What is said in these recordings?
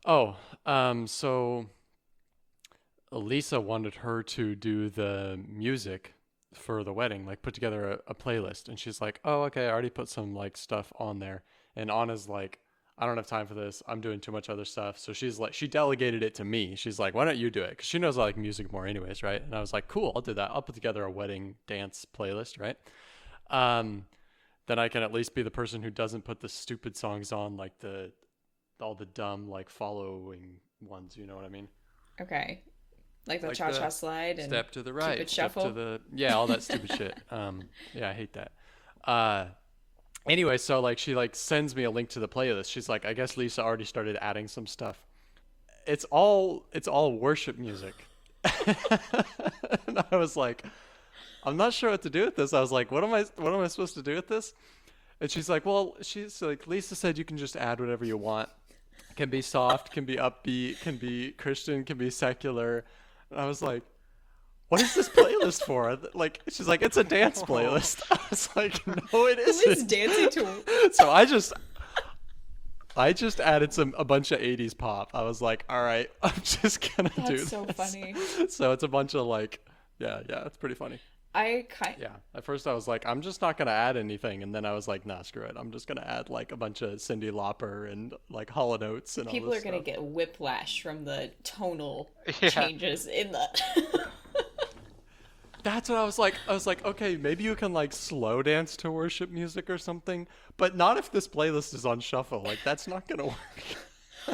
Oh, so Lisa wanted her to do the music for the wedding, like put together a playlist. And she's like, oh, okay, I already put some like stuff on there. And Anna's like, I don't have time for this. I'm doing too much other stuff. So she's like, she delegated it to me. She's like, why don't you do it? Because she knows I like music more, anyways, right? And I was like, cool, I'll do that. I'll put together a wedding dance playlist, right? Um, then I can at least be the person who doesn't put the stupid songs on, like the all the dumb like following ones. You know what I mean? Okay. Like the Like cha cha the slide and step to the Cupid right, step to shuffle. the yeah, all that stupid shit. Yeah, I hate that. Uh, anyway, so like she like sends me a link to the playlist. She's like, I guess Lisa already started adding some stuff. It's all worship music. And I was like, I'm not sure what to do with this. I was like, what am I supposed to do with this? And she's like, well, she's like, Lisa said you can just add whatever you want. Can be soft, can be upbeat, can be Christian, can be secular. And I was like, what is this playlist for? Like, she's like, it's a dance Oh, playlist. I was like, no, it Who is isn't. dancing to? So I just added a bunch of 80s pop. I was like, all right, I'm just gonna do That's so this. funny. So it's a bunch of like, yeah, it's pretty funny. I kind Yeah. At first I was like, I'm just not gonna add anything, and then I was like, nah, screw it. I'm just gonna add like a bunch of Cyndi Lauper and like Hall and Oates and all people this are gonna stuff. get whiplash from the tonal yeah. changes in the. That's what I was like. I was like, okay, maybe you can like slow dance to worship music or something, but not if this playlist is on shuffle. Like that's not gonna work.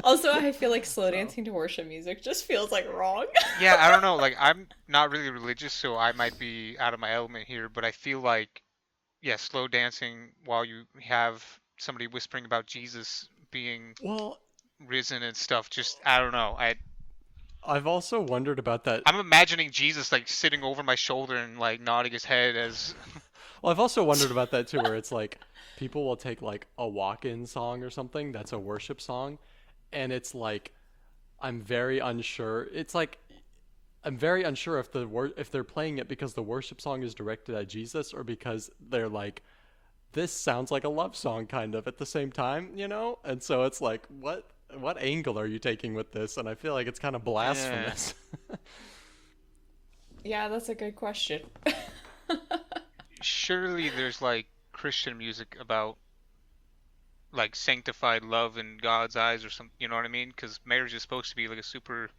Also, I feel like slow So dancing to worship music just feels like wrong. Yeah, I don't know. Like, I'm not really religious, so I might be out of my element here, but I feel like, yeah, slow dancing while you have somebody whispering about Jesus being well, risen and stuff, just, I don't know. I've also wondered about that. I'm imagining Jesus, like, sitting over my shoulder and, like, nodding his head as. Well, I've also wondered about that too, where it's like people will take like a walk-in song or something that's a worship song, and it's like I'm very unsure. It's like I'm very unsure if if they're playing it because the worship song is directed at Jesus or because they're like this sounds like a love song kind of at the same time, you know? And so it's like what angle are you taking with this? And I feel like it's kind of Eh. blasphemous. Yeah, that's a good question. Surely there's, like, Christian music about, like, sanctified love in God's eyes or something, you know what I mean? Because marriage is supposed to be, like, a super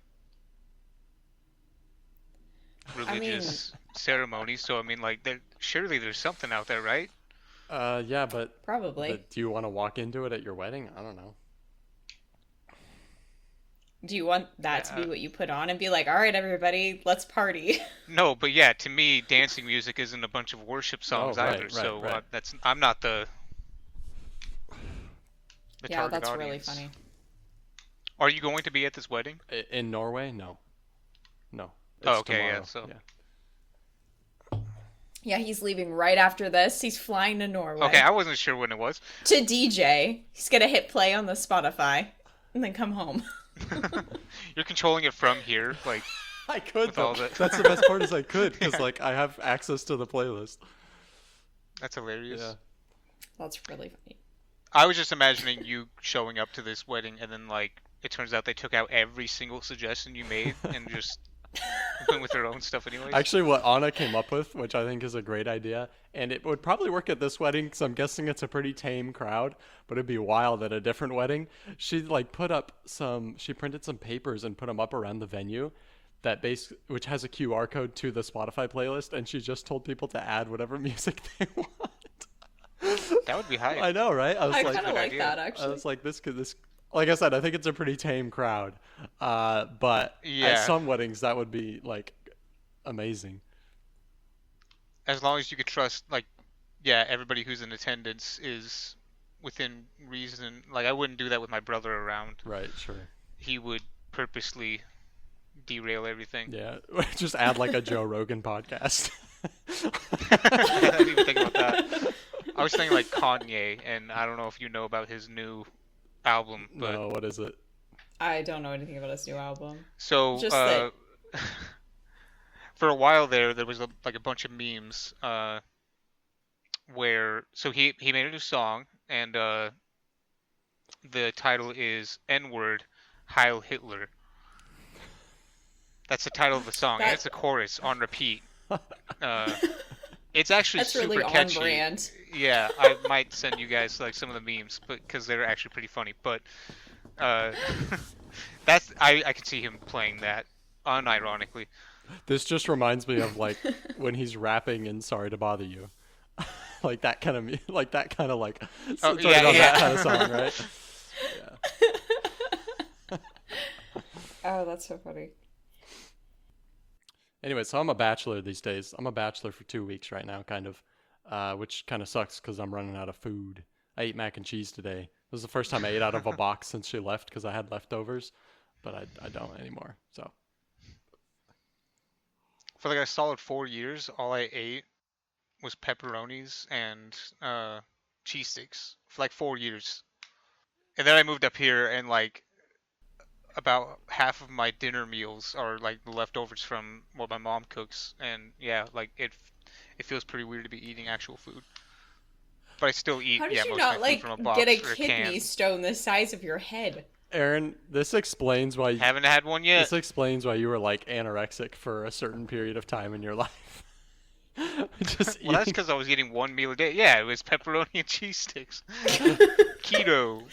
I mean, religious ceremony. So I mean, like, there surely there's something out there, right? Yeah, but probably. do you want to walk into it at your wedding? I don't know. Do you want that to be Uh, what you put on and be like, all right, everybody, let's party? no, but yeah, to me, dancing music isn't a bunch of worship Oh, songs right, either. right, So right. that's I'm not the Yeah, target that's really audience. funny. Are you going to be at this wedding? In Norway? No. No. Oh, It's okay, yeah. tomorrow. So Yeah. Yeah, he's leaving right after this. He's flying to okay, Norway I wasn't sure when it was. to DJ. He's gonna hit play on the Spotify and then come home. You're controlling it from here, like I could with though. all the. That's the best part is I could because Yeah, like I have access to the playlist. that's Yeah. hilarious. That's really funny. I was just imagining you showing up to this wedding and then like it turns out they took out every single suggestion you made and just went with their own stuff anyways. Actually, what Anna came up with, which I think is a great idea, and it would probably work at this wedding because I'm guessing it's a pretty tame crowd, but it'd be wild at a different wedding. She like she printed some papers and put them up around the venue which has a QR code to the Spotify playlist, and she just told people to add whatever music they want. That would be hype. I know, right? I That's a kind of good like idea. that I actually. was like, this. Like I said, I think it's a pretty tame crowd. But at Yeah, some weddings, that would be like amazing. as long as you could trust, like, yeah, everybody who's in attendance is within reason. Like, I wouldn't do that with my brother around. Right, sure. He would purposely derail everything. Yeah, just add like a Joe Rogan podcast. I didn't even think about that. I was thinking like Kanye, and I don't know if you know about his new album, but No, what is it? I don't know anything about his new album. so Just that. for a while there was like a bunch of memes where so he made a new song and the title is N word Heil Hitler. That's the title of the song, and That it's a chorus on repeat. Uh, it's actually that's really super on catchy. brand. Yeah, I might send you guys like some of the memes, but because they're actually pretty funny. But uh, that's I could see him playing that unironically. This just reminds me of like when he's rapping in "Sorry to Bother You," like that kind of like that kind of like Oh started yeah, on that yeah. kind of song, right? Yeah. Oh, that's so funny. Anyway, so I'm a bachelor these days. I'm a bachelor for 2 weeks right now, kind of, which kind of sucks because I'm running out of food. I ate mac and cheese today. It was the first time I ate out of a box since she left because I had leftovers, but I don't anymore. So For like a solid 4 years, all I ate was pepperonis and cheese sticks for like 4 years. And then I moved up here, and like about half of my dinner meals are like the leftovers from what my mom cooks. And yeah, like it feels pretty weird to be eating actual food. But I still eat, How did yeah, you most of my not food from a get a box or a kidney can. stone the size of your head? Aaron, this explains why Haven't had one yet. this explains why you were like anorexic for a certain period of time in your life. Just Well, that's eating. because I was eating one meal a day. Yeah, it was pepperoni and cheese sticks. Keto.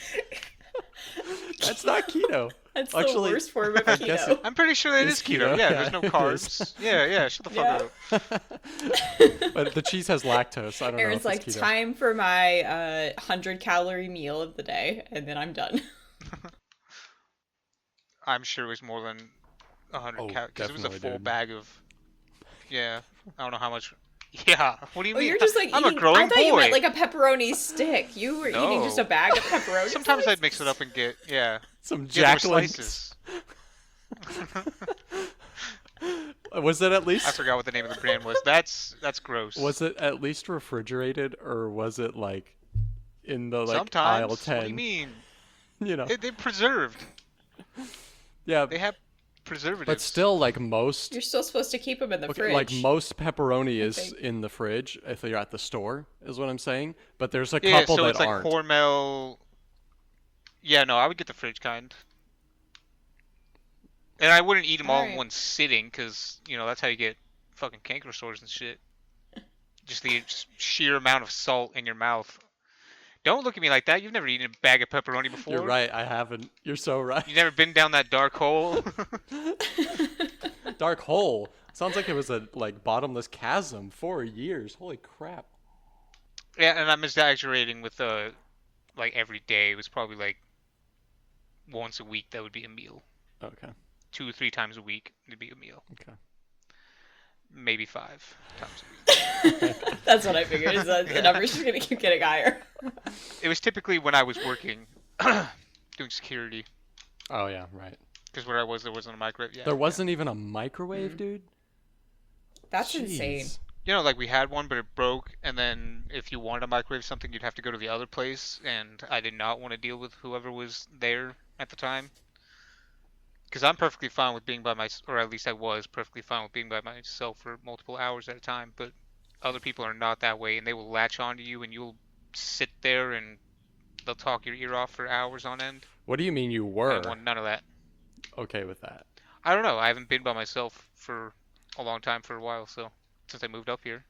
That's not keto. That's the Actually, worst form of I guess keto. I'm pretty sure that It's is keto. keto, Yeah, yeah, there's no it is. carbs. Yeah, yeah, shut the fuck Yeah. up. But the cheese has lactose. I don't know Aaron's if like, it's keto. time for my 100-calorie meal of the day, and then I'm done. I'm sure it was more than 100 Oh, calories because it was a definitely, full dude. bag of. Yeah, I don't know how much. Yeah, what do you Oh, mean? you're just like I'm eating. a growing I thought you boy. meant like a pepperoni stick. You were eating just a No. bag of pepperoni. Sometimes I'd sticks? mix it up and get yeah. Some Yeah, there were Jacqueline's. slices. Was it at I least? forgot what the name of the brand was. That's gross. Was it at least refrigerated, or was it like in the like aisle Sometimes. What do you 10? mean? You know. They're preserved. Yeah, They have preservatives. but still, like most. You're still supposed to keep them in the Okay, fridge. like most pepperoni is think. in the fridge if you're at the store, is what I'm saying. But there's a Yeah, couple so that it's like aren't. Hormel. Yeah, no, I would get the fridge kind. And I wouldn't eat them all in Alright. one sitting, because, that's how you get fucking canker sores and shit. Just the sheer amount of salt in your mouth. Don't look at me like that. You've never eaten a bag of pepperoni before. You're right. I haven't. You're so right. You've never been down that dark hole. Dark hole. Sounds like it was a like bottomless chasm. 4 years. Holy crap. Yeah, and I'm exaggerating with like every day. It was probably like once a week that would be a meal. Okay. 2 or 3 times a week it'd be a meal. Okay. Maybe 5 times a week. That's what I figured. Is that the number's just gonna keep getting higher. It was typically when I was working, doing security, Oh yeah, right. because where I was there wasn't a microwave. Yeah, There yeah. wasn't even a microwave, dude. That's Jeez. insane. Like we had one, but it broke, and then if you wanted to microwave something, you'd have to go to the other place, and I did not want to deal with whoever was there at the time. Because I'm perfectly fine with being by myself, or at least I was perfectly fine with being by myself for multiple hours at a time, but other people are not that way, and they will latch onto you, and you'll sit there, and they'll talk your ear off for hours on end. What do you mean you I were don't want none of that. okay with that? I don't know. I haven't been by myself for a long time, for a while, so since I moved up here.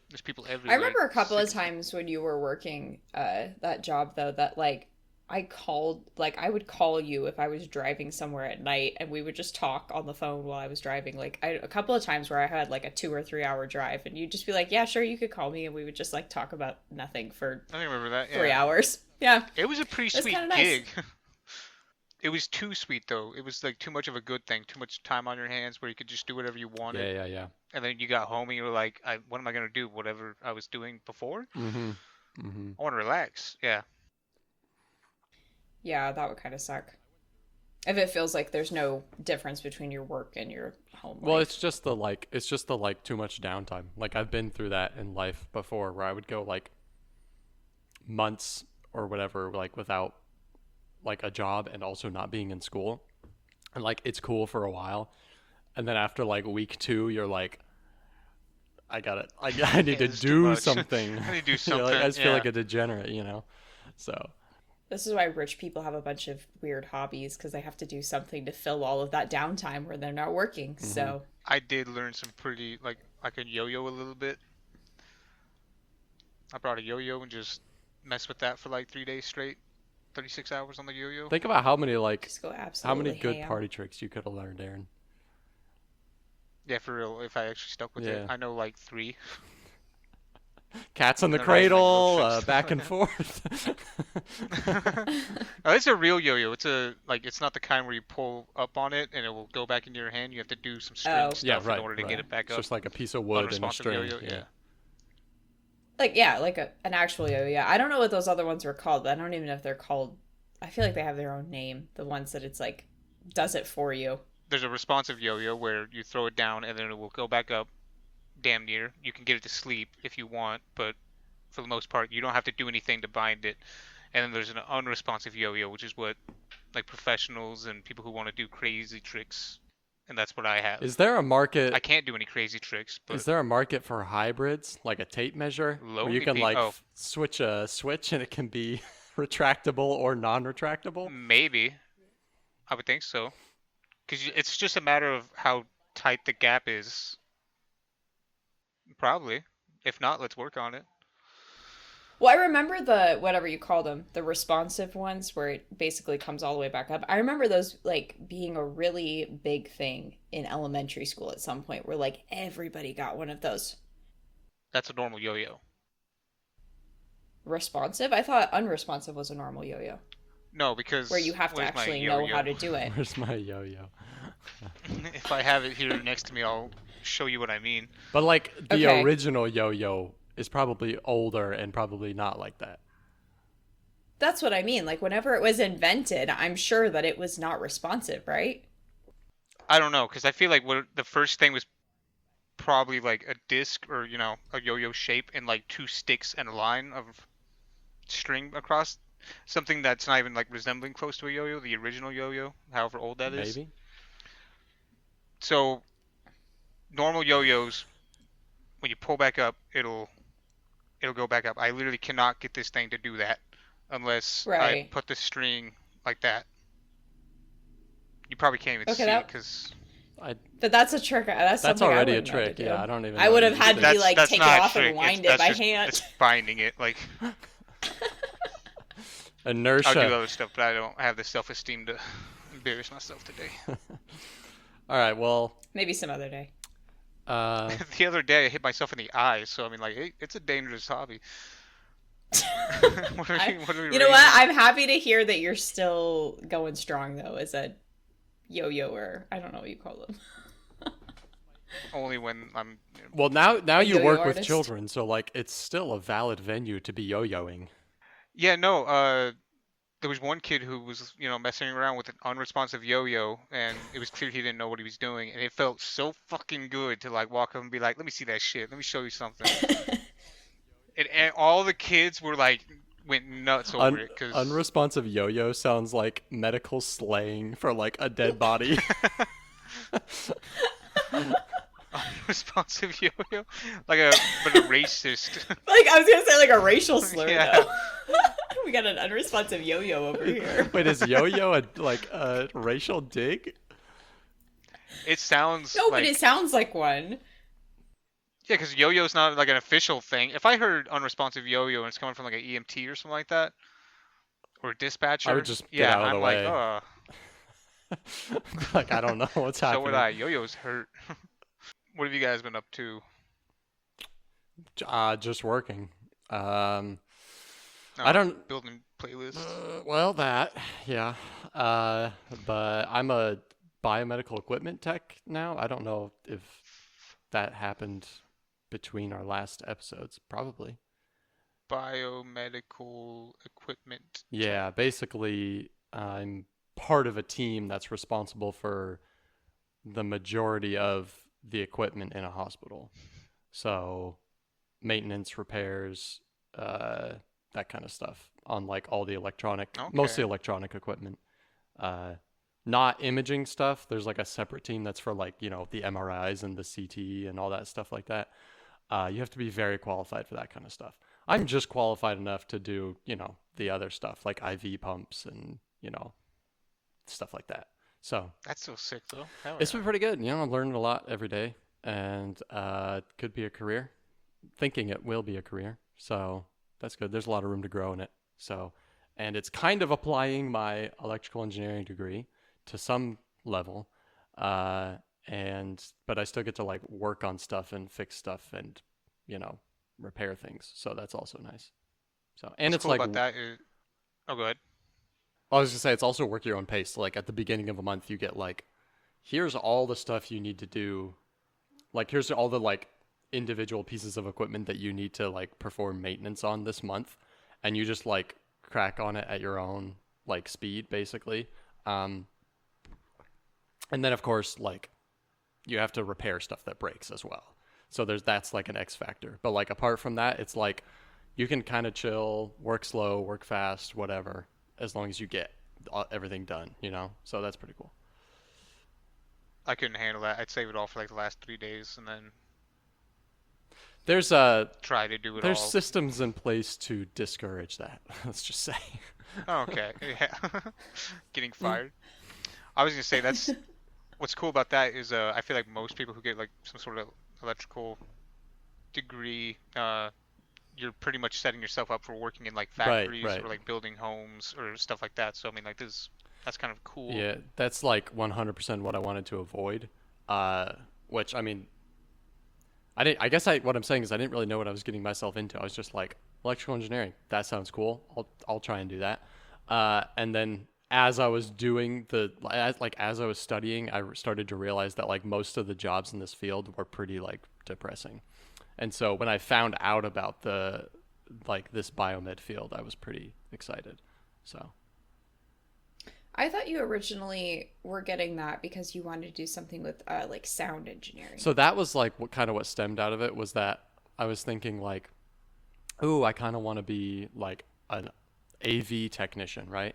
There's people everywhere. I remember a couple of Sick. times when you were working that job though that like I would call you if I was driving somewhere at night and we would just talk on the phone while I was driving. Like a couple of times where I had like a 2 or 3 hour drive and you'd just be like, "Yeah, sure, you could call me," and we would just like talk about nothing for I remember that. Yeah. 3 hours. Yeah. It was a pretty That's sweet kinda nice. gig. It was too sweet though. It was like too much of a good thing. Too much time on your hands where you could just do whatever you wanted. Yeah. And then you got home and you were like, what am I gonna do? Whatever I was doing before? Mm-hmm. Mm-hmm. I want to relax. Yeah. Yeah, that would kind of suck. If it feels like there's no difference between your work and your home Well, life. it's just the too much downtime. Like I've been through that in life before, where I would go like months or whatever, like without like a job and also not being in school, and like it's cool for a while, and then after like week 2, you're like, I got it. I need to It's too do much. something. I need to do You know, like, I something, just feel yeah. like a degenerate, So This is why rich people have a bunch of weird hobbies because they have to do something to fill all of that downtime where they're not working. Hmm. So, I did learn some pretty like I could yo-yo a little bit. I brought a yo-yo and just messed with that for like 3 days straight. 36 hours on the yo-yo. Think about just go how many absolutely good ham. party tricks you could have learned, Aaron. Yeah, for real. If I actually stuck with it, Yeah. I know like three, Cats in the and they're not even like real cradle, tricks. back and forth. Oh, it's a real yo-yo. It's a like it's not the kind where you pull up on it and it will go back into your hand. You have to do some string Oh. Yeah, stuff in right, order to right. get it back It's up. just like a piece of wood and a Unresponsive string. yo-yo, Yeah. yeah. Like, yeah, like an actual yo-yo. Yeah. I don't know what those other ones were called, but I don't even know if they're called. I feel like they have their own name. The ones that it's like, does it for you. There's a responsive yo-yo where you throw it down and then it will go back up damn near. You can get it to sleep if you want, but for the most part, you don't have to do anything to bind it. And then there's an unresponsive yo-yo, which is what like professionals and people who want to do crazy tricks, and that's what I have. Is there a I market? can't do any crazy tricks, Is but there a market for hybrids, like a tape measure, where you lonely can people. like Oh, switch a switch and it can be retractable or non-retractable? maybe I would think so, because it's just a matter of how tight the gap is. Probably. If not, let's work on it. Well, I remember the whatever you call them, the responsive ones where it basically comes all the way back up. I remember those like being a really big thing in elementary school at some point where like everybody got one of those. That's a normal yo-yo. Responsive? I thought unresponsive was a normal yo-yo No, because where you have to where's my actually know how yo-yo? to do it. Where's my yo-yo? If I have it here next to me, I'll show you what I mean. But like the Okay. original yo-yo is probably older and probably not like that. That's what I mean. Like whenever it was invented, I'm sure that it was not responsive, right? I don't know, because I feel like what the first thing was probably like a disc or a yo-yo shape and like two sticks and a line of string across something that's not even like resembling close to a yo-yo, the original yo-yo, however old that is. Maybe. So normal yo-yos, when you pull back up, it'll go back up. I literally cannot get this thing to do that unless I Right. put the string like that. You probably can't even Okay, see it that because I but that's a trick. That's That's something I already a wouldn't know how to trick. do. Yeah, I don't even I know would you have can had do to be that. like that's take it not a off trick. and wind That's it by just hand. it's binding it. Like I'll do Inertia. other stuff, but I don't have the self-esteem to embarrass myself today. All right, well, Maybe some other day. uh, The other day, I hit myself in the eye, so I mean, like, it's a dangerous hobby. What are we You know what? raising? I'm happy to hear that you're still going strong though as a yo-yoer. I don't know what you call them. Only when I'm. well now A you yo-yo work with artist? children, so like it's still a valid venue to be yo-yoing. Yeah, no. There was one kid who was, messing around with an unresponsive yo-yo, and it was clear he didn't know what he was doing, and it felt so fucking good to like walk up and be like, "Let me see that shit. Let me show you something." And all the kids were like, went nuts over it because Unresponsive yo-yo sounds like medical slang for like a dead body. unresponsive yo-yo, but a racist. Like I was gonna say like a racial slur Yeah. though. We got an unresponsive yo-yo over here. Wait, is yo-yo a racial dig? It sounds No, but like it sounds like one. yeah, because yo-yo's not like an official thing. If I heard unresponsive yo-yo and it's coming from like an EMT or something like that, or a dispatcher, I would just get yeah, out of the I'm way. like, Like I don't know what's so happening. would I. Yo-yos hurt. What have you guys been up to? Just working. I Oh, don't. building playlists. Well, that yeah. But I'm a biomedical equipment tech now. I don't know if that happened between our last episodes. Probably. Biomedical equipment. Yeah. Basically, I'm part of a team that's responsible for the majority of the equipment in a hospital. So, maintenance, repairs, that kind of stuff on like all the mostly Okay. electronic equipment. Uh, Not imaging stuff. There's like a separate team that's for like, the MRIs and the CT and all that stuff like that. You have to be very qualified for that kind of stuff. I'm just qualified enough to do, the other stuff like IV pumps and, stuff like that. So That's so sick though. Hell it's yeah. been pretty good. I'm learning a lot every day, and it could be a career. Thinking it will be a career. So that's good. There's a lot of room to grow in it. So, and it's kind of applying my electrical engineering degree to some level. Uh, and but I still get to like work on stuff and fix stuff and you know repair things. So that's also nice. So and What's it's cool like about that is, oh, go ahead. I was gonna say it's also work your own pace. Like at the beginning of a month, you get like here's all the stuff you need to do. Like here's all the like individual pieces of equipment that you need to like perform maintenance on this month, and you just like crack on it at your own like speed basically. Um, and then of course like you have to repair stuff that breaks as well. So that's like an X factor. But like apart from that, it's like you can kind of chill, work slow, work fast, whatever, as long as you get everything done. So that's pretty cool. I couldn't handle that. I'd save it all for like the last 3 days and then There's try to do it there's all. systems in place to discourage that. Let's just say. Oh, okay. Yeah. Getting fired. I was gonna say that's what's cool about that is I feel like most people who get like some sort of electrical degree, you're pretty much setting yourself up for working in like Right, factories right. or like building homes or stuff like that. So I mean like this that's kind of cool. Yeah, that's like 100% what I wanted to avoid. Uh, which I mean, I didn't. I guess what I'm saying is I didn't really know what I was getting myself into. I was just like electrical engineering. That sounds cool. I'll try and do that. And then as I was doing as I was studying, I started to realize that like most of the jobs in this field were pretty like depressing. And so when I found out about the like this biomed field, I was pretty excited. So I thought you originally were getting that because you wanted to do something with like sound engineering. so that was like what stemmed out of it was that I was thinking like, ooh, I kind of want to be like an AV technician, right?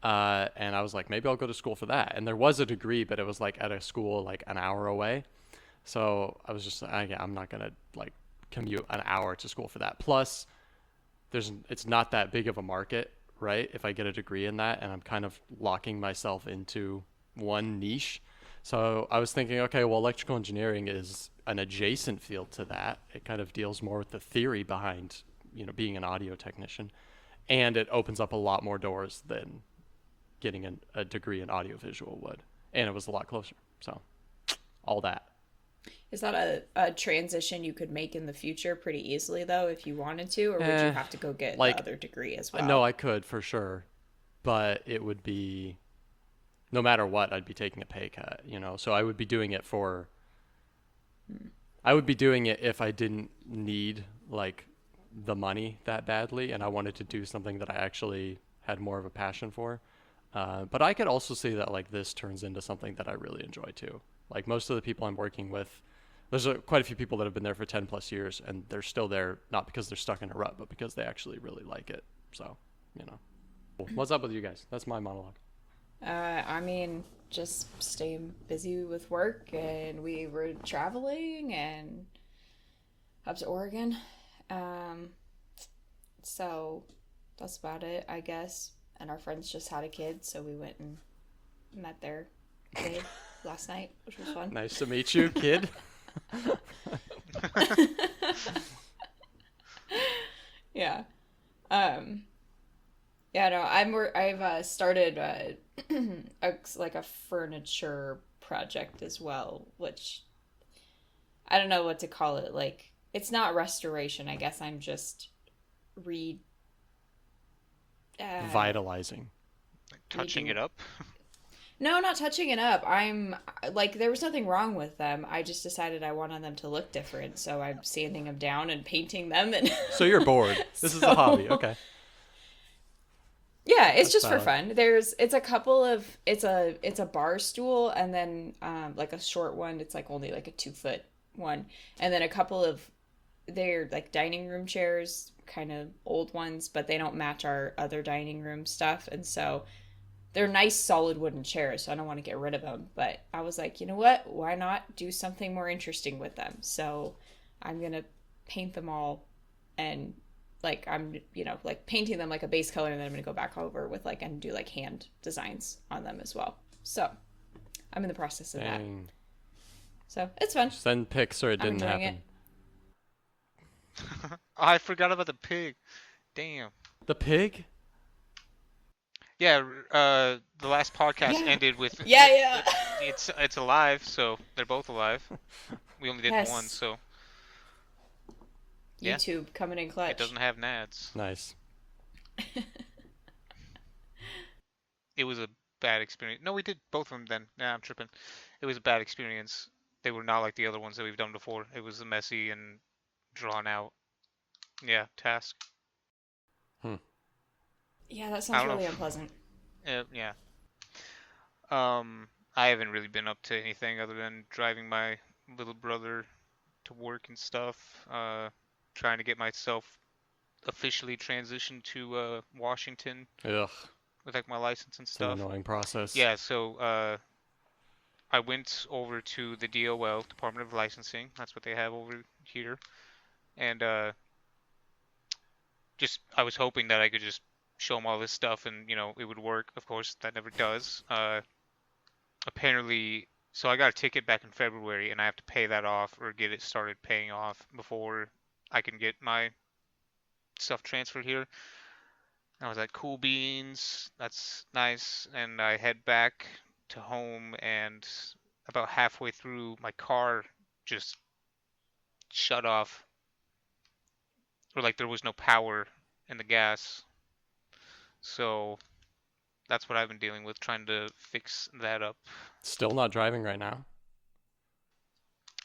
And I was like, maybe I'll go to school for that. And there was a degree, but it was like at a school like an hour away. So I was just, I'm not gonna like commute an hour to school for that. Plus, it's not that big of a market, right? If I get a degree in that, and I'm kind of locking myself into one niche. So I was thinking, okay, well, electrical engineering is an adjacent field to that. It kind of deals more with the theory behind, being an audio technician, and it opens up a lot more doors than getting a degree in audiovisual would, and it was a lot closer. So all that. Is that a transition you could make in the future pretty easily, though, if you wanted to? Or would you Eh, have to go get the like other degree as no, well? I could for sure, but it would be no matter what, I'd be taking a pay cut. So I would be doing it if I didn't need like the money that badly and I wanted to do something that I actually had more of a passion for. But I could also see that like this turns into something that I really enjoy too. Like most of the people I'm working with, there's quite a few people that have been there for 10 plus years and they're still there not because they're stuck in a rut, but because they actually really like it. So, you know. What's up with you guys? That's my monologue. I mean, just staying busy with work, and we were traveling and up to Oregon. Um, so that's about it, I guess. And our friends just had a kid, so we went and met their kid last night, which was fun. Nice to meet you, kid. Yeah. Um, yeah, no, I've started like a furniture project as well, which I don't know what to call it. Like it's not restoration. I guess I'm just re uh, Vitalizing. Like touching redo. it up. No, not touching it up. I'm like there was nothing wrong with them. I just decided I wanted them to look different, so I'm sanding them down and painting them, and So you're bored. This is a hobby. so Okay. yeah, it's That's just for valid. fun. It's a bar stool, and then like a short one. It's like only like a 2 foot one, and then a couple of they're like dining room chairs, kind of old ones, but they don't match our other dining room stuff, and so they're nice solid wooden chairs. So I don't want to get rid of them, but I was like, you know what? Why not do something more interesting with them? So I'm gonna paint them all and like I'm, like painting them like a base color, and then I'm gonna go back over with like and do like hand designs on them as well. So I'm in the process of that. Dang. So it's fun. Send pics or it I'm didn't enjoying happen. I forgot about the pig. Damn. The pig? Yeah, the last podcast Yeah. ended with Yeah. it's alive, so they're both alive. We only did one, Yes. so yeah, YouTube coming in it clutch. doesn't have nads. Nice. It was a bad experience. No, we did both of them then. Nah, I'm tripping. It was a bad experience. They were not like the other ones that we've done before. It was messy and drawn out. Yeah, task. Hmm. Yeah, that I sounds don't really know. unpleasant. Yeah. I haven't really been up to anything other than driving my little brother to work and stuff. Trying to get myself officially transitioned to Washington Ugh. with like my license and It's an stuff. annoying process. Yeah, so I went over to the DOL, Department of Licensing. That's what they have over here, and just I was hoping that I could just show them all this stuff and it would work. Of course, that never does. Apparently, so I got a ticket back in February, and I have to pay that off or get it started paying off before I can get my stuff transferred here. I was like, cool beans, that's nice. And I head back to home, and about halfway through, my car just shut off, or like there was no power in the gas. So that's what I've been dealing with, trying to fix that up. Still not driving right now.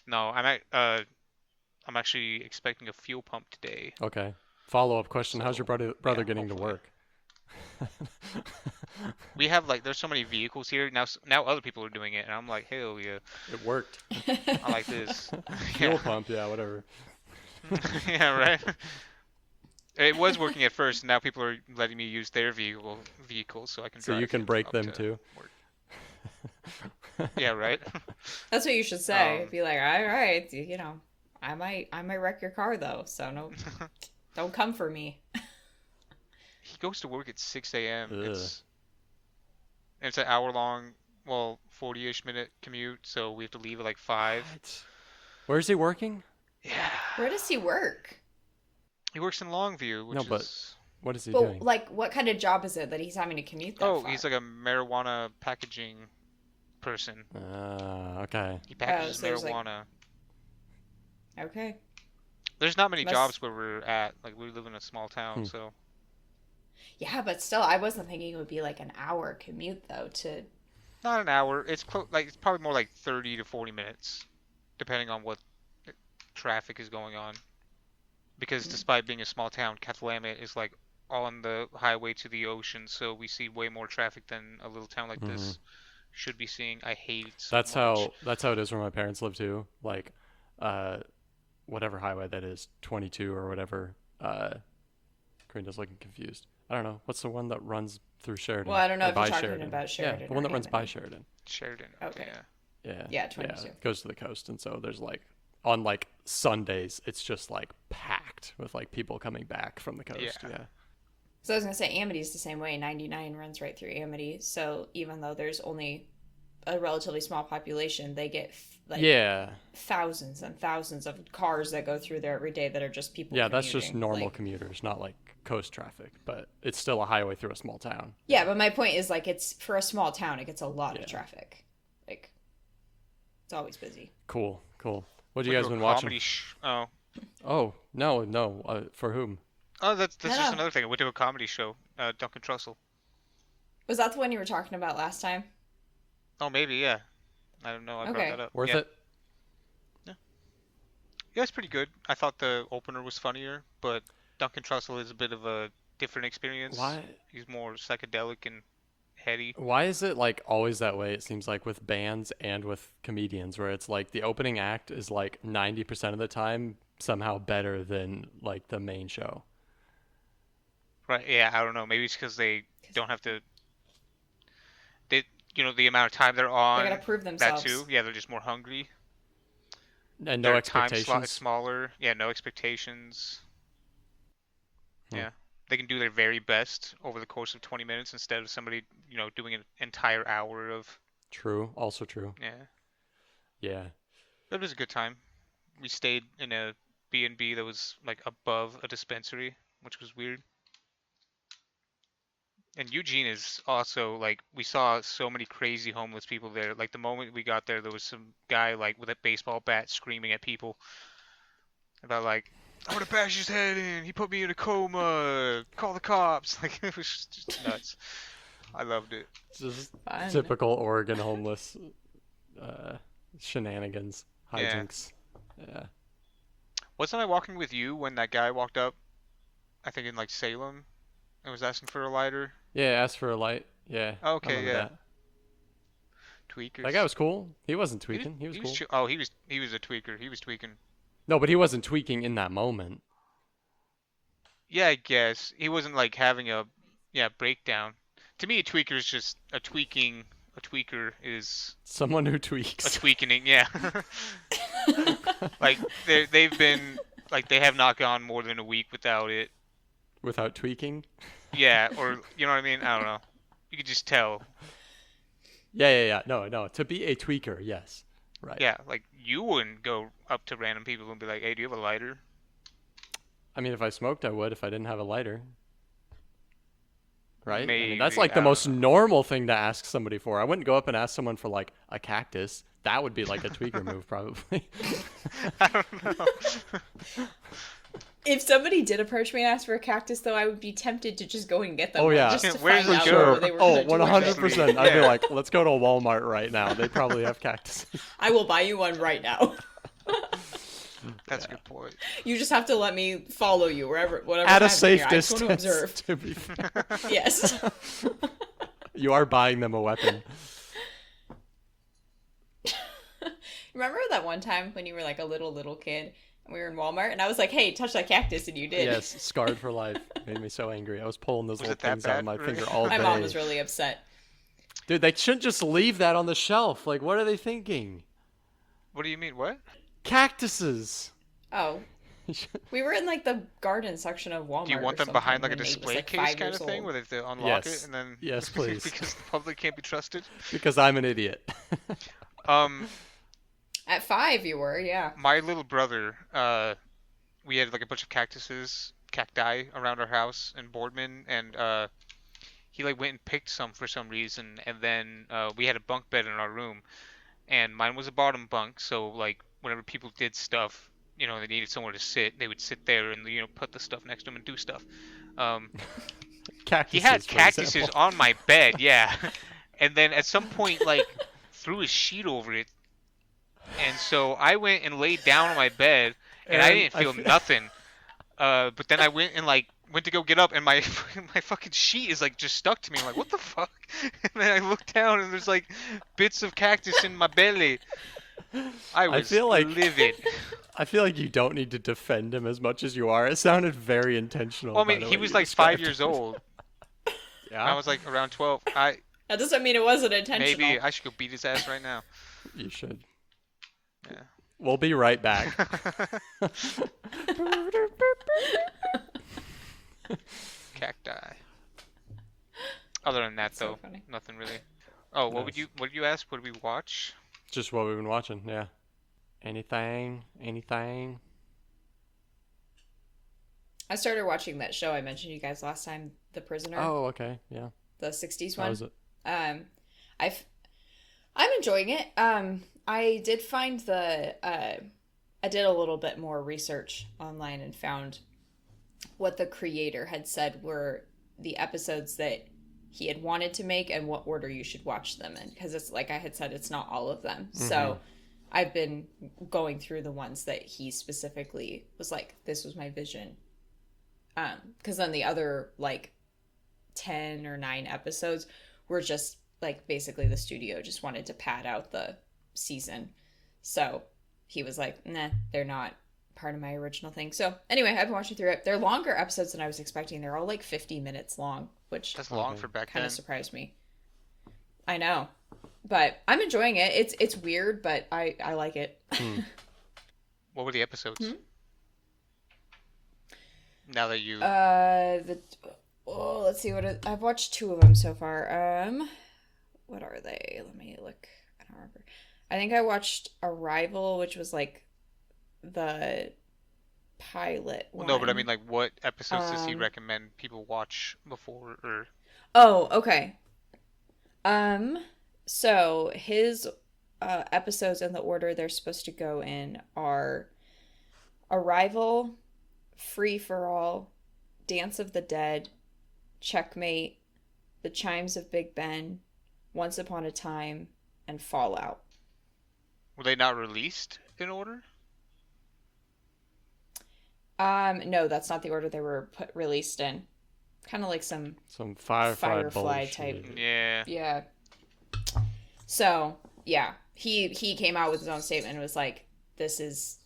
No, I'm actually expecting a fuel pump today. Okay. Follow-up question. How's your So, brother yeah, getting to hopefully. work? We have like there's so many vehicles here now other people are doing it and I'm like hell yeah, It worked. I like this. Fuel Yeah. pump, yeah, whatever. Yeah, right. It was working at first, and now people are letting me use their vehicles so I can So drive you can him break up them to too. work. Yeah, right. That's what you should say. Um, Be like, all right, I might wreck your car though, so no, don't come for me. He goes to work at 6 a.m. Ugh. It's an hour long, well, 40-ish minute commute, so we have to leave at like 5. What? Where's he working? Yeah. Where does he work? He works in Longview, which No, but is what is he But doing? like, what kind of job is it that he's having to commute that far? he's like a marijuana packaging person. Okay. He packages so there's, like- marijuana. Okay. There's not many Must- jobs where we're at. Like we live in a small town, so Yeah, but still, I wasn't thinking it would be like an hour commute though. To not an hour. It's it's probably more like 30 to 40 minutes, depending on what traffic is going on. Because despite being a small town, Catalamit is like on the highway to the ocean, so we see way more traffic than a little town like this should be seeing. I hate it so That's much. that's how it is where my parents live too. Like, whatever highway that is, 22 or whatever. Corinda's looking confused. I don't know. What's the one that runs through Sheridan? well, I don't know Or if you're by talking Sheridan? about Sheridan. Yeah, the one or that runs by Amity. Sheridan. Sheridan. Okay. Yeah. Yeah. Yeah, 22. It goes to the coast, and so there's like on like Sundays, it's just like packed with like people coming back from the coast. Yeah. Yeah. So I was gonna say Amity's the same way. 99 runs right through Amity. So even though there's only a relatively small population, they get like Yeah. thousands and thousands of cars that go through there every day that are just people. Yeah, that's just commuting. normal Like, commuters, not like coast traffic, but it's still a highway through a small town. yeah, but my point is like it's for a small town, it gets a lot Yeah. of traffic. Like it's always busy. Cool. What We you do guys a been watching? comedy Oh. Oh, no. For whom? Oh, that's just No. another thing. We do a comedy show. Duncan Trussell. Was that the one you were talking about last time? Oh, maybe, yeah. I don't know. I brought Okay. that up. Worth yeah. it? Yeah, it's pretty good. I thought the opener was funnier, but Duncan Trussell is a bit of a different experience. Why? He's more psychedelic and heady. Why is it like always that way? It seems like with bands and with comedians, where it's like the opening act is like 90% of the time somehow better than like the main show. Right? Yeah, I don't know. Maybe it's because they don't have to. They, the amount of time they're on. They gotta prove That themselves. too. Yeah, they're just more hungry. And no Their time slot is expectations. smaller. Yeah, no expectations. Yeah. They can do their very best over the course of 20 minutes instead of somebody, doing an entire hour of. True. Also true. Yeah. Yeah. It was a good time. We stayed in a B&B that was like above a dispensary, which was weird. And Eugene is also like, we saw so many crazy homeless people there. Like the moment we got there was some guy like with a baseball bat screaming at people about like, I'm gonna bash his head in. He put me in a coma. Call the cops. Like it was just nuts. I loved it. Just Fun. typical Oregon homeless shenanigans, Yeah. hijinks. Yeah. Wasn't I walking with you when that guy walked up? I think in like Salem, and was asking for a lighter. Yeah, ask for a light. Yeah. I Okay, remember yeah. that. Tweakers. That guy was cool. He wasn't tweaking. He was cool. Oh, he was a tweaker. He was tweaking. No, but he wasn't tweaking in that moment. Yeah, I guess he wasn't like having a breakdown. To me, a tweaker is just a tweaking. A tweaker is Someone who a tweaks. tweaking. Yeah. Like they've been like they have not gone more than a week without it. Without tweaking? Yeah, or you know what I mean? I don't know. You could just tell. Yeah. No. To be a tweaker, yes. Right. Yeah, like you wouldn't go up to random people and be like, "Hey, do you have a lighter?" I mean, if I smoked, I would if I didn't have a lighter. Right? I mean, that's Maybe, like the I don't most know. normal thing to ask somebody for. I wouldn't go up and ask someone for like a cactus. That would be like a tweaker move, probably. I don't know. If somebody did approach me and ask for a cactus, though, I would be tempted to just go and get them. Oh, yeah. Just to Where's find it out go? what they were Oh, gonna do with it. 100%. I'd be Yeah. like, let's go to Walmart right now. They probably have cactuses. I will buy you one right now. That's a good point. You just have to let me follow you whatever. At a time safe you're here. I just want to distance. observe. To be fair. Yes. You are buying them a weapon. Remember that one time when you were like a little kid and we were in Walmart and I was like, "Hey, touch that cactus," and you did. Yes, scarred for life. Made me so angry. I was pulling those Was little it that things out of bad? my Really? finger all My day. mom was really upset. Dude, they shouldn't just leave that on the shelf. Like, what are they thinking? What do you mean? What? Cactuses. Oh, we were in like the garden section of Walmart. Do you want or them behind something like a when Nate was, display like, case 5 kind of years thing, old. where they have to unlock Yes. it and then Yes, please. because the public can't be trusted? Because I'm an idiot. At 5, you were, yeah. My little brother, we had like a bunch of cacti around our house in Boardman, and he like went and picked some for some reason, and then we had a bunk bed in our room, and mine was a bottom bunk, so like whenever people did stuff, they needed somewhere to sit, they would sit there and put the stuff next to them and do stuff. Cactuses, He had for cactuses example. on my bed, yeah, and then at some point like threw a sheet over it, and so I went and laid down on my bed, and I And didn't feel nothing. But then I went to go get up, and my my fucking sheet is like just stuck to me. I'm like, what the fuck? And then I look down, and there's like bits of cactus in my belly. I was feel like- livid. I feel like you don't need to defend him as much as you are. It sounded very intentional. Well, I by mean, the he way was you like 5 described years it. old. Yeah, I was like around 12. That doesn't mean it wasn't intentional. Maybe I should go beat his ass right now. you should. Yeah. We'll be right back. Cacti. Other than that, So though, funny. nothing really. Oh, what Nice. what did you ask? What did we watch? Just what we've been watching. Yeah. Anything? I started watching that show I mentioned to you guys last time, The Prisoner, Oh, okay. Yeah. the 60s How one. was it? I'm enjoying it. I did find I did a little bit more research online and found what the creator had said were the episodes that he had wanted to make and what order you should watch them in, because it's like I had said, it's not all of them. So I've been going through the ones that he specifically was like, this was my vision. Because then the other like 10 or 9 episodes were just like basically the studio just wanted to pad out the season. So he was like, nah, they're not part of my original thing. So anyway, I've been watching through it. They're longer episodes than I was expecting. They're all like 50 minutes long, which That's long Okay. for back kind then. of surprised me. I know. But I'm enjoying it. It's weird, but I like it. What were the episodes? Now that you The let's see I've watched two of them so far. What are they? Let me look. I don't remember. I think I watched Arrival, which was like the pilot well, no, but I one. mean, like, what episodes does he Um. recommend people watch before or? Oh, okay. So his episodes in the order they're supposed to go in are Arrival, Free for All, Dance of the Dead, Checkmate, The Chimes of Big Ben, Once Upon a Time, and Fallout. Were they not released in order? No, that's not the order they were released in. Kind of like some Firefly Firefly type. bullshit. Yeah. Yeah. So yeah, he came out with his own statement and was like, "This is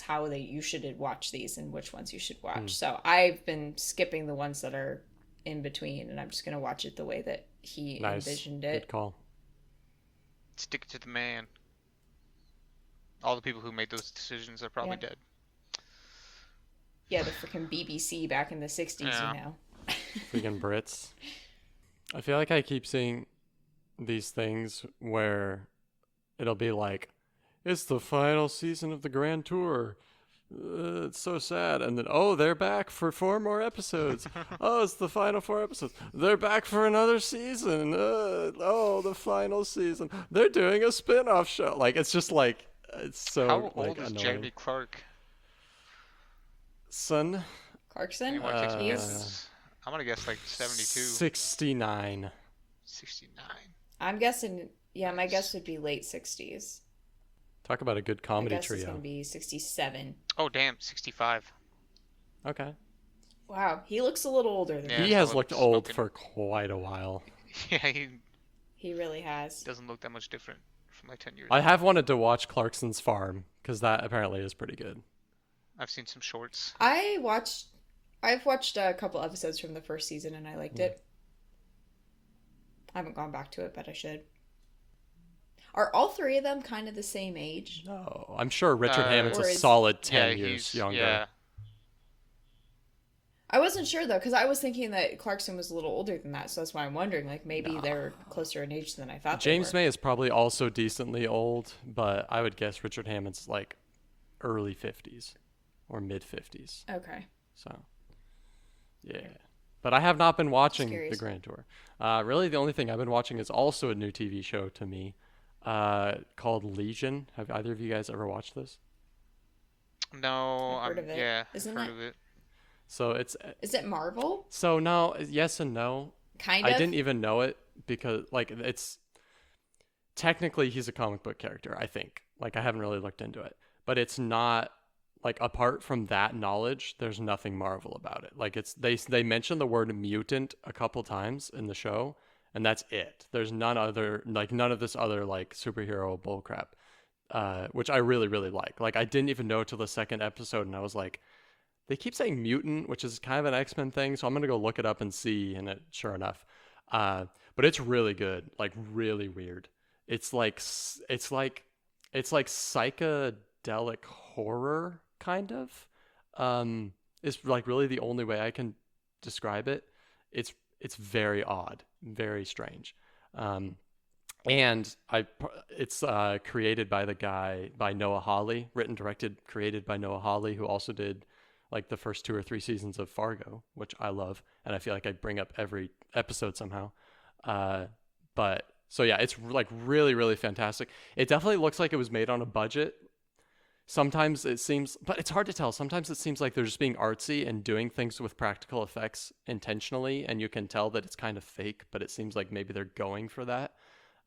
how you should watch these and which ones you should watch." So I've been skipping the ones that are in between, and I'm just gonna watch it the way that he Nice. envisioned Good it. call. Stick it to the man. All the people who made those decisions are probably Yeah. dead. Yeah, the freaking BBC back in the '60s, Yeah. you know. Freaking Brits. I feel like I keep seeing these things where it'll be like, it's the final season of the Grand Tour. It's so sad. And then, oh, they're back for 4 more episodes. Oh, it's the final 4 episodes. They're back for another season. Oh, the final season. They're doing a spin-off show. Like, it's just like, it's so How like old is annoying. Jeremy Clark? Son, Clarkson? Anyone take a He's guess? I'm gonna guess like 72, 69. 69. I'm guessing yeah, my guess would be late '60s. Talk about a good My comedy guess is trio. gonna be '67. Oh damn, 65. Okay. Wow, he looks a little older than Yeah, me. He has someone looked old smoking. for quite a while. Yeah, he He really has. doesn't look that much different from like 10 years I ago. have wanted to watch Clarkson's Farm because that apparently is pretty good. I've seen some shorts. I've watched a couple episodes from the first season and I liked it. I haven't gone back to it, but I should. Are all three of them kind of the same age? No, I'm sure Richard Hammond's Or a is- solid Yeah, 10 years he's younger. yeah. I wasn't sure though, because I was thinking that Clarkson was a little older than that, so that's why I'm wondering. Like maybe they're closer in age than I thought. James they were. May is probably also decently old, but I would guess Richard Hammond's like early 50s or mid 50s. Okay. So, yeah. But I have not been watching the curious. Grand Tour. Really, the only thing I've been watching is also a new TV show to me called Legion. Have either of you guys ever watched this? No, I've heard of it. yeah, Isn't heard that- of it. So it's Is it Marvel? so no, yes and no. Kind of. I didn't even know it because like it's technically he's a comic book character, I think. Like I haven't really looked into it, but it's not like apart from that knowledge, there's nothing Marvel about it. Like it's they mention the word mutant a couple times in the show, and that's it. There's none of this other like superhero bullcrap, which I really really like. Like I didn't even know till the second episode, and I was like, they keep saying mutant, which is kind of an X-Men thing, so I'm gonna go look it up and see. And sure enough, but it's really good, like really weird. It's like psychedelic horror kind of. Is like really the only way I can describe it. It's very odd, very strange. And it's created by Noah Hawley, written, directed, created by Noah Hawley, who also did like the first 2 or 3 seasons of Fargo, which I love, and I feel like I bring up every episode somehow. But so yeah, it's like really, really fantastic. It definitely looks like it was made on a budget. Sometimes it seems, but it's hard to tell. Sometimes it seems like they're just being artsy and doing things with practical effects intentionally, and you can tell that it's kind of fake, but it seems like maybe they're going for that.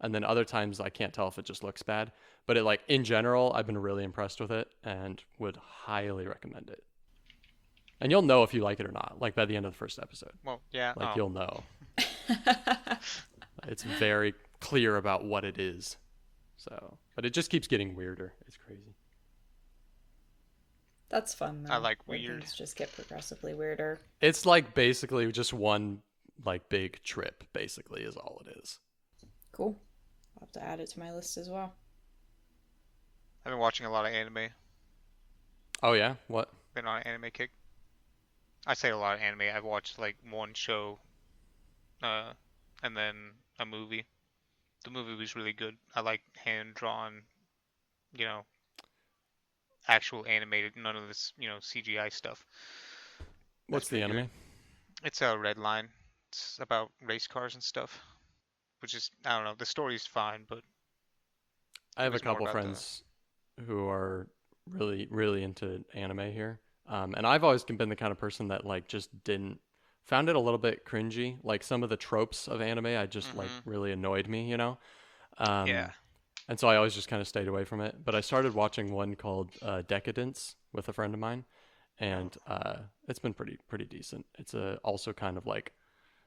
And then other times I can't tell if it just looks bad. But it like in general, I've been really impressed with it and would highly recommend it. And you'll know if you like it or not, like by the end of the first episode. Well, yeah. Like you'll know. It's very clear about what it is. So, but it just keeps getting weirder. It's crazy. That's fun though. I like when weird. things just get progressively weirder. It's like basically just one like big trip, basically, is all it is. Cool. I'll have to add it to my list as well. I've been watching a lot of anime. Oh yeah? What? Been on an anime kick. I say a lot of anime. I've watched like one show, uh, and then a movie. The movie was really good. I like hand drawn, you know, actual animated, none of this, CGI stuff. That's What's the pretty good. anime? It's a Red Line. It's about race cars and stuff, which is I don't know. The story's fine, but I it have a was more couple about the. friends who are really, really into anime here. And I've always been the kind of person that like just didn't found it a little bit cringy. Like some of the tropes of anime, I just like Hmm. really annoyed me, you know. Yeah. Um, and so I always just kind of stayed away from it. But I started watching one called Decadence with a friend of mine, Oh, and it's been pretty decent. It's also kind of like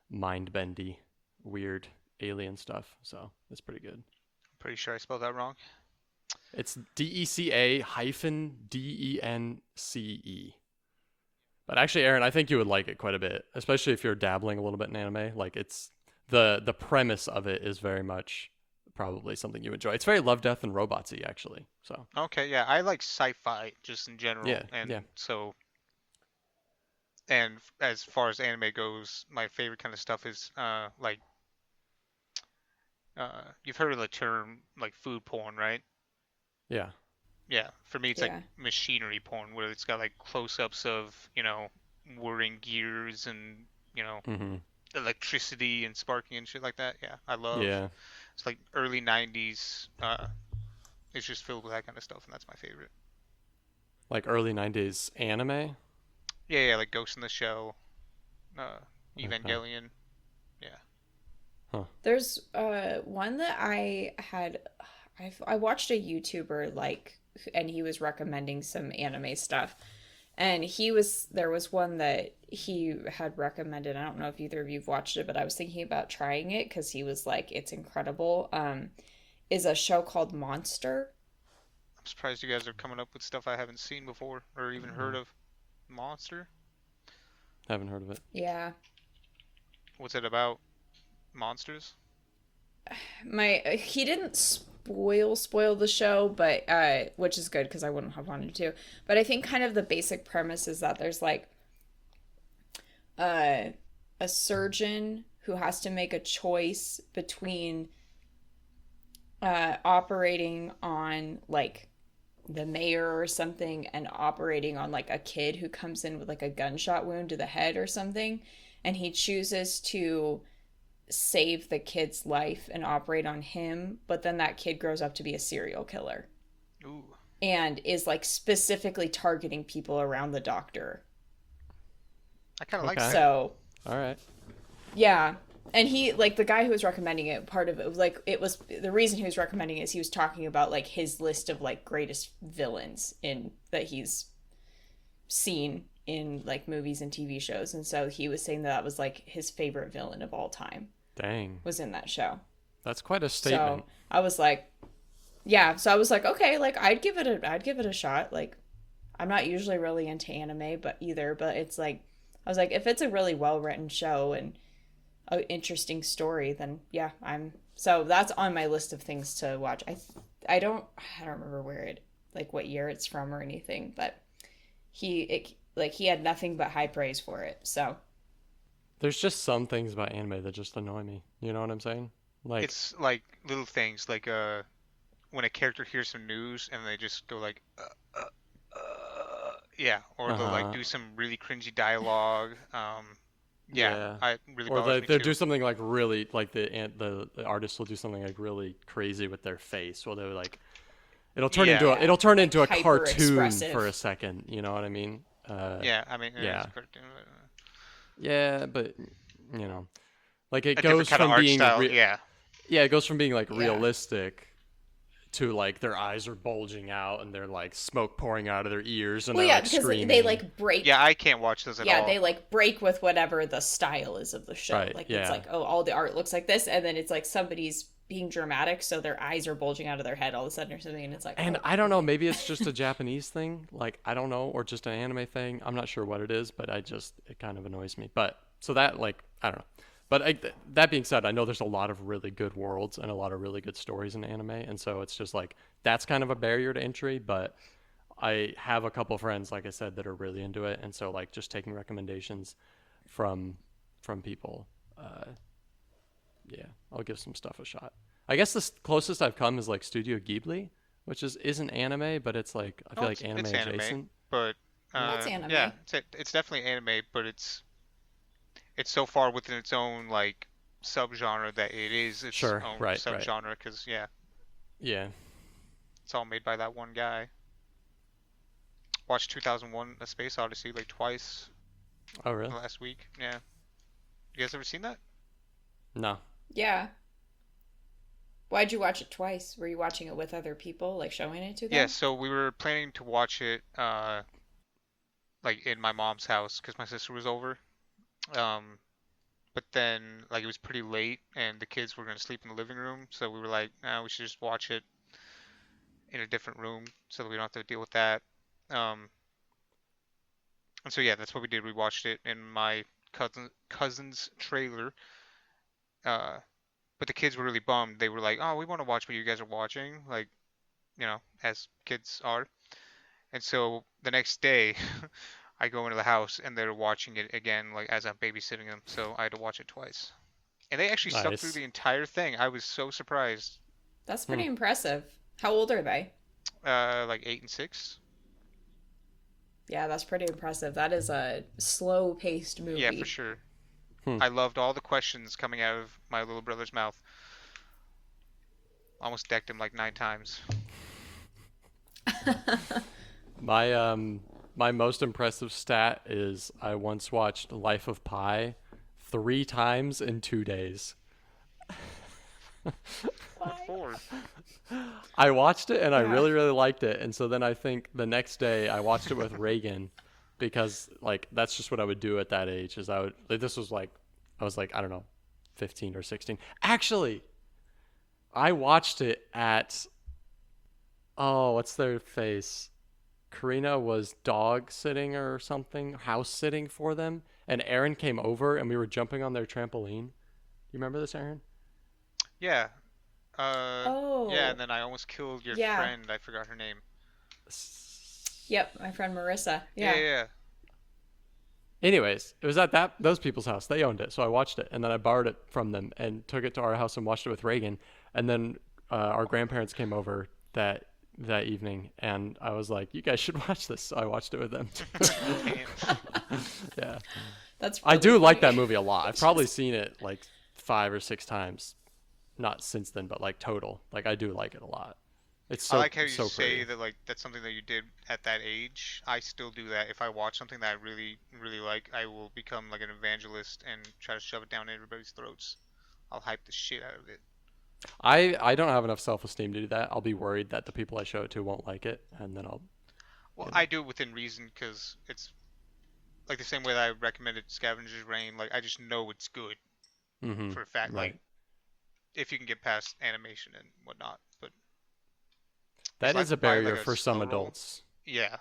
mind bendy, weird alien stuff. So it's pretty good. pretty sure I spelled that wrong. It's DECA hyphen DENCE. But actually, Aaron, I think you would like it quite a bit, especially if you're dabbling a little bit in anime. Like it's the premise of it is very much probably something you enjoy. It's very Love, Death, and Robotsy actually. So Okay, yeah, I like sci-fi just in general, yeah, yeah. and so as far as anime goes, my favorite kind of stuff is like you've heard of the term like food porn, right? Yeah. Yeah, for me it's like Yeah. machinery porn where it's got like close-ups of, whirring gears and, you know, Mhm. electricity and sparking and shit like that. Yeah, I love. Yeah. It's like early 90s. It's just filled with that kind of stuff, and that's my favorite. Like early 90s anime. Yeah, yeah, like Ghost in the Shell, uh, Okay. Evangelion. Yeah. Huh. There's one that I had I watched a YouTuber like and he was recommending some anime stuff. And there was one that he had recommended. I don't know if either of you've watched it, but I was thinking about trying it because he was like, it's incredible. Is a show called Monster. I'm surprised you guys are coming up with stuff I haven't seen before or even heard No, of. Monster? haven't heard of it. Yeah. What's it about? Monsters? My he didn't spoil the show, but which is good because I wouldn't have wanted to. But I think kind of the basic premise is that there's like uh, a surgeon who has to make a choice between operating on like the mayor or something and operating on like a kid who comes in with like a gunshot wound to the head or something, and he chooses to save the kid's life and operate on him, but then that kid grows up to be a serial killer Ooh, and is like specifically targeting people around the doctor. I kind of like Okay. that. So, All right. yeah. And he like the guy who was recommending it, part of it was like it was the reason he was recommending it is he was talking about like his list of like greatest villains in that he's seen in like movies and TV shows. And so he was saying that that was like his favorite villain of all time Dang. was in that show. That's quite a So statement. I was like, yeah. So I was like, okay, like I'd give it a shot. Like I'm not usually really into anime, but either. But it's like, I was like, if it's a really well written show and an interesting story, then yeah, I'm. So that's on my list of things to watch. I don't remember where it like what year it's from or anything, but he had nothing but high praise for it. So There's just some things about anime that just annoy me. You know what I'm saying? Like, It's like little things like when a character hears some news and they just go like yeah, or they'll like uh-huh. do some really cringy dialogue. Yeah, Yeah. I really Or bothers me they'll do too. something like really like the artist will do something like really crazy with their face. Well, they're like Yeah, yeah, it'll turn like into a hyper cartoon for expressive. a second. You know what I mean? yeah. I mean, it's Yeah. a cartoon, Yeah, but you know, like it a different goes kind of from art being style. Yeah, yeah, it goes from being like Yeah. realistic to like their eyes are bulging out and they're like smoke pouring out of their ears and Well, they're yeah, like because they screaming. like break. yeah. I can't watch those at Yeah, all. they like break with whatever the style is of the show. Right. Like it's Yeah. like, oh, all the art looks like this, and then it's like somebody's being dramatic, so their eyes are bulging out of their head all of a sudden or something, and it's like, And oh, I don't know, okay. maybe it's just a Japanese thing. Like I don't know, or just an anime thing. I'm not sure what it is, but it kind of annoys me. But so that like I don't know. But that being said, I know there's a lot of really good worlds and a lot of really good stories in anime, and so it's just like that's kind of a barrier to entry. But I have a couple friends, like I said, that are really into it, and so like just taking recommendations from people. Yeah, I'll give some stuff a shot. I guess the closest I've come is like Studio Ghibli, which isn't anime, but it's like I feel like anime it's adjacent. anime, but That's anime. yeah, it's definitely anime, but it's so far within its own like subgenre that it is its Sure, own right. subgenre because yeah, Yeah. it's all made by that one guy. Watched 2001: A Space Odyssey like twice Oh, really? last week. Yeah, you guys ever seen that? No. Yeah. Why'd you watch it twice? Were you watching it with other people, like showing it to them? Yeah, so we were planning to watch it like in my mom's house because my sister was over. But then like it was pretty late and the kids were gonna sleep in the living room, so we were like, nah, we should just watch it in a different room so that we don't have to deal with that. And so yeah, that's what we did. We watched it in my cousin's trailer. But the kids were really bummed. They were like, "Oh, we want to watch what you guys are watching," like, as kids are. And so the next day, I go into the house and they're watching it again, like as I'm babysitting them. So I had to watch it twice. And they actually stuck through Nice. the entire thing. I was so surprised. That's Hmm. pretty impressive. How old are they? Like 8 and 6. Yeah, that's pretty impressive. That is a slow-paced movie. Yeah, for sure. Hmm. I loved all the questions coming out of my little brother's mouth. Almost decked him like 9 times. My most impressive stat is I once watched Life of Pi 3 times in 2 days. Four. I watched it and I Yeah. really, really liked it. And so then I think the next day I watched it with Reagan because like that's just what I would do at that age. Is I would like, this was like I was like I don't know, 15 or 16. Actually, I watched it at what's their face? Karina was dog sitting or something, house sitting for them, and Aaron came over and we were jumping on their trampoline. You remember this, Aaron? Yeah. Oh. Yeah, and then I almost killed your Yeah. friend. I forgot her name. Yep, my friend Marissa. Yeah, Yeah. yeah. Anyways, it was at those people's house. They owned it, so I watched it, and then I borrowed it from them and took it to our house and watched it with Reagan. And then our grandparents came over that evening, and I was like, "You guys should watch this." So I watched it with them. Yeah, That's I really do like funny. that movie a lot. I've probably seen it like 5 or 6 times, not since then, but like total. Like I do like it a lot. It's so I like how you so say pretty. that like that's something that you did at that age. I still do that. If I watch something that I really, really like, I will become like an evangelist and try to shove it down everybody's throats. I'll hype the shit out of it. I don't have enough self-esteem to do that. I'll be worried that the people I show it to won't like it, and then I'll. Well, You know. I do it within reason because it's like the same way that I recommended Scavenger's Reign. Like I just know it's good Mm-hmm. for a fact. Right. Like if you can get past animation and whatnot, but That Life is a of Pi like barrier a for some slow roll? adults. yeah,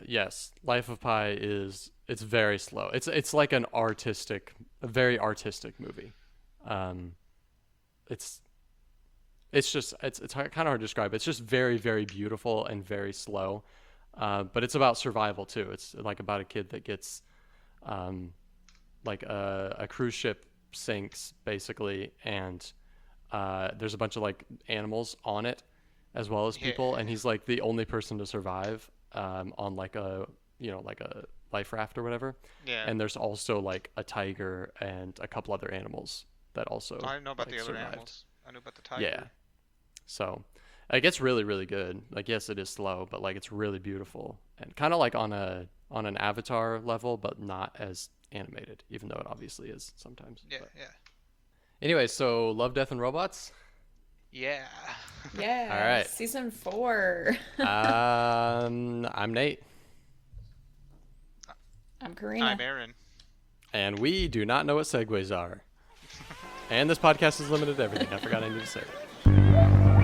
Yes, Life of Pi it's very slow. It's like a very artistic movie. It's just it's kind of hard to describe. It's just very, very beautiful and very slow. But it's about survival too. It's like about a kid that gets like a cruise ship sinks basically, and there's a bunch of like animals on it as well as people, Yeah. and he's like the only person to survive on like a like a life raft or whatever. yeah. And there's also like a tiger and a couple other animals that also I didn't know about like, the other survived. animals. I knew about the tiger. Yeah. So it gets really, really good. Like yes, it is slow, but like it's really beautiful and kind of like on an Avatar level, but not as animated, even though it obviously is sometimes. Yeah, But yeah. anyway, so Love, Death, and Robots. Yeah. Yeah. All right. Season 4. I'm Nate, I'm Karina. I'm Aaron. and we do not know what segues are. And this podcast is limited to everything. I forgot I need to say it.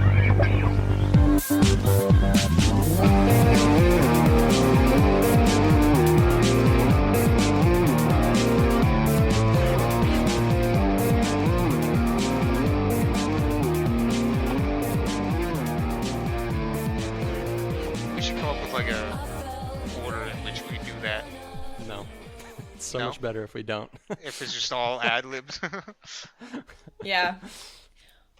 order in which we do that. No. It's so No? much better if we don't. If it's just all ad libs. Yeah.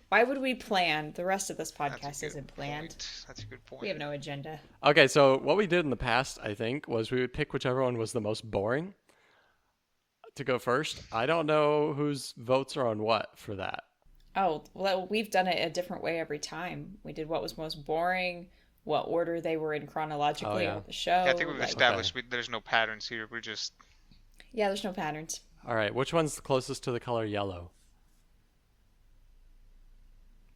Why would we plan? The rest of this podcast isn't planned. That's a good point. We have no agenda. Okay, so what we did in the past, I think, was we would pick whichever one was the most boring to go first. I don't know whose votes are on what for that. Oh, well, we've done it a different way every time. We did what was most boring, what order they were in chronologically yeah. of the show. Yeah, I think we've like- established there's no patterns here. We're just Yeah, there's no patterns. All right, which one's the closest to the color yellow?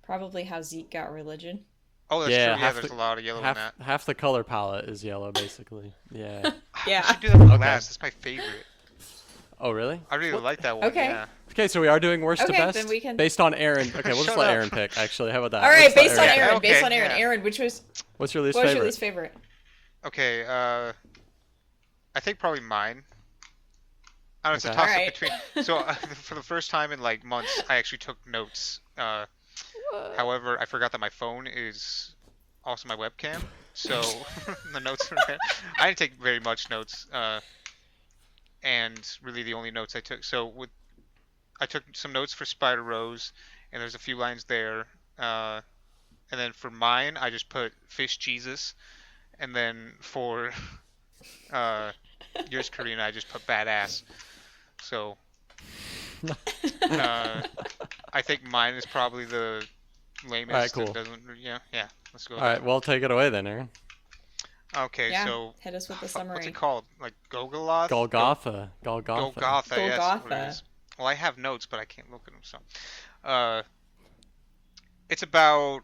Probably how Zeke got religion. Oh, that's Yeah, true. Yeah, half there's the- a lot of yellow in that. Half the color palette is yellow, basically. Yeah. Yeah. We should do that for Okay. last. That's my favorite. Oh, really? I really like that one. Okay. Yeah. Okay, so we are doing worst to Okay, best then we can- based on Aaron. Okay, we'll just Shut let up. Aaron pick. Actually, how about that? All right, Let's let based on Aaron- Aaron. Okay, Based on Aaron. yeah. Aaron, What's your least what was favorite? your least favorite? Okay. I think probably mine. I don't know, it's a Okay. toss up Alright. between. So for the first time in like months, I actually took notes. However, I forgot that my phone is also my webcam, so the notes are there. I didn't take very much notes, and really the only notes I took. So I took some notes for Spider Rose, and there's a few lines there. And then for mine, I just put Fish Jesus, and then for yours, Karina, I just put badass. So I think mine is probably the lamest. Alright, cool. It doesn't, yeah. Let's go. All with right, well, take it away then, Aaron. that. Okay, Yeah, so hit us with the fuck, summary. what's it called? Like Golgotha? Golgotha. Golgotha. Yes, that's what it Golgotha. is. Well, I have notes, but I can't look at them. So, it's about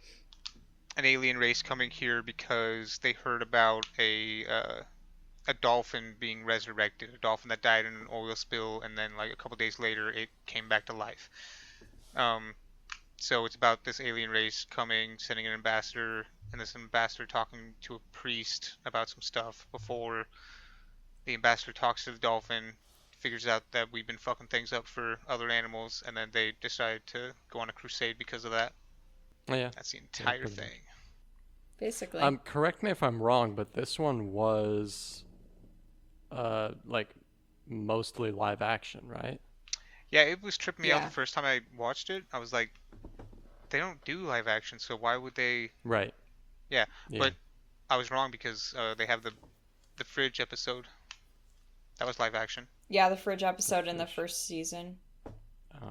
an alien race coming here because they heard about a dolphin being resurrected, a dolphin that died in an oil spill, and then like a couple days later, it came back to life. So it's about this alien race coming, sending an ambassador, and this ambassador talking to a priest about some stuff before the ambassador talks to the dolphin, figures out that we've been fucking things up for other animals, and then they decide to go on a crusade because of that. Oh, yeah. That's the entire pretty thing. Basically. Correct me if I'm wrong, but this one was, like, mostly live action, right? Yeah, it was tripping me out Yeah. the first time I watched it. I was like, they don't do live action, so why would they? Right. Yeah, Yeah. but I was wrong because they have the fridge episode. That was live action. Yeah, the fridge episode in the first season.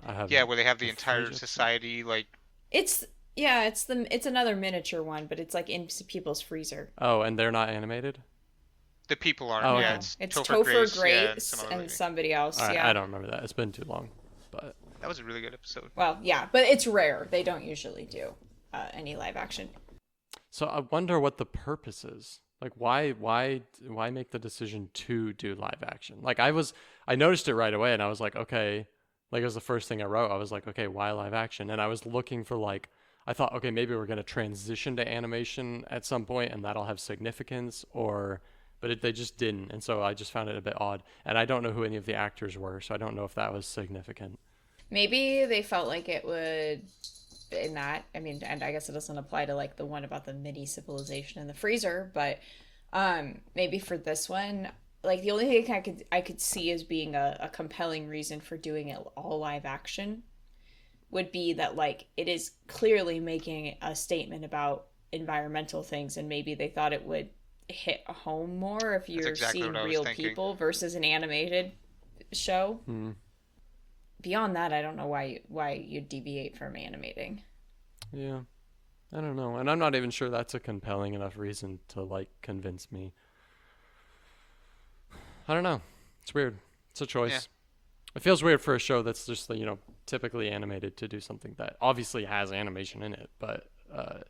I have. Yeah, where they have the The entire fridge episode. society like. It's it's another miniature one, but it's like in people's freezer. Oh, and they're not animated? The people aren't. Oh, Yeah, okay. It's Topher Topher Grace, yeah, and Grace some other and lady. somebody else. All right, Yeah. I don't remember that. It's been too long. But That was a really good episode. Well, yeah, but it's rare. They don't usually do any live action. so I wonder what the purpose is. Like, why make the decision to do live action? Like, I noticed it right away, and I was like, okay. Like, it was the first thing I wrote. I was like, okay, why live action? And I was looking for like, I thought, okay, maybe we're gonna transition to animation at some point, and that'll have significance. But they just didn't, and so I just found it a bit odd. And I don't know who any of the actors were, so I don't know if that was significant. Maybe they felt like it would in that. I mean, and I guess it doesn't apply to like the one about the mini civilization in the freezer, but maybe for this one, like the only thing I could see as being a compelling reason for doing it all live action would be that like it is clearly making a statement about environmental things, and maybe they thought it would hit home more if you're exactly seeing what I was real thinking. people versus an animated show. Hmm. Beyond that, I don't know why you deviate from animating. Yeah, I don't know, and I'm not even sure that's a compelling enough reason to like convince me. I don't know. It's weird. It's a choice. Yeah. It feels weird for a show that's just typically animated to do something that obviously has animation in it, but I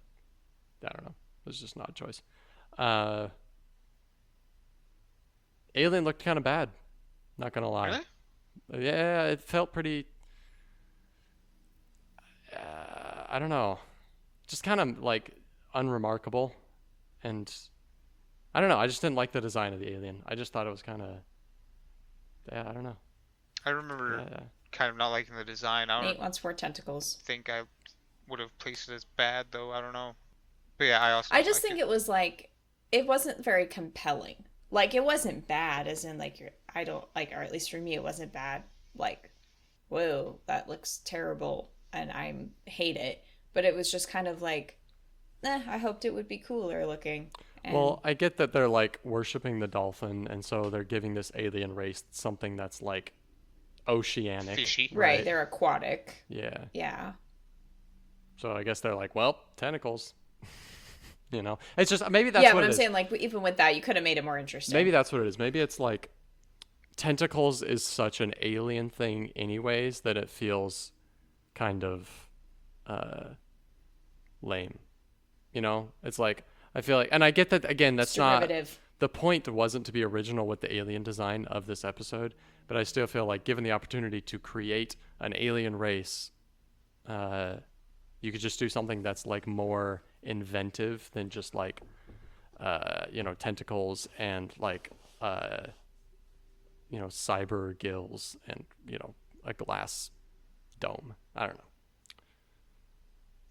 don't know. It's just not a choice. Alien looked kind of bad. Not gonna lie. Really? Yeah, it felt pretty. I don't know, just kind of like unremarkable, and I don't know. I just didn't like the design of the alien. I just thought it was kind of. Yeah, I don't know. I remember Yeah. kind of not liking the design. I Nate don't wants more tentacles. think I would have placed it as bad though. I don't know. But yeah, I also I don't just like think it. it was like it wasn't very compelling. Like it wasn't bad, as in like I don't like, or at least for me, it wasn't bad. Like, whoa, that looks terrible, and I hate it. But it was just kind of like, I hoped it would be cooler looking. And Well, I get that they're like worshiping the dolphin, and so they're giving this alien race something that's like oceanic, Fishy. right, right? they're aquatic. Yeah. Yeah. So I guess they're like, well, tentacles. You know, it's just maybe that's Yeah, what but it I'm is. saying like even with that, you could have made it more Maybe interesting. that's what it is. Maybe it's like tentacles is such an alien thing, anyways, that it feels kind of uh, lame. You know, it's like I feel like, and I get that again. It's That's not derivative. the point. Wasn't to be original with the alien design of this episode, but I still feel like given the opportunity to create an alien race, uh, you could just do something that's like more inventive than just like tentacles and like cyber gills and a glass dome. I don't know.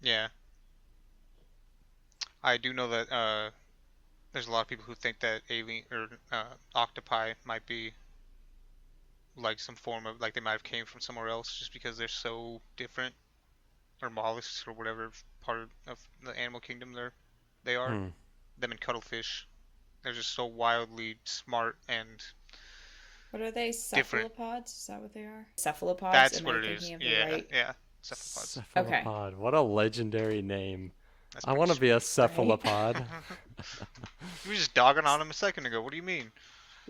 Yeah. I do know that there's a lot of people who think that alien or octopi might be like some form of like they might have came from somewhere else just because they're so different, or mollusks or whatever part of the animal kingdom they are. Hmm. Them and cuttlefish, they're just so wildly smart and What are they? different. Cephalopods? Is that what they are? Cephalopods? That's Am what I it is. thinking of the Yeah, right? yeah. Cephalopods. Okay. Cephalopod. What a legendary name. That's I pretty want to be a sweet. Right? cephalopod. You were just dogging on him a second ago. What do you mean?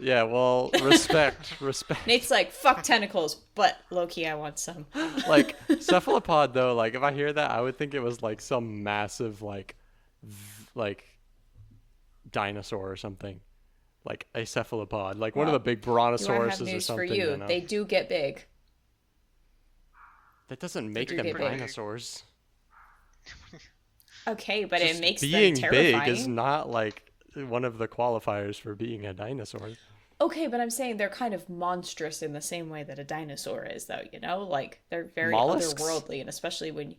Yeah, well, respect, respect. Nate's like, fuck tentacles, but Loki, I want some. Like cephalopod though, like if I hear that, I would think it was like some massive like dinosaur or something. Like a cephalopod, like one of the Well, big you want to have brontosauruses or news for something, you. They do get big. That doesn't They make do them get big. dinosaurs. Okay, but Just it makes them being big is terrifying. not like one of the qualifiers for being a dinosaur. Okay, but I'm saying they're kind of monstrous in the same way that a dinosaur is, though, you know? Like, they're very Mollusks? otherworldly, and especially when.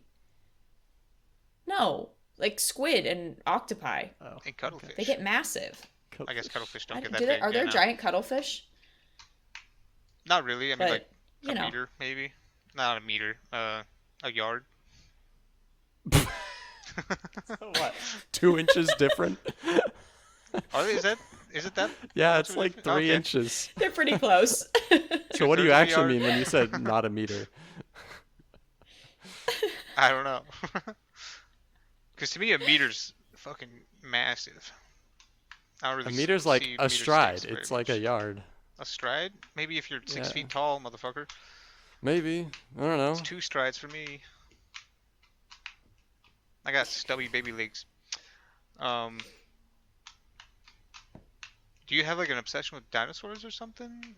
No, like squid and octopi. Oh, And okay. They cuttlefish. get massive. I guess cuttlefish don't get Do that they, big. are Yeah, there no. giant cuttlefish? Not really. I mean, like But, you a know. meter, maybe. Not a meter. A yard. What? 2 inches different? Are they? Is it that? Yeah, much it's of a like difference? 3 inches. They're pretty close. So what do you Two-thirds of a actually yard? mean when you said not a meter? I don't know. Because to me, a meter's fucking massive. I don't A really meter's like see a meter stride. sticks very It's like a much. yard. A stride? Maybe if you're 6 Yeah. feet tall, motherfucker. Maybe. I don't know. It's 2 strides for me. I got stubby baby legs. Um, do you have like an obsession with dinosaurs or something?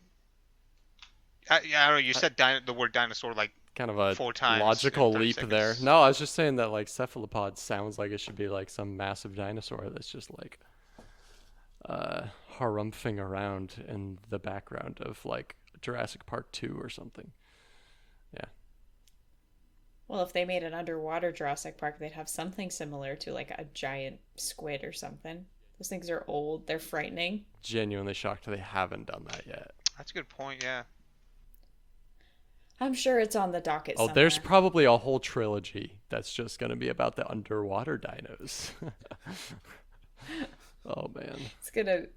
Yeah, I don't know. You said the word dinosaur like Kind of a 4 times in logical 30 leap there. seconds. No, I was just saying that like cephalopod sounds like it should be like some massive dinosaur that's just like harumphing around in the background of like Jurassic Park 2 or something. Yeah. Well, if they made an underwater Jurassic Park, they'd have something similar to like a giant squid or something. Those things are old, they're frightening. Genuinely shocked they haven't done that yet. That's a good point. Yeah. I'm sure it's on the docket Oh, somewhere. there's probably a whole trilogy that's just going to be about the underwater dinos. Oh man.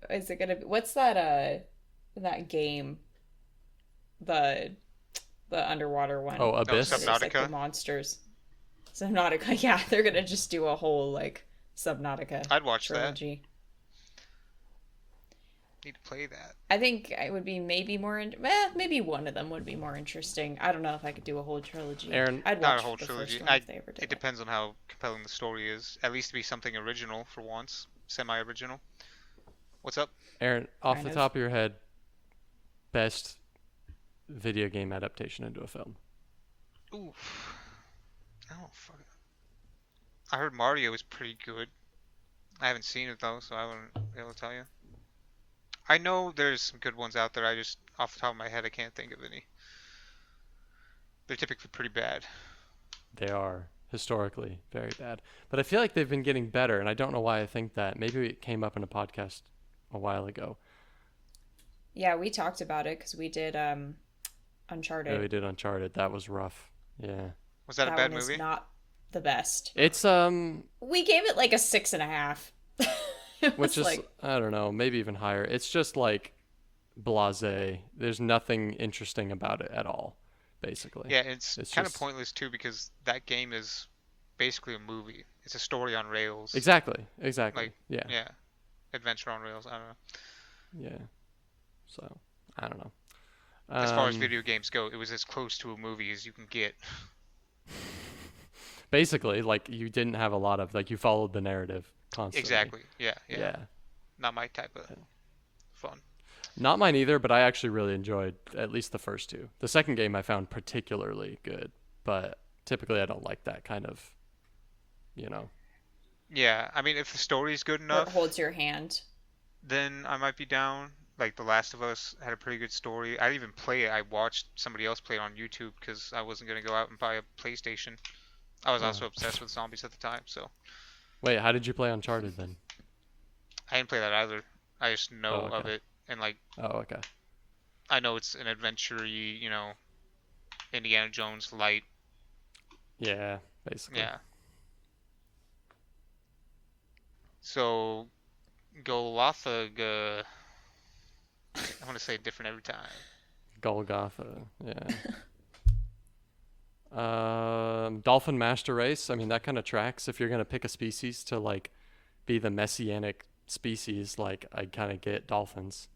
Is it gonna be, what's that game? The underwater one. Oh, No, Abyss. It's like the Subnautica. monsters. Subnautica, yeah, they're gonna just do a whole like Subnautica I'd watch that. trilogy. Need to play that. I think I would be maybe maybe one of them would be more interesting. I don't know if I could do a whole trilogy. Aaron, I'd Not watch a whole the trilogy. first one if they ever did It depends on how compelling the story is. At least to be something original for once. Semi-original. What's up? Aaron, off Kind the of. top of your head, best video game adaptation into a film. Ooh. Oh, fuck. I heard Mario was pretty good. I haven't seen it though, so I wouldn't be able to tell you. I know there's some good ones out there. I just, off the top of my head, I can't think of any. They're typically pretty bad. They are. historically very bad. But I feel like they've been getting better, and I don't know why I think that. Maybe it came up in a podcast a while ago. Yeah, we talked about it because we did Yeah, Uncharted. we did Uncharted. That was rough. Yeah. Was that a That bad one is movie? not the best. It's We gave it like a 6.5. It which was is like, I don't know, maybe even higher. It's just like blasé. There's nothing interesting about it at all, basically. Yeah, it's It's kind of just pointless too because that game is basically a movie. It's a story on rails. exactly. Like, Yeah. yeah, adventure on rails. I don't know. Yeah. So, I don't know. As far as Um video games go, it was as close to a movie as you can get. basically like you didn't have a lot of like you followed the narrative constantly. Exactly. Yeah, yeah. Yeah. Not my type of fun. Not mine either, but I actually really enjoyed at least the first two. The second game I found particularly good, but typically I don't like that kind of, you know. Yeah, I mean, if the story's good where it enough, holds your hand. then I might be down. Like The Last of Us had a pretty good story. I didn't even play it. I watched somebody else play it on YouTube because I wasn't gonna go out and buy a PlayStation. I was Oh. also obsessed with zombies at the time, so Wait, how did you play Uncharted then? I didn't play that either. I just Oh, know of okay. it, and like Oh, okay. I know it's an adventure-y, Indiana Jones light. Yeah, basically. Yeah. So Golgotha, I want to say it different every time. Golgotha. Yeah. Dolphin Master Race. I mean, that kind of tracks. If you're gonna pick a species to like be the messianic species, like I kind of get dolphins.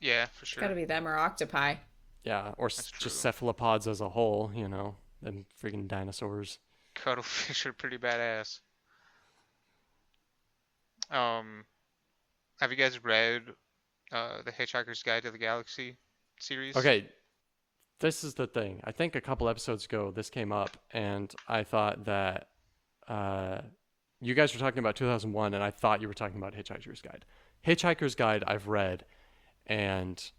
Yeah, for It's got to sure. be them or octopi. Yeah, or That's just true. cephalopods as a whole. You know, and freaking dinosaurs. Cuttlefish are pretty badass. Um, have you guys read the Hitchhiker's Guide to the Galaxy series? Okay, this is the thing. I think a couple episodes ago this came up, and I thought that uh, you guys were talking about 2001, and I thought you were talking about Hitchhiker's Guide. Hitchhiker's Guide I've read, and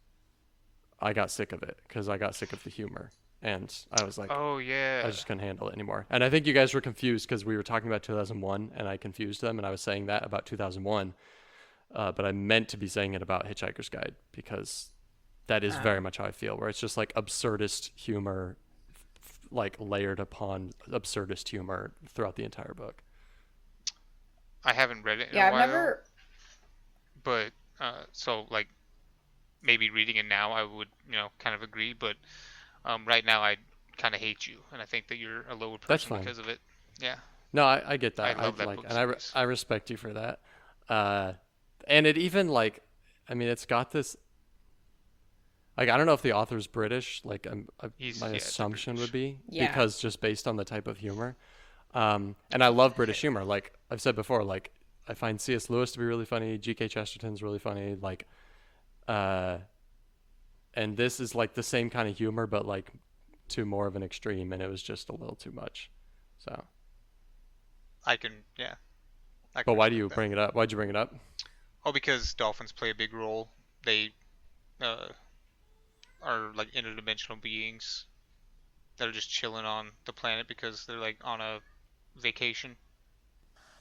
I got sick of it because I got sick of the humor, and I was like, Oh I yeah. just couldn't handle it anymore. And I think you guys were confused because we were talking about 2001, and I confused them, and I was saying that about 2001, but I meant to be saying it about Hitchhiker's Guide because that is Oh. very much how I feel, where it's just like absurdist humor, like layered upon absurdist humor throughout the entire book. I haven't read it in a Yeah, I've while, never. but so like maybe reading it now I would, kind of agree, but right now I kind of hate you, and I think that you're a lower That's person fine. because of it. Yeah, No, I get I that. I love that like, book and series. I respect you for that. Uh, and it even like, I mean, it's got this. Like, I don't know if the author's British. Like, He's my yeah, they're assumption would British. be Yeah. because just based on the type of humor. And I love British humor. Like I've said before, like I find C.S. Lewis to be really funny. G.K. Chesterton's really funny. Like, uh, and this is like the same kind of humor, but like to more of an extreme, and it was just a little too much. So, Yeah, I but can why do respect you that. bring it up? Why'd you bring it up? Oh, because dolphins play a big role. They uh, are like interdimensional beings that are just chilling on the planet because they're like on a vacation.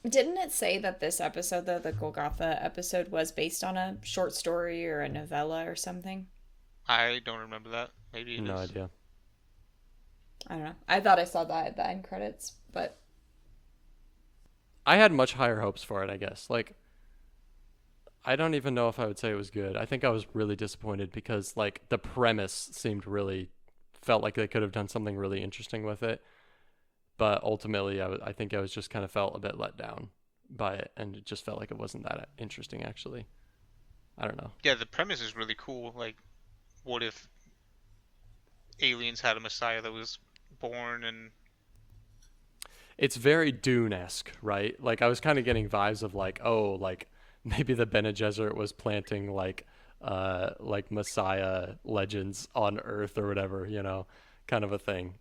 Didn't it say that this episode, though, the Golgotha episode, was based on a short story or a novella or something? I don't remember that. Maybe it No is. idea. I don't know. I thought I saw that at the end credits, but I had much higher hopes for it, I guess. Like, I don't even know if I would say it was good. I think I was really disappointed because, like, the premise seemed really, felt like they could have done something really interesting with it. But ultimately, I think I was just kind of felt a bit let down by it. And it just felt like it wasn't that interesting, actually. I don't know. Yeah, the premise is really cool. Like, what if aliens had a messiah that was born and It's very Dune-esque, right? Like, I was kind of getting vibes of, like, oh, like, maybe the Bene Gesserit was planting, like Messiah legends on Earth or whatever, you know, kind of a thing.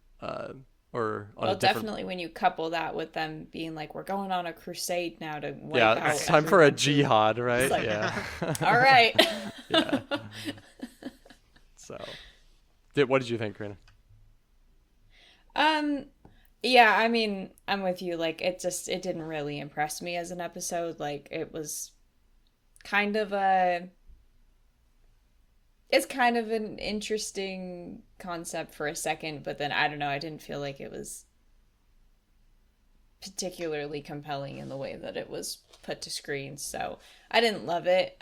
Or on a well, different. definitely when you couple that with them being like, "We're going on a crusade now to wipe Yeah, out it's time for a everyone who-" jihad, It's right? like, Yeah. all right. Yeah. So, what did you think, Karina? um, Yeah, I mean, I'm with you. Like, it didn't really impress me as an episode. Like, it was kind of a, it's kind of an interesting concept for a second, but then I don't know, I didn't feel like it was particularly compelling in the way that it was put to screen. So I didn't love it.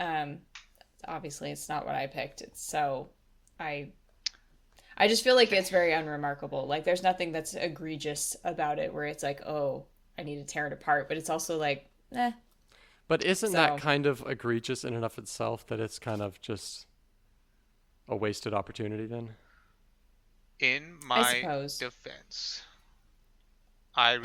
Obviously, it's not what I picked. It's so I I just feel like it's very unremarkable. Like there's nothing that's egregious about it where it's like, oh, I need to tear it apart. But it's also like, eh. But isn't that So kind of egregious in and of itself that it's kind of just a wasted opportunity then? In I my suppose, defense, I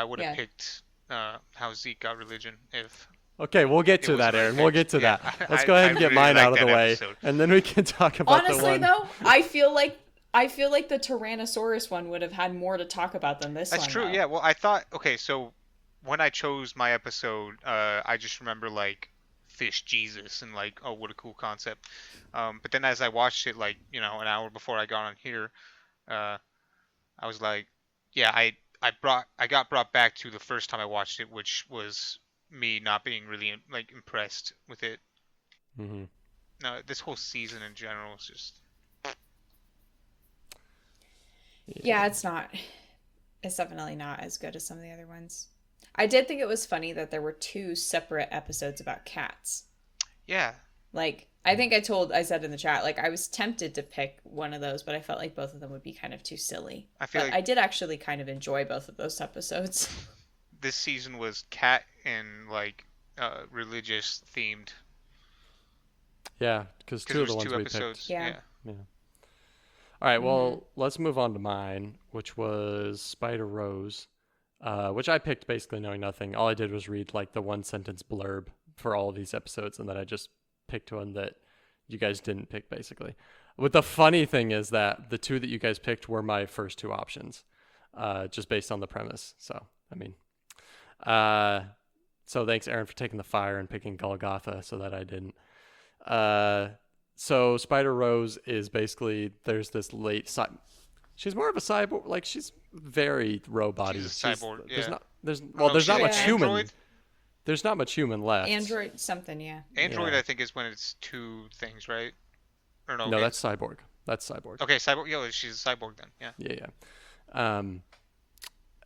would have yeah. picked how Zeke got religion if Okay, we'll get it to was that, my Aaron. We'll pick. get to Yeah, that. Let's go I ahead and get really mine like out of the that way, episode. and then we can talk about the Honestly, one. though, I feel like the Tyrannosaurus one would have had more to talk about than this That's one, true. though. Yeah. Well, I thought okay. So when I chose my episode, I just remember like fish Jesus and like oh what a cool concept. But then as I watched it like an hour before I got on here, uh, I was like, yeah, I got brought back to the first time I watched it, which was me not being really like impressed with it. Hmm. No, this whole season in general is just Yeah, Yeah. it's not. It's definitely not as good as some of the other ones. I did think it was funny that there were two separate episodes about cats. yeah. Like, I said in the chat, like, I was tempted to pick one of those, but I felt like both of them would be kind of too silly. I feel But like I did actually kind of enjoy both of those episodes. this season was cat and like religious themed Yeah, because because two there of the was ones two we picked. episodes. Yeah. Yeah. Yeah. All right, Mm-hmm. well, let's move on to mine, which was Spider Rose, which I picked basically knowing nothing. All I did was read like the one sentence blurb for all of these episodes, and then I just picked one that you guys didn't pick, basically. But the funny thing is that the two that you guys picked were my first two options, just based on the premise. So, I mean, uh, so thanks, Aaron, for taking the fire and picking Golgotha so that I didn't. Uh, so Spider Rose is basically there's this she's more of a cyborg, like she's very She's a robot-y. cyborg. There's Yeah. not there's Oh well no, there's she's not an much Yeah. human. android. There's not much human left. Android something, yeah. Android, Yeah. I think, is when it's two things, right? Or no? No, that's cyborg. That's cyborg. Okay, cyborg. Yo, she's a cyborg then. Yeah. Yeah, yeah.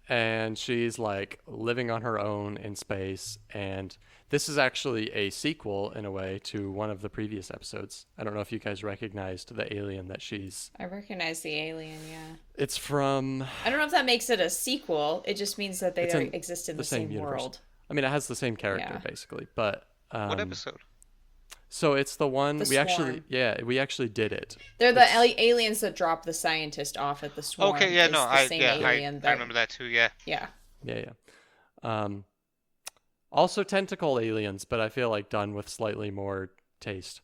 And she's like living on her own in space, and this is actually a sequel in a way to one of the previous episodes. I don't know if you guys recognized the alien that she's I recognize the alien, yeah. it's from I don't know if that makes it a sequel. It just means that they it's in exist in the the same same universe. world. I mean, it has the same character Yeah. basically, but What episode? so it's the one The we actually Swarm. we actually did it. They're the It's aliens that drop the scientist off at the Okay, swarm. yeah, Is no, the same alien I that remember that too. Yeah, yeah. yeah, yeah. Also tentacle aliens, but I feel like done with slightly more taste.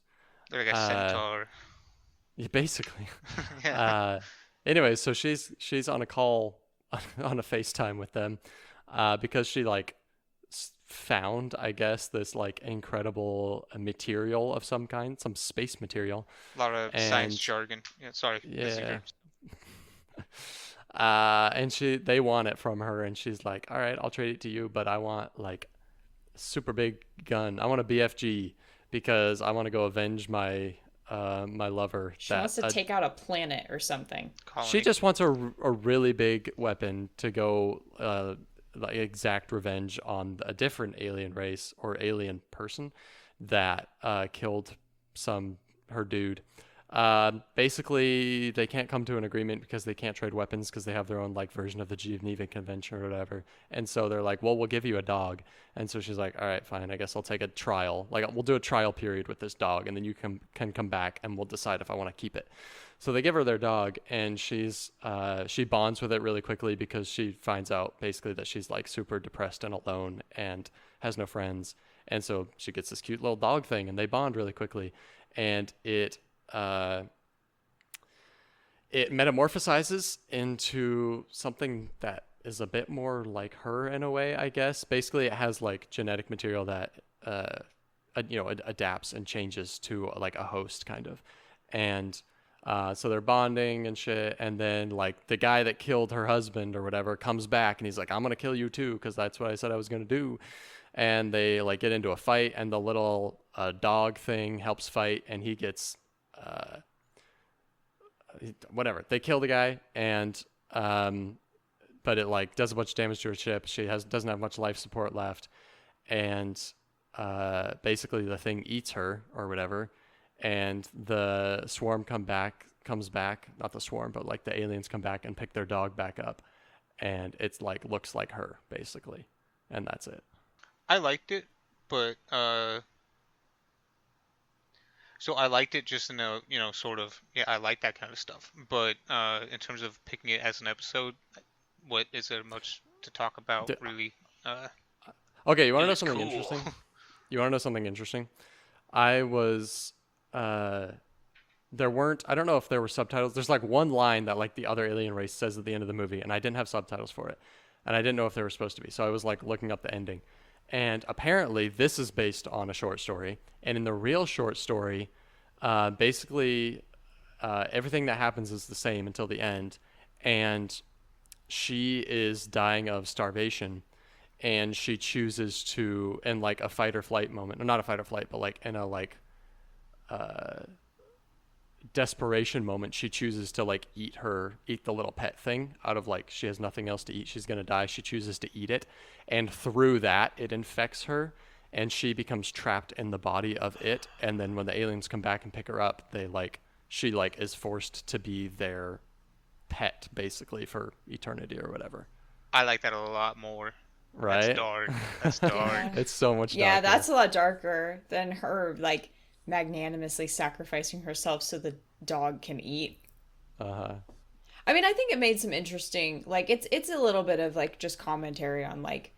they're like a Uh, centaur. yeah, basically. Yeah, Uh, anyway, so she's on a call on a FaceTime with them, because she like found, I guess, this like incredible material of some kind, some space material, a lot of science and jargon. Yeah, sorry, missing yeah, terms. and they want it from her, and she's like, all right, I'll trade it to you, but I want like super big gun. I want a BFG because I want to go avenge my lover She that wants to take out a planet or something. she Colony. just wants a really big weapon to go like exact revenge on a different alien race or alien person that killed her dude. Basically, they can't come to an agreement because they can't trade weapons because they have their own like version of the Geneva Convention or whatever. And so they're like, "Well, we'll give you a dog." And so she's like, "All right, fine. I guess I'll take a trial. Like, we'll do a trial period with this dog, and then you can come back and we'll decide if I want to keep it." So they give her their dog, and she bonds with it really quickly because she finds out basically that she's like super depressed and alone and has no friends. And so she gets this cute little dog thing, and they bond really quickly, and uh, it metamorphosizes into something that is a bit more like her in a way, I guess. Basically, it has like genetic material that adapts and changes to like a host kind of, and So they're bonding and shit, and then like the guy that killed her husband or whatever comes back and he's like, I'm gonna kill you too because that's what I said I was gonna do. And they like get into a fight, and the little dog thing helps fight, and he gets uh, whatever. They kill the guy, and but it like does a bunch of damage to her ship. She doesn't have much life support left, and basically the thing eats her or whatever, and the swarm comes back, not the swarm, but like the aliens come back and pick their dog back up, and it's like looks like her basically, and that's it. I liked it, but so I liked it just in a, sort of, yeah, I like that kind of stuff. But in terms of picking it as an episode, what is there much to talk about, really? Okay, you want It to know was something cool. interesting? You want to know something interesting? I was there weren't, I don't know if there were subtitles. There's like one line that like the other alien race says at the end of the movie, and I didn't have subtitles for it. And I didn't know if they were supposed to be. So I was like looking up the ending. And apparently this is based on a short story. And in the real short story, basically everything that happens is the same until the end. And she is dying of starvation, and she chooses to, in like a fight or flight moment, or not a fight or flight, but like in a like desperation moment, she chooses to like eat the little pet thing out of like, she has nothing else to eat, she's gonna die, she chooses to eat it, and through that it infects her, and she becomes trapped in the body of it. And then when the aliens come back and pick her up, she like is forced to be their pet basically for eternity or whatever. I like that a lot more. Right? That's dark. That's dark. Yeah. It's so much darker. Yeah, that's a lot darker than her like magnanimously sacrificing herself so the dog can eat. Uh-huh. I mean, I think it made some interesting, like it's a little bit of like just commentary on like,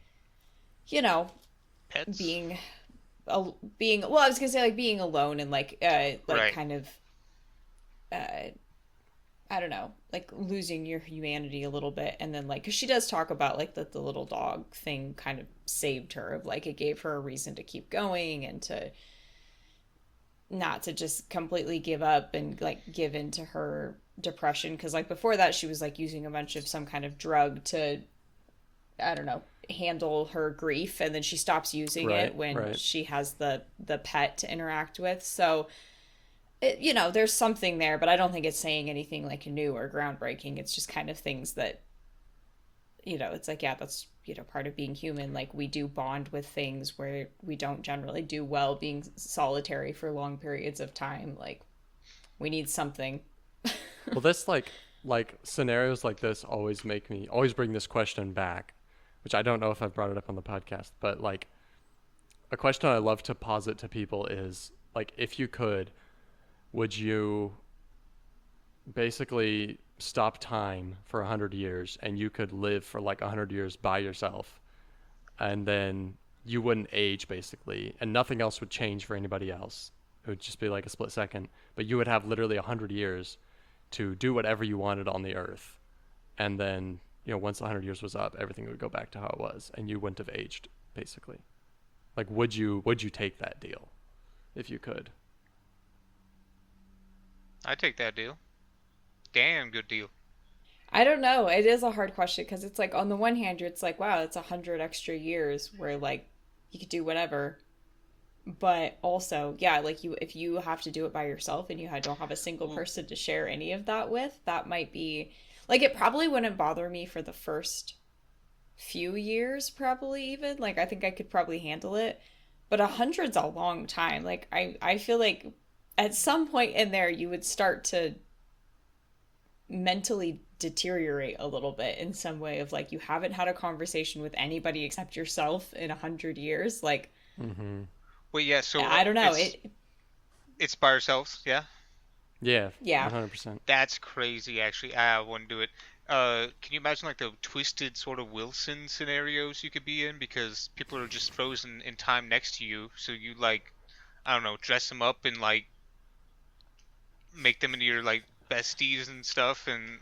you know, Pets. being well, I was gonna say like being alone and like Right. kind of I don't know, like losing your humanity a little bit. And then like, cause she does talk about like that the little dog thing kind of saved her, of like it gave her a reason to keep going and to not to just completely give up and like give into her depression. Cause like before that she was like using a bunch of some kind of drug to, I don't know, handle her grief, and then she stops using it when she has the pet to interact with. So there's something there, but I don't think it's saying anything like new or groundbreaking. It's just kind of things that, it's like, yeah, that's, part of being human. Like we do bond with things where we don't generally do well being solitary for long periods of time. Like we need something. Well, this like scenarios like this always bring this question back, which I don't know if I've brought it up on the podcast, but like a question I love to posit to people is like, if you could, would you basically stop time for 100 years and you could live for like 100 years by yourself, and then you wouldn't age basically, and nothing else would change for anybody else? It would just be like a split second, but you would have literally 100 years to do whatever you wanted on the earth. And then, once the 100 years was up, everything would go back to how it was, and you wouldn't have aged basically. Like, would you take that deal if you could? I take that deal. Damn good deal. I don't know. It is a hard question because it's like on the one hand, it's like, wow, it's 100 extra years where like you could do whatever. But also, yeah, like if you have to do it by yourself and you don't have a single person to share any of that with, that might be like, it probably wouldn't bother me for the first few years, probably even. Like I think I could probably handle it. But 100's a long time. Like I feel like at some point in there you would start to mentally deteriorate a little bit in some way, of like you haven't had a conversation with anybody except yourself in 100 years. Like, Well, yeah. So I don't know. It's by ourselves. Yeah. Yeah. Yeah. 100%. That's crazy. Actually, I wouldn't do it. Can you imagine like the twisted sort of Wilson scenarios you could be in, because people are just frozen in time next to you, so you like, I don't know, dress them up and like make them into your like besties and stuff, and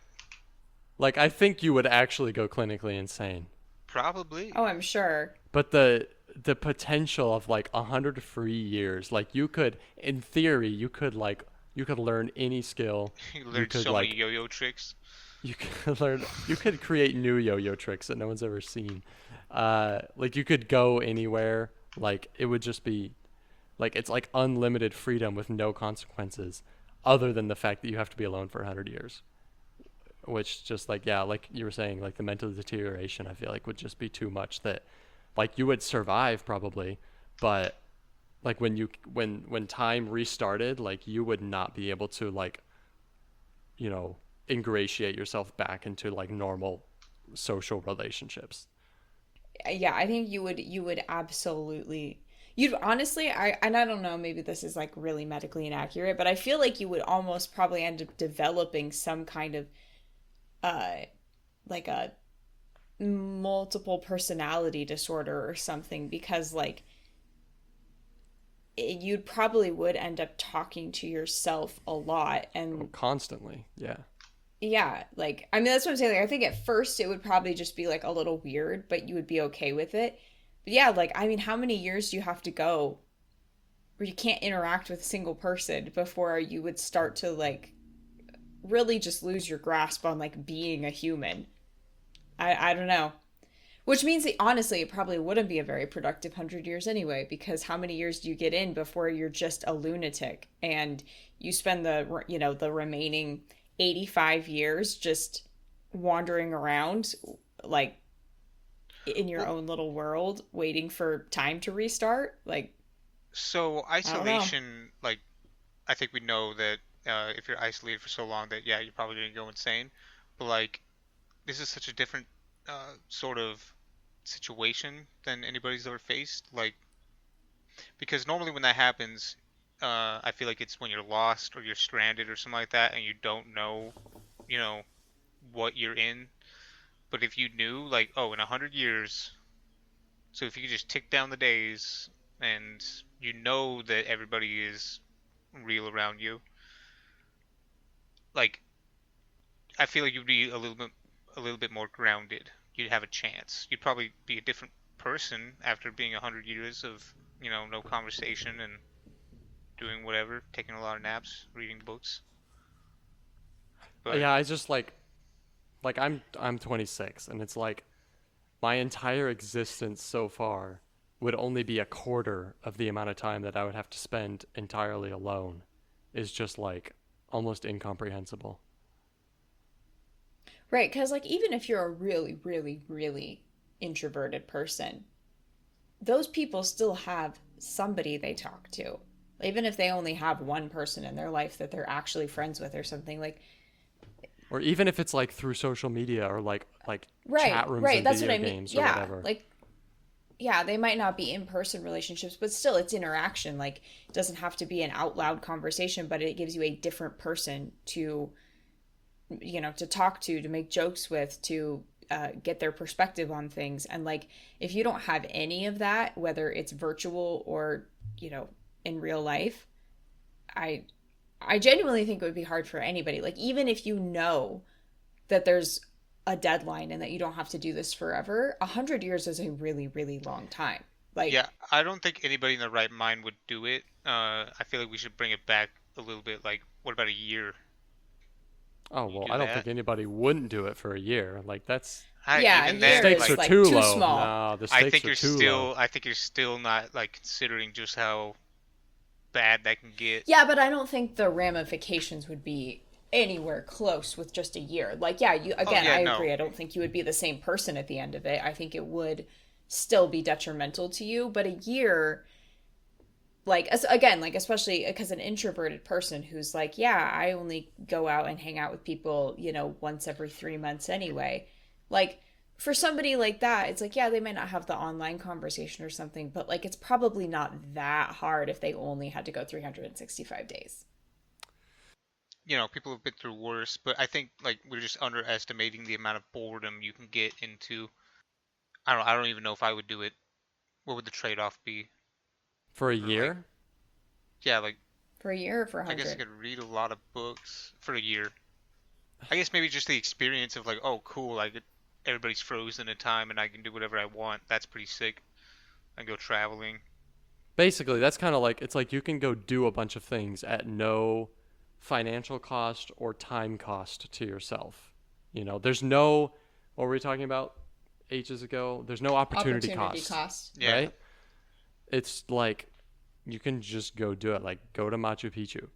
Like, I think you would actually go clinically insane. probably. Oh, I'm sure. But the potential of like 100 free years, like you could, in theory, you could like You could learn any skill. You You learned could so many like yo-yo tricks. you could learn you could create new yo-yo tricks that no one's ever seen. Like you could go anywhere. Like it would just be like it's like unlimited freedom with no consequences, other than the fact that you have to be alone for 100 years. Which just like yeah, like you were saying, like the mental deterioration, I feel like would just be too much. That like you would survive probably, but like when time restarted, like you would not be able to like you know ingratiate yourself back into like normal social relationships. Yeah, I think you would absolutely you'd honestly I don't know, maybe this is like really medically inaccurate, but I feel like you would almost probably end up developing some kind of uh like a multiple personality disorder or something because like you'd probably would end up talking to yourself a lot Oh, and constantly, yeah. yeah, like I mean that's what I'm saying. Like I think at first it would probably just be like a little weird, but you would be okay with it. But yeah, like I mean, how many years do you have to go where you can't interact with a single person before you would start to like really just lose your grasp on like being a human? I don't know. Which means that honestly, it probably wouldn't be a very productive 100 years anyway, because how many years do you get in before you're just a lunatic and you spend the remaining 85 years just wandering around like in your Well, own little world waiting for time to restart? Like, so I don't know. isolation, like I think we know that if you're isolated for so long that yeah, you're probably gonna go insane. But like this is such a different sort of situation than anybody's ever faced. Like because normally when that happens, I feel like it's when you're lost or you're stranded or something like that, and you don't know, you know, what you're in. But if you knew, like, oh, in 100 years, so if you could just tick down the days, and you know that everybody is real around you, like, I feel like you'd be a little bit more grounded. You'd have a chance. You'd probably be a different person after being 100 years of, no conversation and doing whatever, taking a lot of naps, reading books. But Yeah, I just like I'm 26 and it's like my entire existence so far would only be a quarter of the amount of time that I would have to spend entirely alone is just like almost incomprehensible. Right, because like even if you're a really, really, really introverted person, those people still have somebody they talk to. Even if they only have one person in their life that they're actually friends with or something like Or even if it's like through social media or like chat right, rooms right, and that's what video I mean. games or Yeah, whatever. like yeah, they might not be in-person relationships, but still it's interaction. Like it doesn't have to be an out loud conversation, but it gives you a different person to to talk to make jokes with, to get their perspective on things. And like, if you don't have any of that, whether it's virtual or, in real life, I, I genuinely think it would be hard for anybody. Like, even if you know that there's a deadline and that you don't have to do this forever, 100 years is a really, really long time. Like, yeah, I don't think anybody in their right mind would do it. I feel like we should bring it back a little bit. Like, what about a year? Oh, Can you well, do I don't that? think anybody wouldn't do it for a year. Like that's yeah, a Even the year then, stakes is are like, like too too low. small. No, the stakes are too low. I think you're still not like considering just how bad that can get. Yeah, but I don't think the ramifications would be anywhere close with just a year. Like, yeah, you Oh again, yeah, I no. agree. I don't think you would be the same person at the end of it. I think it would still be detrimental to you, but a year like as, again, like especially because an introverted person who's like, yeah, I only go out and hang out with people, once every 3 months anyway. Like for somebody like that, it's like, yeah, they might not have the online conversation or something, but like it's probably not that hard if they only had to go 365 days. People have been through worse, but I think like we're just underestimating the amount of boredom you can get into. I don't even know if I would do it. What would the trade-off be? For a For like, year? yeah, like For a year or for I guess I 100? could read a lot of books for a year. I guess maybe just the experience of like, oh, cool, everybody's frozen in time and I can do whatever I want. That's pretty sick. I go traveling. Basically, that's kind of like it's like you can go do a bunch of things at no financial cost or time cost to yourself. There's no, what were we talking about ages ago? There's no opportunity cost, Yeah. right? It's like you can just go do it. Like go to Machu Picchu,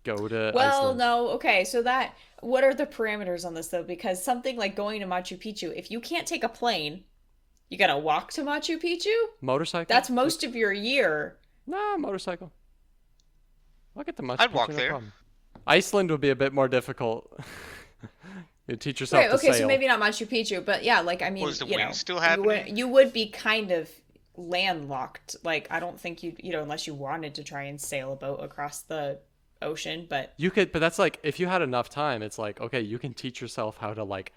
go to Well, Iceland. no, okay. So what are the parameters on this though? Because something like going to Machu Picchu, if you can't take a plane, you gotta walk to Machu Picchu? Motorcycle? That's most of your year. Nah, motorcycle. I'll get to Machu I'd Picchu, walk no there. problem. Iceland would be a bit more difficult. You teach yourself Right, to okay, so sail. maybe not Machu Picchu, but yeah, like I mean, Was the you know, wind still you happening? would be kind of landlocked. Like I don't think you know, unless you wanted to try and sail a boat across the ocean, but You could, but that's like if you had enough time, it's like okay, you can teach yourself how to like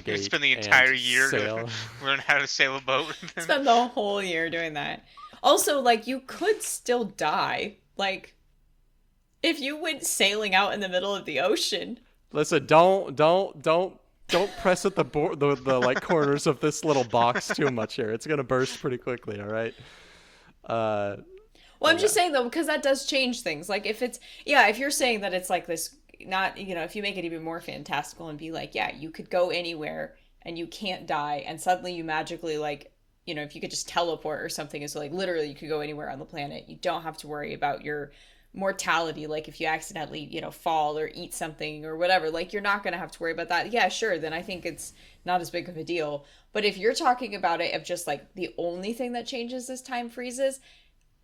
You navigate spend the and entire year to sail. learn how to sail a boat. spend the whole year doing that. Also, like you could still die. Like if you went sailing out in the middle of the ocean. Listen, don't press at the like corners of this little box too much here. It's gonna burst pretty quickly. All right. Well, I'm just Yeah. saying though, because that does change things. Like if it's, yeah, if you're saying that it's like this, not, you know, if you make it even more fantastical and be like, yeah, you could go anywhere and you can't die, and suddenly you magically, like, you know, if you could just teleport or something, is like literally you could go anywhere on the planet. You don't have to worry about your mortality. Like if you accidentally, you know, fall or eat something or whatever, like you're not going to have to worry about that. Yeah, sure. Then I think it's not as big of a deal. But if you're talking about it of just like the only thing that changes is time freezes,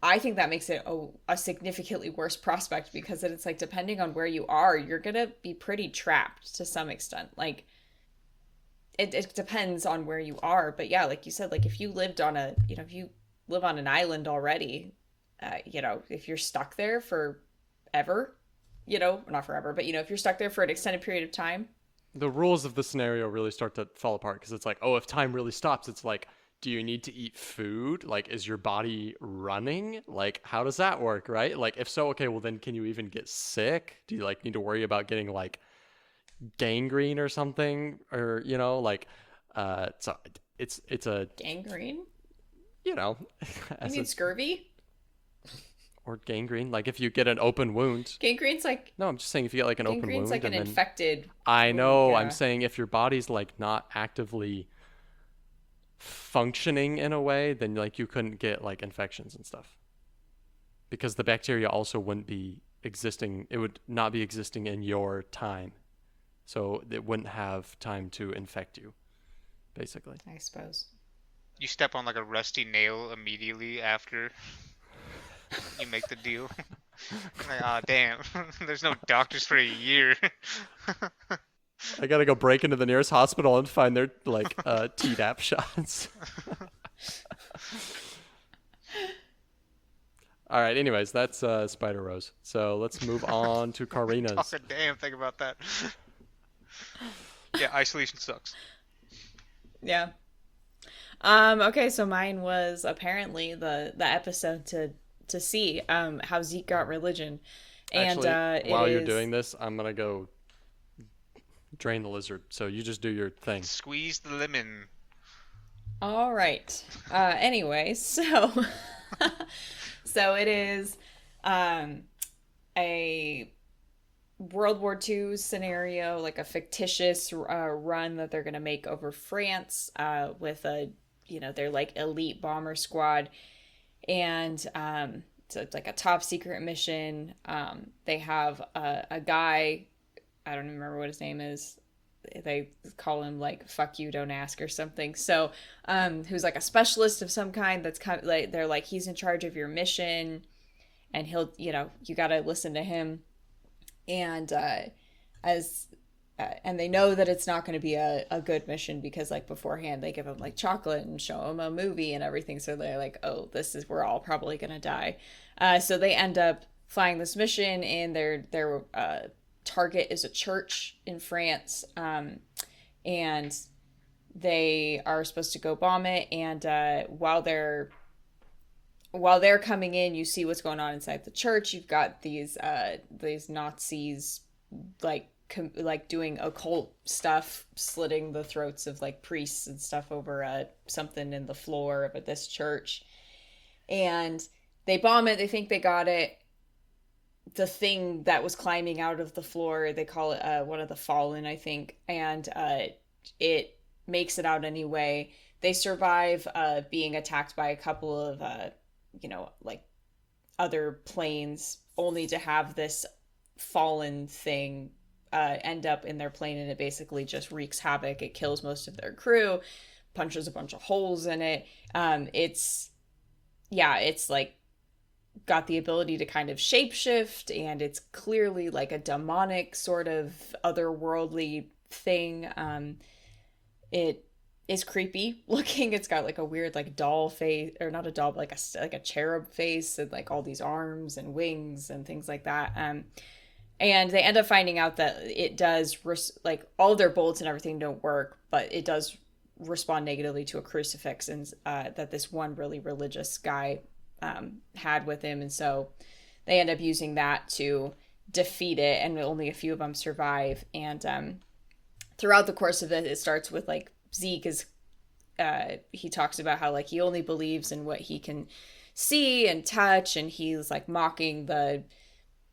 I think that makes it a significantly worse prospect, because then it's like depending on where you are, you're gonna be pretty trapped to some extent. Like it depends on where you are, but yeah, like you said, like if you lived on a, you know, if you live on an island already, you know, if you're stuck there for ever, you know, not forever, but you know, if you're stuck there for an extended period of time. The rules of the scenario really start to fall apart because it's like, oh, if time really stops, it's like, do you need to eat food? Like, is your body running? Like, how does that work, right? Like, if so, okay, well then can you even get sick? Do you like need to worry about getting like gangrene or something, or like, so it's a Gangrene? you know, You as mean a scurvy? or gangrene, like if you get an open wound. Gangrene's like No, I'm just saying if you get like an open gangrene's wound like an and then infected I wound, know, I'm yeah. saying if your body's like not actively functioning in a way, then like you couldn't get like infections and stuff because the bacteria also wouldn't be existing. It would not be existing in your time, so it wouldn't have time to infect you, basically. I suppose. You step on like a rusty nail immediately after you make the deal. Like, ah, damn. There's no doctors for a year. I gotta go break into the nearest hospital and find their like Tdap shots. All right. Anyways, that's Spider Rose. So let's move on to Talk Karina's. a damn thing about that. Yeah, isolation sucks. Yeah. Okay, so mine was apparently the episode to see how Zeke got religion. And Actually, it while you're is doing this, I'm gonna go drain the lizard. So you just do your thing. Squeeze the lemon. all right. Anyway, so so it is a World War II scenario, like a fictitious run that they're gonna make over France with a, you know, they're like elite bomber squad, and so it's like a top secret mission. They have a guy, I don't even remember what his name is. They call him like "fuck you, don't ask" or something. So, who's like a specialist of some kind. That's kind of like they're like he's in charge of your mission, and he'll, you know, you gotta listen to him. And as and they know that it's not going to be a good mission, because like beforehand they give him like chocolate and show him a movie and everything, so they're like, oh, this is, we're all probably going to die. So they end up flying this mission, and their target is a church in France, and they are supposed to go bomb it. And while they're coming in, you see what's going on inside the church. You've got these Nazis like like doing occult stuff, slitting the throats of like priests and stuff over something in the floor of this church. And they bomb it. They think they got it. the thing that was climbing out of the floor. They call it one of the fallen, I think, and it makes it out anyway. They survive being attacked by a couple of like other planes, only to have this fallen thing end up in their plane, and it basically just wreaks havoc. It kills most of their crew, punches a bunch of holes in it. It's yeah, it's like got the ability to kind of shapeshift, and it's clearly like a demonic sort of otherworldly thing. It is creepy looking. It's got like a weird like doll face, or not a doll, but like a cherub face, and like all these arms and wings and things like that. And they end up finding out that it does like all of their bolts and everything don't work, but it does respond negatively to a crucifix, and that this one really religious guy had with him, and so they end up using that to defeat it, and only a few of them survive. And throughout the course of it, it starts with like Zeke is he talks about how like he only believes in what he can see and touch, and he's like mocking the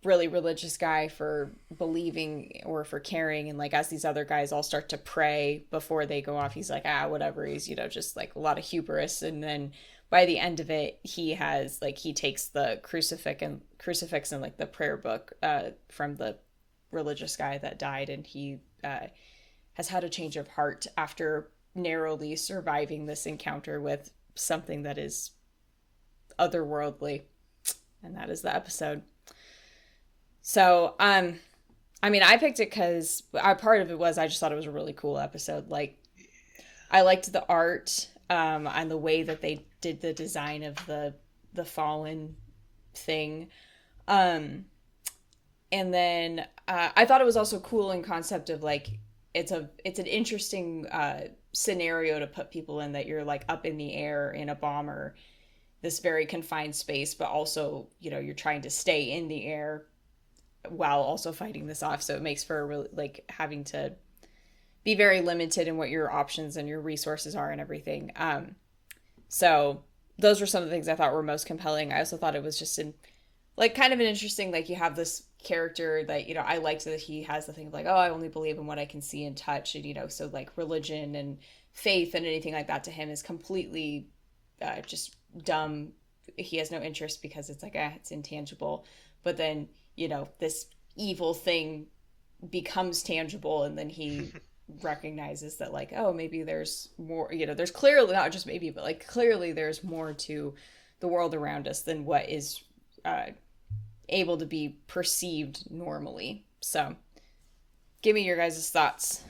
really religious guy for believing or for caring. And like as these other guys all start to pray before they go off, he's like, whatever, he's just like a lot of hubris. And then by the end of it, he takes the crucifix and like the prayer book from the religious guy that died, and he has had a change of heart after narrowly surviving this encounter with something that is otherworldly. And that is the episode. So, I mean, I picked it because part of it was I just thought it was a really cool episode. Like, I liked the art and the way that they did the design of the fallen thing. And then I thought it was also cool in concept of like it's an interesting scenario to put people in, that you're like up in the air in a bomber, this very confined space, but also you're trying to stay in the air while also fighting this off. So it makes for a really, like, having to be very limited in what your options and your resources are and everything. So those were some of the things I thought were most compelling. I also thought it was just kind of an interesting, like, you have this character that, I liked that he has the thing of like, oh, I only believe in what I can see and touch. And, so like religion and faith and anything like that to him is completely just dumb. He has no interest because it's like, it's intangible. But then, this evil thing becomes tangible, and then he recognizes that like, oh, maybe there's more, there's clearly, not just maybe, but like clearly there's more to the world around us than what is able to be perceived normally. So give me your guys' thoughts.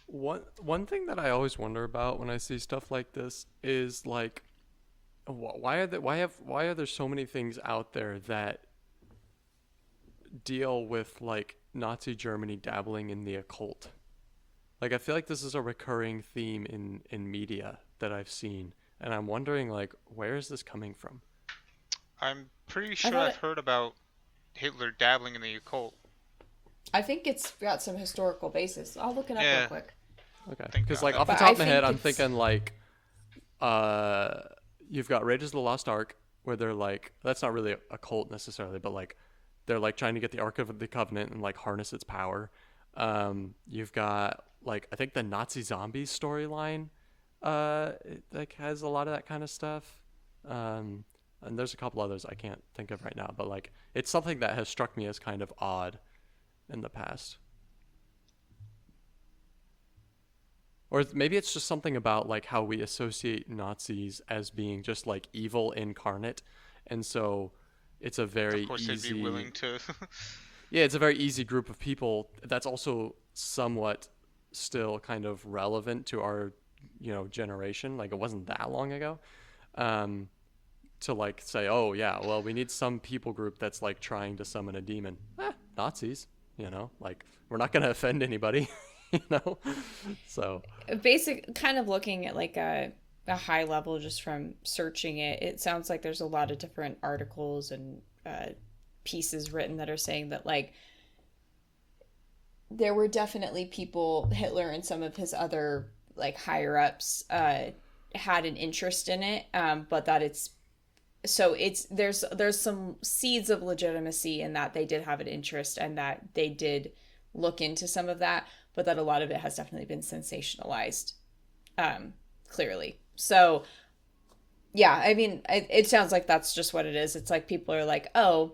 One thing that I always wonder about when I see stuff like this is like, why are there so many things out there that deal with like Nazi Germany dabbling in the occult? Like, I feel like this is a recurring theme in media that I've seen, and I'm wondering like, where is this coming from? I'm pretty sure I've heard about Hitler dabbling in the occult. I think it's got some historical basis. I'll look it up real quick. Okay, because like off the top of my head, I'm thinking like, you've got Raiders of the Lost Ark, where they're like, that's not really a cult necessarily, but like they're like trying to get the Ark of the Covenant and like harness its power. You've got like, I think the Nazi zombies storyline, it, like, has a lot of that kind of stuff. And there's a couple others I can't think of right now, but like it's something that has struck me as kind of odd in the past. Or maybe it's just something about like how we associate Nazis as being just like evil incarnate, and so it's a very Of course, easy. They'd be willing to. Yeah, it's a very easy group of people that's also somewhat still kind of relevant to our, generation. Like, it wasn't that long ago. To like say, oh yeah, well, we need some people group that's like trying to summon a demon. Nazis, like, we're not going to offend anybody, So basic kind of looking at like a high level just from searching it, it sounds like there's a lot of different articles and pieces written that are saying that like there were definitely people, Hitler and some of his other like higher ups had an interest in it, but that it's So it's there's some seeds of legitimacy in that they did have an interest and that they did look into some of that, but that a lot of it has definitely been sensationalized, um, clearly. So yeah, I mean, it sounds like that's just what it is. It's like people are like, oh,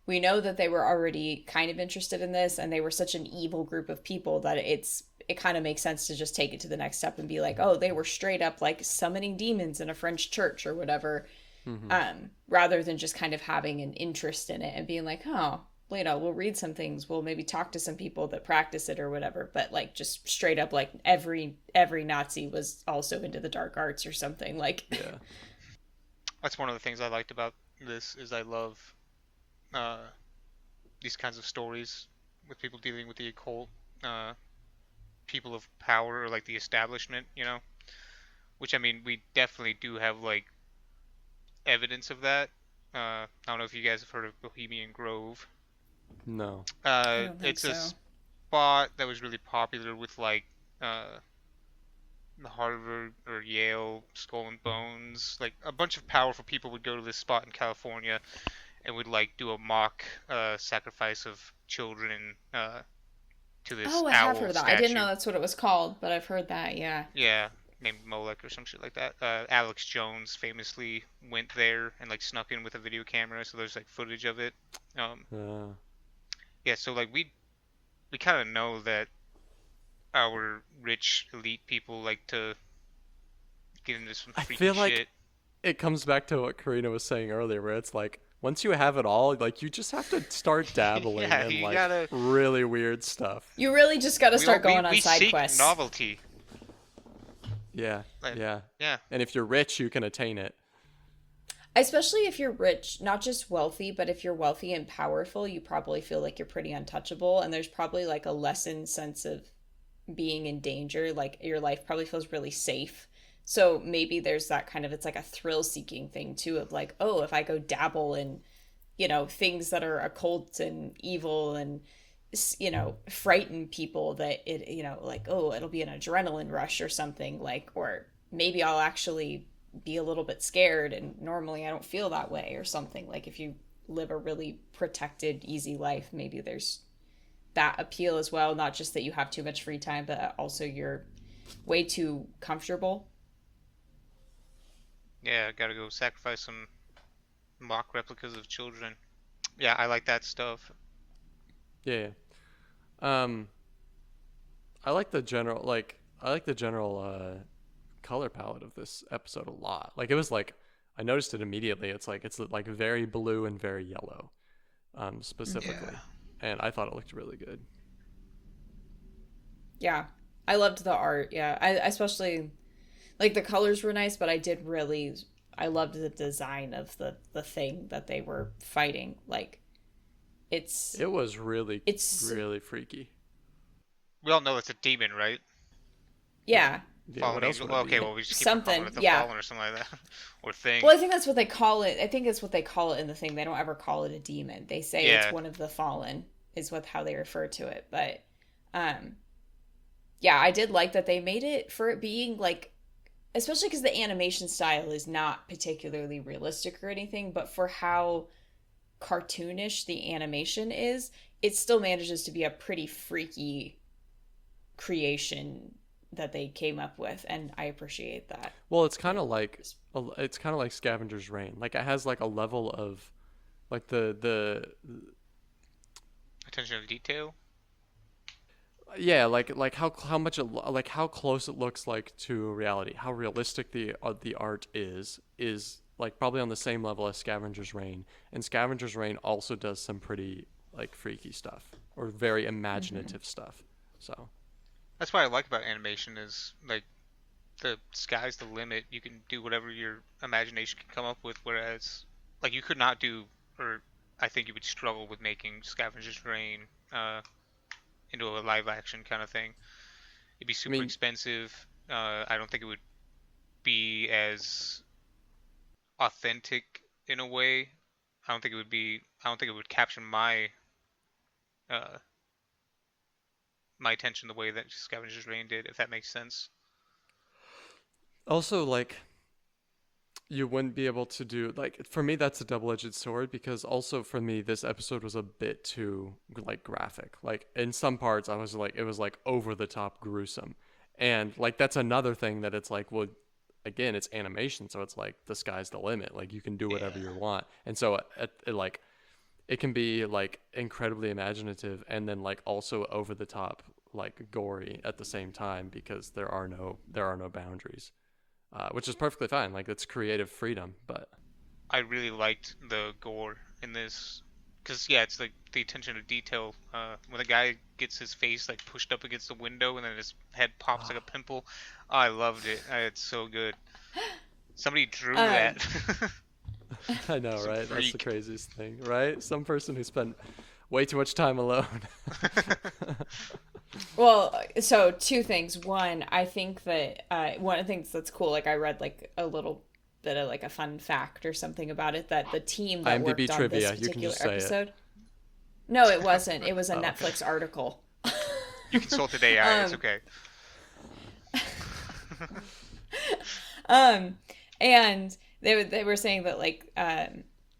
we know that they were already kind of interested in this and they were such an evil group of people that it kind of makes sense to just take it to the next step and be like, oh, they were straight up like summoning demons in a French church or whatever, Hmm. rather than just kind of having an interest in it and being like, oh, well, we'll read some things, we'll maybe talk to some people that practice it or whatever. But like just straight up, like every Nazi was also into the dark arts or something. Like, Yeah. That's one of the things I liked about this is I love uh, these kinds of stories with people dealing with the occult, uh, people of power or like the establishment, you know. Which I mean, we definitely do have like evidence of that. I don't know if you guys have heard of Bohemian Grove. No. I don't think It's a so. spot that was really popular with like uh, the Harvard or Yale Skull and Bones. Like a bunch of powerful people would go to this spot in California and would like do a mock sacrifice of children to this Oh, I have owl heard that. I didn't know statue. that's what it was called, but I've heard that. Yeah. Yeah, named Molech or some shit like that. Alex Jones famously went there and like snuck in with a video camera, so there's like footage of it. Um, Uh, yeah, so like we kind of know that our rich elite people like to get into some I freaky feel like shit. it comes back to what Karina was saying earlier, where it's like once you have it all, like you just have to start dabbling Yeah, in you like gotta. really weird stuff. You really just got to We all, start we going on we side seek quests. novelty. Yeah, Like, yeah. yeah, And if you're rich, you can attain it. Especially if you're rich, not just wealthy, but if you're wealthy and powerful, you probably feel like you're pretty untouchable. And there's probably like a lessened sense of being in danger. Like your life probably feels really safe. So maybe there's that kind of, it's like a thrill seeking thing too of like, oh, if I go dabble in, things that are occult and evil and, frighten people, that it, like, oh, it'll be an adrenaline rush or something, like, or maybe I'll actually be a little bit scared and normally I don't feel that way or something. Like if you live a really protected, easy life, maybe there's that appeal as well. Not just that you have too much free time, but also you're way too comfortable. yeah. Gotta go sacrifice some mock replicas of children. Yeah, I like that stuff. Yeah. Yeah. I like the general color palette of this episode a lot. Like it was like I noticed it immediately. It's like very blue and very yellow, Yeah. specifically, and I thought it looked really good. Yeah. I loved the art. Yeah. I especially like the colors were nice, but I loved the design of the thing that they were fighting. Like it's It was really it's really freaky. We all know it's a demon, right? Yeah. yeah, Yeah. What Fallen else angel. would it Well, okay, be? well we just keep on calling something. it the Yeah. fallen or something like that, or thing. Well, I think that's what they call it. I think it's what they call it in the thing. They don't ever call it a demon. They say it's Yeah, one of the fallen is what how they refer to it. But um yeah, I did like that they made it for it being like, especially because the animation style is not particularly realistic or anything, but for how cartoonish the animation is, it still manages to be a pretty freaky creation that they came up with, and I appreciate that. Well, it's kind of like Scavenger's Reign. Like it has like a level of like the attention to detail. yeah, like how much like how close it looks like to reality, how realistic the art is like probably on the same level as Scavenger's Reign, and Scavenger's Reign also does some pretty like freaky stuff or very Mm-hmm. imaginative stuff. So That's what I like about animation is like the sky's the limit. You can do whatever your imagination can come up with. Whereas, like you could not do, or I think you would struggle with making Scavenger's Reign uh, into a live action kind of thing. It'd be I super mean, expensive. I don't think it would be as authentic in a way. I don't think it would be. I don't think it would capture uh, my attention the way that Scavenger's Reign did, if that makes sense. also like you wouldn't be able to do like for me that's a double-edged sword because also for me this episode was a bit too like graphic. Like in some parts I was like it was like over the top gruesome. And like that's another thing that it's like well again it's animation so it's like the sky's the limit. Like you can do whatever Yeah. you want. And so like it can be like incredibly imaginative and then like also over the top like gory at the same time because there are no boundaries, which is perfectly fine. Like it's creative freedom, but I really liked the gore in this because yeah, it's like the attention to detail. When the guy gets his face like pushed up against the window and then his head pops like a pimple, I loved it. It's so good. Somebody drew Um, that. I know, Some right? That's the freak. craziest thing, right? Some person who spent way too much time alone. well, so two things. One, I think that one of the things that's cool, like I read like a little bit of like a fun fact or something about it, that the team that IMDb worked on this trivia, you can particular just say it. episode. No, it wasn't. It was a Oh, okay. Netflix article. You consulted AI. It's um, okay. um, and they were saying that like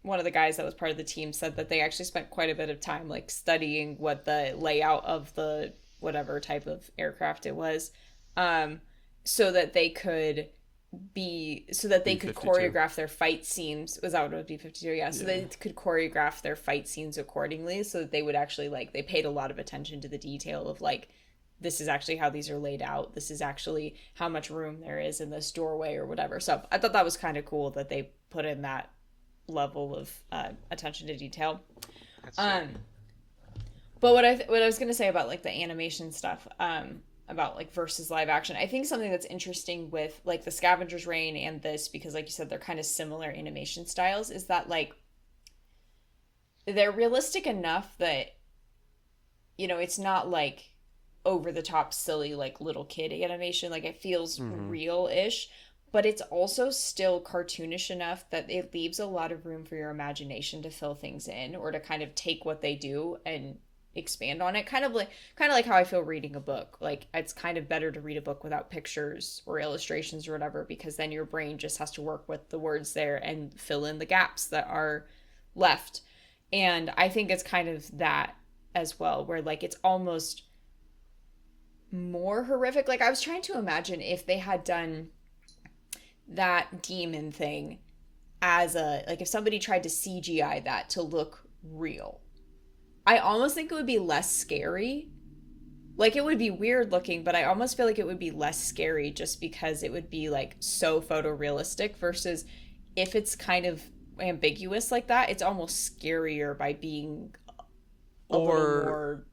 one of the guys that was part of the team said that they actually spent quite a bit of time like studying what the layout of the whatever type of aircraft it was, um, so that they could B-52. choreograph their fight scenes. Was that what it would be 52? Yeah. So Yeah. they could choreograph their fight scenes accordingly so that they would actually like they paid a lot of attention to the detail of like this is actually how these are laid out. This is actually how much room there is in this doorway or whatever. So I thought that was kind of cool that they put in that level of attention to detail. That's sick. Um, but what I was gonna say about like the animation stuff, about like versus live action, I think something that's interesting with like the Scavenger's Reign and this, because like you said, they're kind of similar animation styles, is that like they're realistic enough that it's not like over the top silly like little kid animation. Like it feels Mm-hmm. real-ish, but it's also still cartoonish enough that it leaves a lot of room for your imagination to fill things in or to kind of take what they do and expand on it. Kind of like how I feel reading a book. Like it's kind of better to read a book without pictures or illustrations or whatever, because then your brain just has to work with the words there and fill in the gaps that are left. And I think it's kind of that as well, where like it's almost more horrific. Like I was trying to imagine if they had done that demon thing as a like if somebody tried to CGI that to look real. I almost think it would be less scary. Like it would be weird looking, but I almost feel like it would be less scary just because it would be like so photorealistic versus if it's kind of ambiguous like that, it's almost scarier by being a little Or more.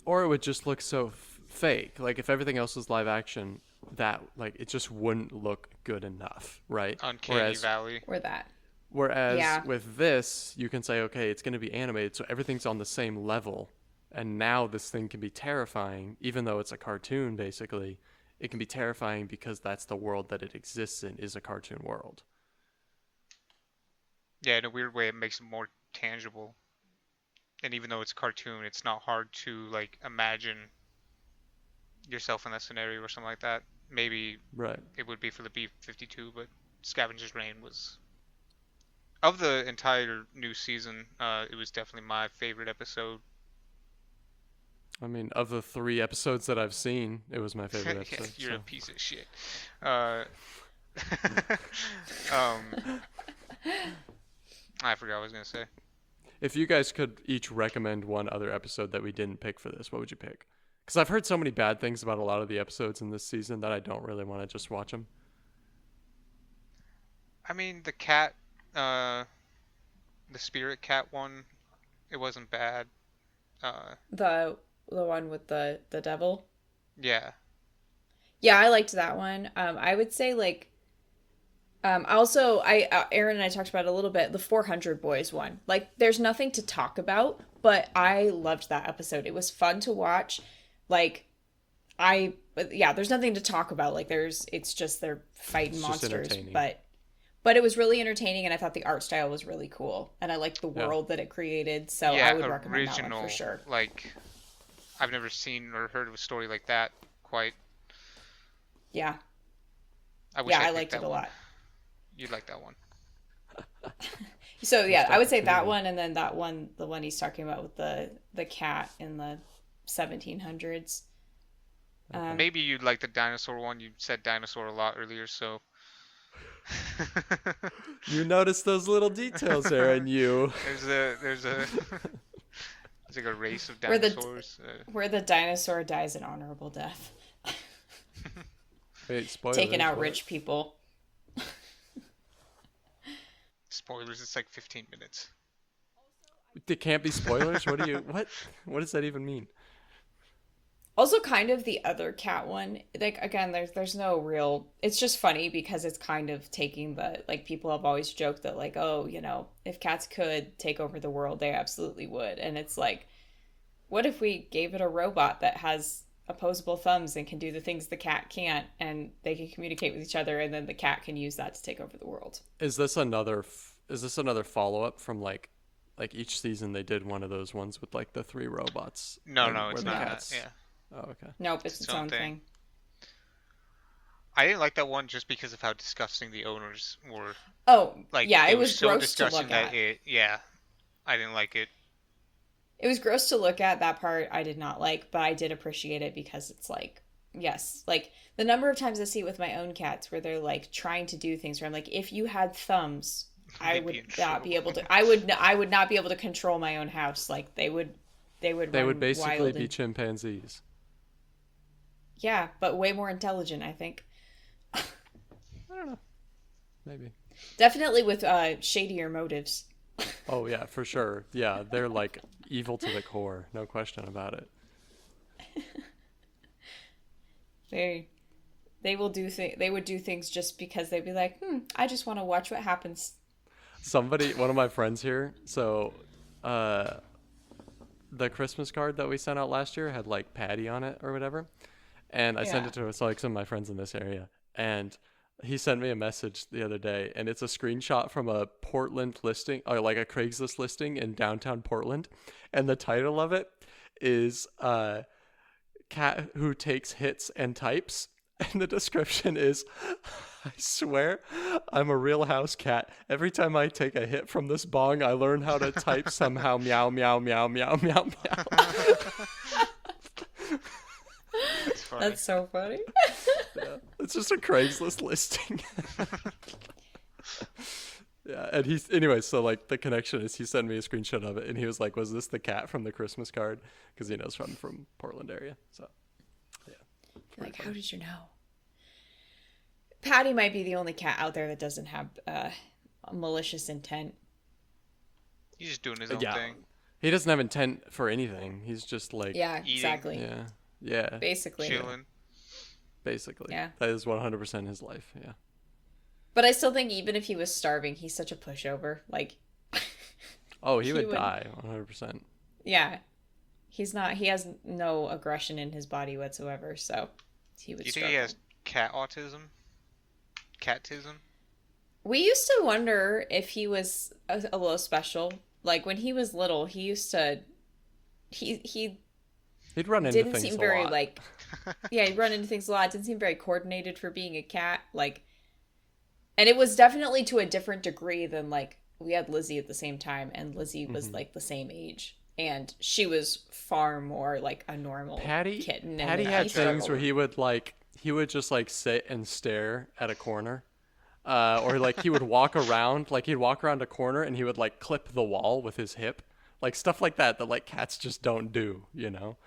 or it would just look so fake. Like if everything else was live action, that like it just wouldn't look good enough, right? Uncanny Whereas Valley. Or that. whereas Yeah. with this, you can say, okay, it's going to be animated, so everything's on the same level, and now this thing can be terrifying, even though it's a cartoon. Basically, it can be terrifying because that's the world that it exists in is a cartoon world. Yeah, in a weird way, it makes it more tangible. And even though it's cartoon, it's not hard to like imagine yourself in that scenario or something like that. Maybe Right. it would be for the B-52, but Scavenger's Reign was of the entire new season. It was definitely my favorite episode. I mean, of the 3 episodes that I've seen, it was my favorite Yeah, episode. you're a So. piece of shit. Uh, um, I forgot what I was gonna say. If you guys could each recommend one other episode that we didn't pick for this, what would you pick? Because I've heard so many bad things about a lot of the episodes in this season that I don't really want to just watch them. I mean, the cat, the spirit cat one, it wasn't bad. Uh, The one with the devil. yeah, Yeah, I liked that one. I would say like also I Aaron and I talked about it a little bit, the 400 Boys one. Like there's nothing to talk about, but I loved that episode. It was fun to watch. Like yeah, there's nothing to talk about. Like it's just they're fighting It's just monsters, entertaining. but it was really entertaining and I thought the art style was really cool and I liked the Yeah. world that it created. So yeah, I would recommend that one original. for sure. Like, I've never seen or heard of a story like that quite. Yeah. I wish Yeah, I I picked liked that it a one. lot. You'd like that one. So yeah, Missed I would say that opportunity. one, and then that one, the one he's talking about with the cat in the 1700s. Okay. Maybe you'd like the dinosaur one. You said dinosaur a lot earlier, so. You notice those little details, Aaron. You. There's like a race of Where the dinosaurs. where the dinosaur dies an honorable death, Wait, taking spoilers. out What? rich people. Spoilers. It's like 15 minutes. It can't be spoilers. What do you? What? What does that even mean? Also, kind of the other cat one. Like again, there's no real. It's just funny because it's kind of taking the like people have always joked that like, oh, if cats could take over the world, they absolutely would. And it's like, what if we gave it a robot that has opposable thumbs and can do the things the cat can't, and they can communicate with each other, and then the cat can use that to take over the world? Is this another? Is this another follow up from like each season they did one of those ones with like the three robots? No, and no, where it's the not cats. that. Yeah. Oh, okay. Nope, it's It's its own thing. I didn't like that one just because of how disgusting the owners were. Oh, Like, yeah, it was so gross to disgusting look that at. yeah, I didn't like it. It was gross to look at. That part I did not like, but I did appreciate it because it's like, yes, like the number of times I see it with my own cats where they're like trying to do things where I'm like, if you had thumbs, I They'd be would in not be trouble. able to. I would not be able to control my own house. Like they would They run would basically wild be and chimpanzees. yeah, but way more intelligent, I think. I don't know. Maybe. Definitely with shadier motives. Oh yeah, for sure. Yeah, they're like evil to the core, no question about it. They they will do they would do things just because they'd be like, I just want to watch what happens. One of my friends here, so the Christmas card that we sent out last year had like Patty on it or whatever. And I sent Yeah. it to like some of my friends in this area. And he sent me a message the other day, and it's a screenshot from a Portland listing, or like a Craigslist listing in downtown Portland. And the title of it is Cat Who Takes Hits and Types. And the description is, I swear, I'm a real house cat. Every time I take a hit from this bong, I learn how to type somehow. Meow, meow, meow, meow, meow, meow. It's funny. That's so funny. Yeah, it's just a Craigslist listing. Yeah, and anyway, so like the connection is he sent me a screenshot of it, and he was like, was this the cat from the Christmas card? Because he knows I'm from Portland area. So, yeah. Like, how did you know? Patty might be the only cat out there that doesn't have a malicious intent. He's just doing his own Yeah. thing. He doesn't have intent for anything. He's just like, Yeah, Eating. exactly. yeah, yeah, Basically. Chilling. basically. Yeah. That is 100% his life. Yeah. But I still think even if he was starving, he's such a pushover. Like, Oh, he He would would- die 100%. yeah. He has no aggression in his body whatsoever, so he would Do you think struggle. he has cat autism? Catism? We used to wonder if he was a little special. Like, when he was little, he used to... He He'd run into didn't things seem a very, lot. like... Yeah, he'd run into things a lot. Didn't seem very coordinated for being a cat. Like... And it was definitely to a different degree than, like, we had Lizzie at the same time, and Lizzie was, like, the same age. And she was far more, like, a normal kitten. Patty and had he things where struggled. he would just like sit and stare at a corner. Or like he would walk around, like he'd walk around a corner and he would like clip the wall with his hip. Like stuff like that like cats just don't do, you know?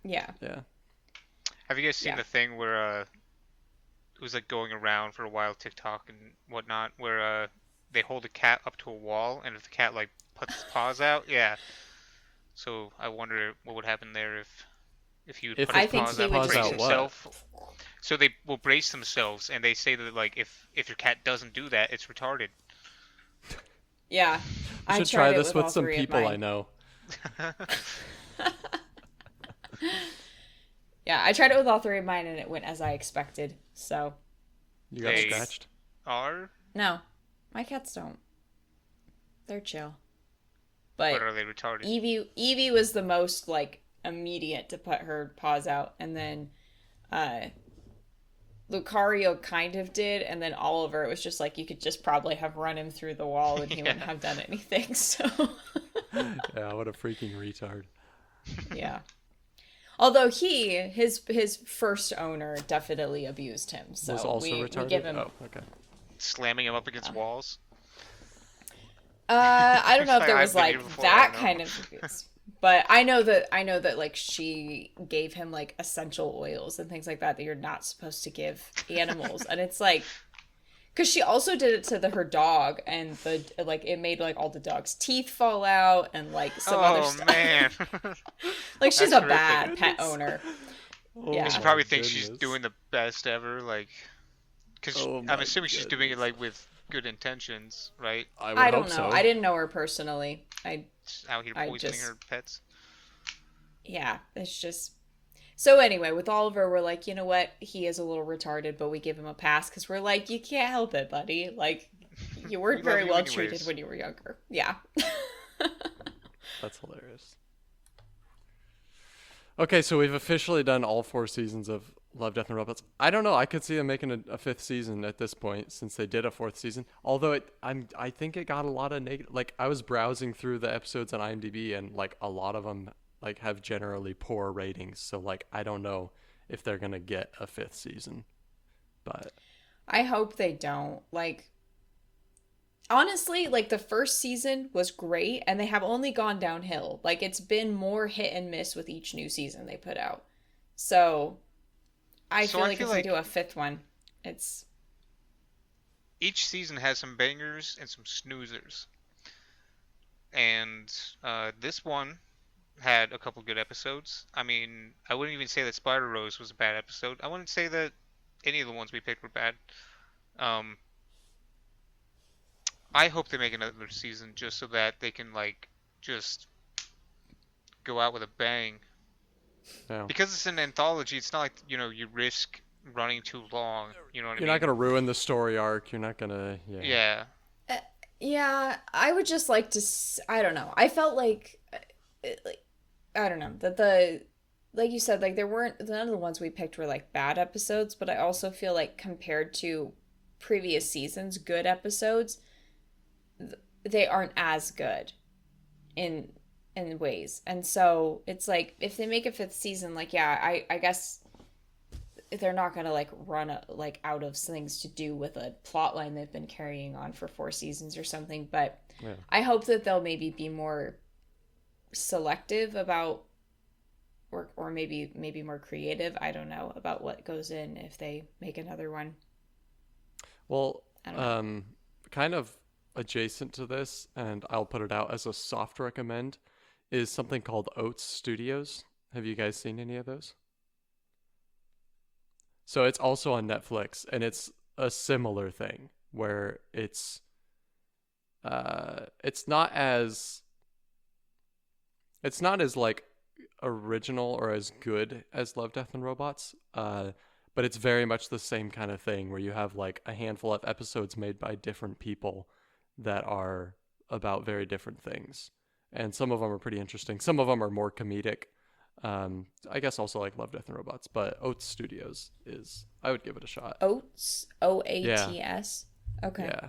Yeah. Yeah. Have you guys seen Yeah. the thing where it was like going around for a while, TikTok and whatnot, where they hold a cat up to a wall, and if the cat like puts its paws out, yeah. So I wonder what would happen there if he would If put I his think paws he out would and paws brace out what? himself. So they will brace themselves, and they say that like if your cat doesn't do that, it's retarded. Yeah. I should try this with some people I know. Yeah, I tried it with all three of mine and it went as I expected. So, You got They- scratched? Are no, my cats don't. They're chill. but But are they retarded? Evie was the most like immediate to put her paws out, and then Lucario kind of did, and then Oliver, it was just like you could just probably have run him through the wall and he wouldn't Yeah. have done anything. So, Yeah, what a freaking retard. yeah. Although his first owner definitely abused him, Was so also we retarded? give him. Oh, okay. Slamming him up against walls. I don't know if there I've was been like here before, that I know. kind of abuse, but I know that like she gave him like essential oils and things like that you're not supposed to give animals, and it's like because she also did it to her dog, and the like it made like all the dog's teeth fall out and like some other Oh stuff. man. Like she's That's a horrific. bad pet owner. Oh Yeah. She my probably thinks she's goodness. doing the best ever, like, because Oh I'm my assuming she's doing it goodness. like with good intentions, right? I would I hope don't know. so. I didn't know her personally. Just out here I poisoning just her pets. yeah, it's just so anyway, with Oliver, we're like, you know what? He is a little retarded, but we give him a pass because we're like, you can't help it, buddy. Like, you weren't We love very you well anyways. treated when you were younger. Yeah. That's hilarious. Okay, so we've officially done all 4 seasons of Love, Death, and Robots. I don't know. I could see them making a fifth season at this point since they did a fourth season. Although I think it got a lot of negative. Like I was browsing through the episodes on IMDb, and like a lot of them like have generally poor ratings. So like I don't know if they're gonna get a fifth season, but I hope they don't. Like, honestly, like the first season was great, and they have only gone downhill. Like, it's been more hit and miss with each new season they put out. So, I So feel I like feel if they like do a fifth one, it's. each season has some bangers and some snoozers. And this one had a couple good episodes. I mean, I wouldn't even say that Spider Rose was a bad episode. I wouldn't say that any of the ones we picked were bad. Um, I hope they make another season just so that they can like just go out with a bang. yeah. Because it's an anthology, it's not like you risk running too long. You know what I You're mean? not gonna ruin the story arc. You're not gonna Yeah. Yeah, I would just like to. I don't know. I felt like I don't know that like you said, like there weren't none of the ones we picked were like bad episodes, but I also feel like compared to previous seasons, good episodes, they aren't as good in ways. And so it's like if they make a fifth season, like yeah, I guess they're not gonna like run like out of things to do with a plot line they've been carrying on for 4 seasons or something. But Yeah. I hope that they'll maybe be more selective about or maybe more creative, I don't know, about what goes in if they make another one. Well, I don't know. kind of adjacent to this, and I'll put it out as a soft recommend, is something called Oats Studios. Have you guys seen any of those? So it's also on Netflix, and it's a similar thing where it's not as like original or as good as Love, Death, and Robots. But it's very much the same kind of thing where you have like a handful of episodes made by different people that are about very different things. And some of them are pretty interesting. Some of them are more comedic. I guess also like Love, Death, and Robots. But Oats Studios I would give it a shot. Oats, Oats. Okay. Yeah.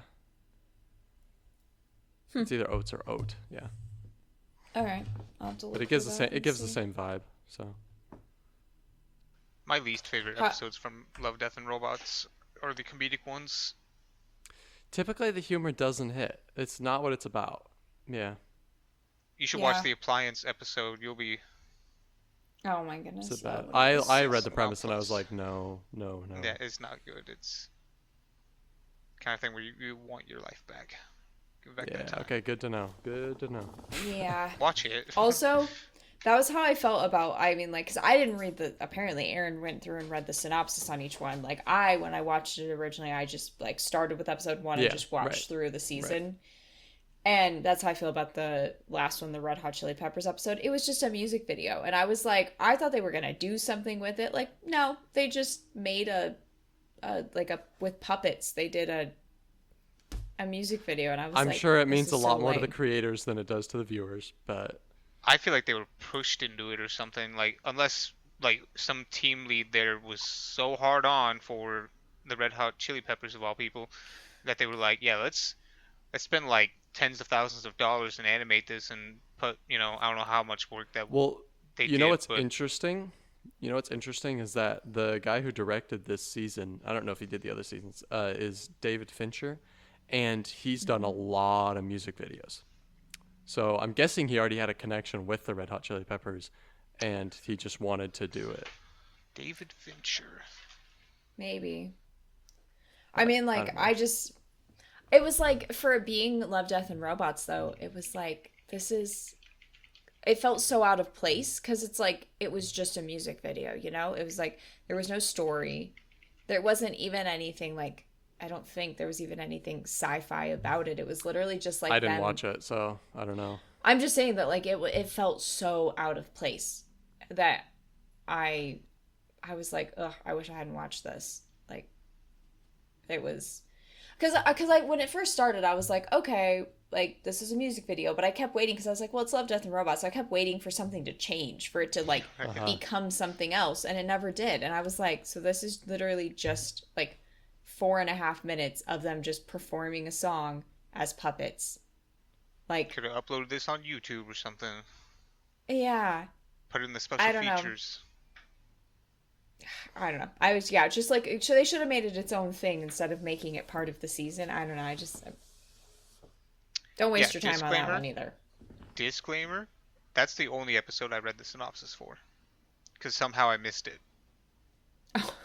It's either Oats or Oat. Yeah. All right. I'll have to look But it gives for the that same. It and gives the see. same vibe. So My least favorite Ha- episodes from Love, Death, and Robots are the comedic ones. typically the humor doesn't hit. It's not what it's about. Yeah. You should Yeah. watch the appliance episode. You'll be Oh my goodness. It's a that bad. would be I read so- the premise and I was nonsense. like, no. yeah, it's not good. It's kind of thing where you want your life back. Give back that Yeah. time. Okay. Good to know. Good to know. Yeah. Watch it. Also, that was how I felt about, I mean, like, because I didn't read apparently Aaron went through and read the synopsis on each one. Like, when I watched it originally, I just, like, started with episode 1 and Yeah, just watched right, through the season. And that's how I feel about the last one, the Red Hot Chili Peppers episode. It was just a music video. And I was like, I thought they were going to do something with it. Like, no, they just made with puppets. They did a music video. And I was I'm like, sure it this means is a lot so more to the lame. creators than it does to the viewers, but I feel like they were pushed into it or something. Like, unless like some team lead there was so hard on for the Red Hot Chili Peppers of all people that they were like, yeah, let's spend like tens of thousands of dollars and animate this and put, I don't know how much work that Well, they you know did, what's but interesting? You know what's interesting is that the guy who directed this season, I don't know if he did the other seasons, is David Fincher, and he's done a Mhm. lot of music videos. So I'm guessing he already had a connection with the Red Hot Chili Peppers, and he just wanted to do it. David Fincher. Maybe. I But mean, I like, don't know. it was like, for it being Love, Death, and Robots, though, it was like, it felt so out of place because it's like, it was just a music video, you know? It was like, there was no story. There wasn't even anything like, I don't think there was even anything sci fi about it. It was literally just I like didn't them. watch it, so I don't know. I'm just saying that, like, it felt so out of place that I, I was like, ugh, I wish I hadn't watched this. Like, it was because I when it first started, I was like, okay, like this is a music video, but I kept waiting because I was like, well, it's Love, Death, and Robots. So I kept waiting for something to change, for it to like Uh huh. become something else, and it never did. And I was like, so this is literally just like 4.5 minutes of them just performing a song as puppets. Like, Could have uploaded this on YouTube or something. yeah, Put it in the special I don't know. features. I don't know. I was, yeah, just like, so they should have made it its own thing instead of making it part of the season. I don't know. I just don't Yeah, waste your time on that disclaimer. one either. Disclaimer. That's the only episode I read the synopsis for. Because somehow I missed it. Oh,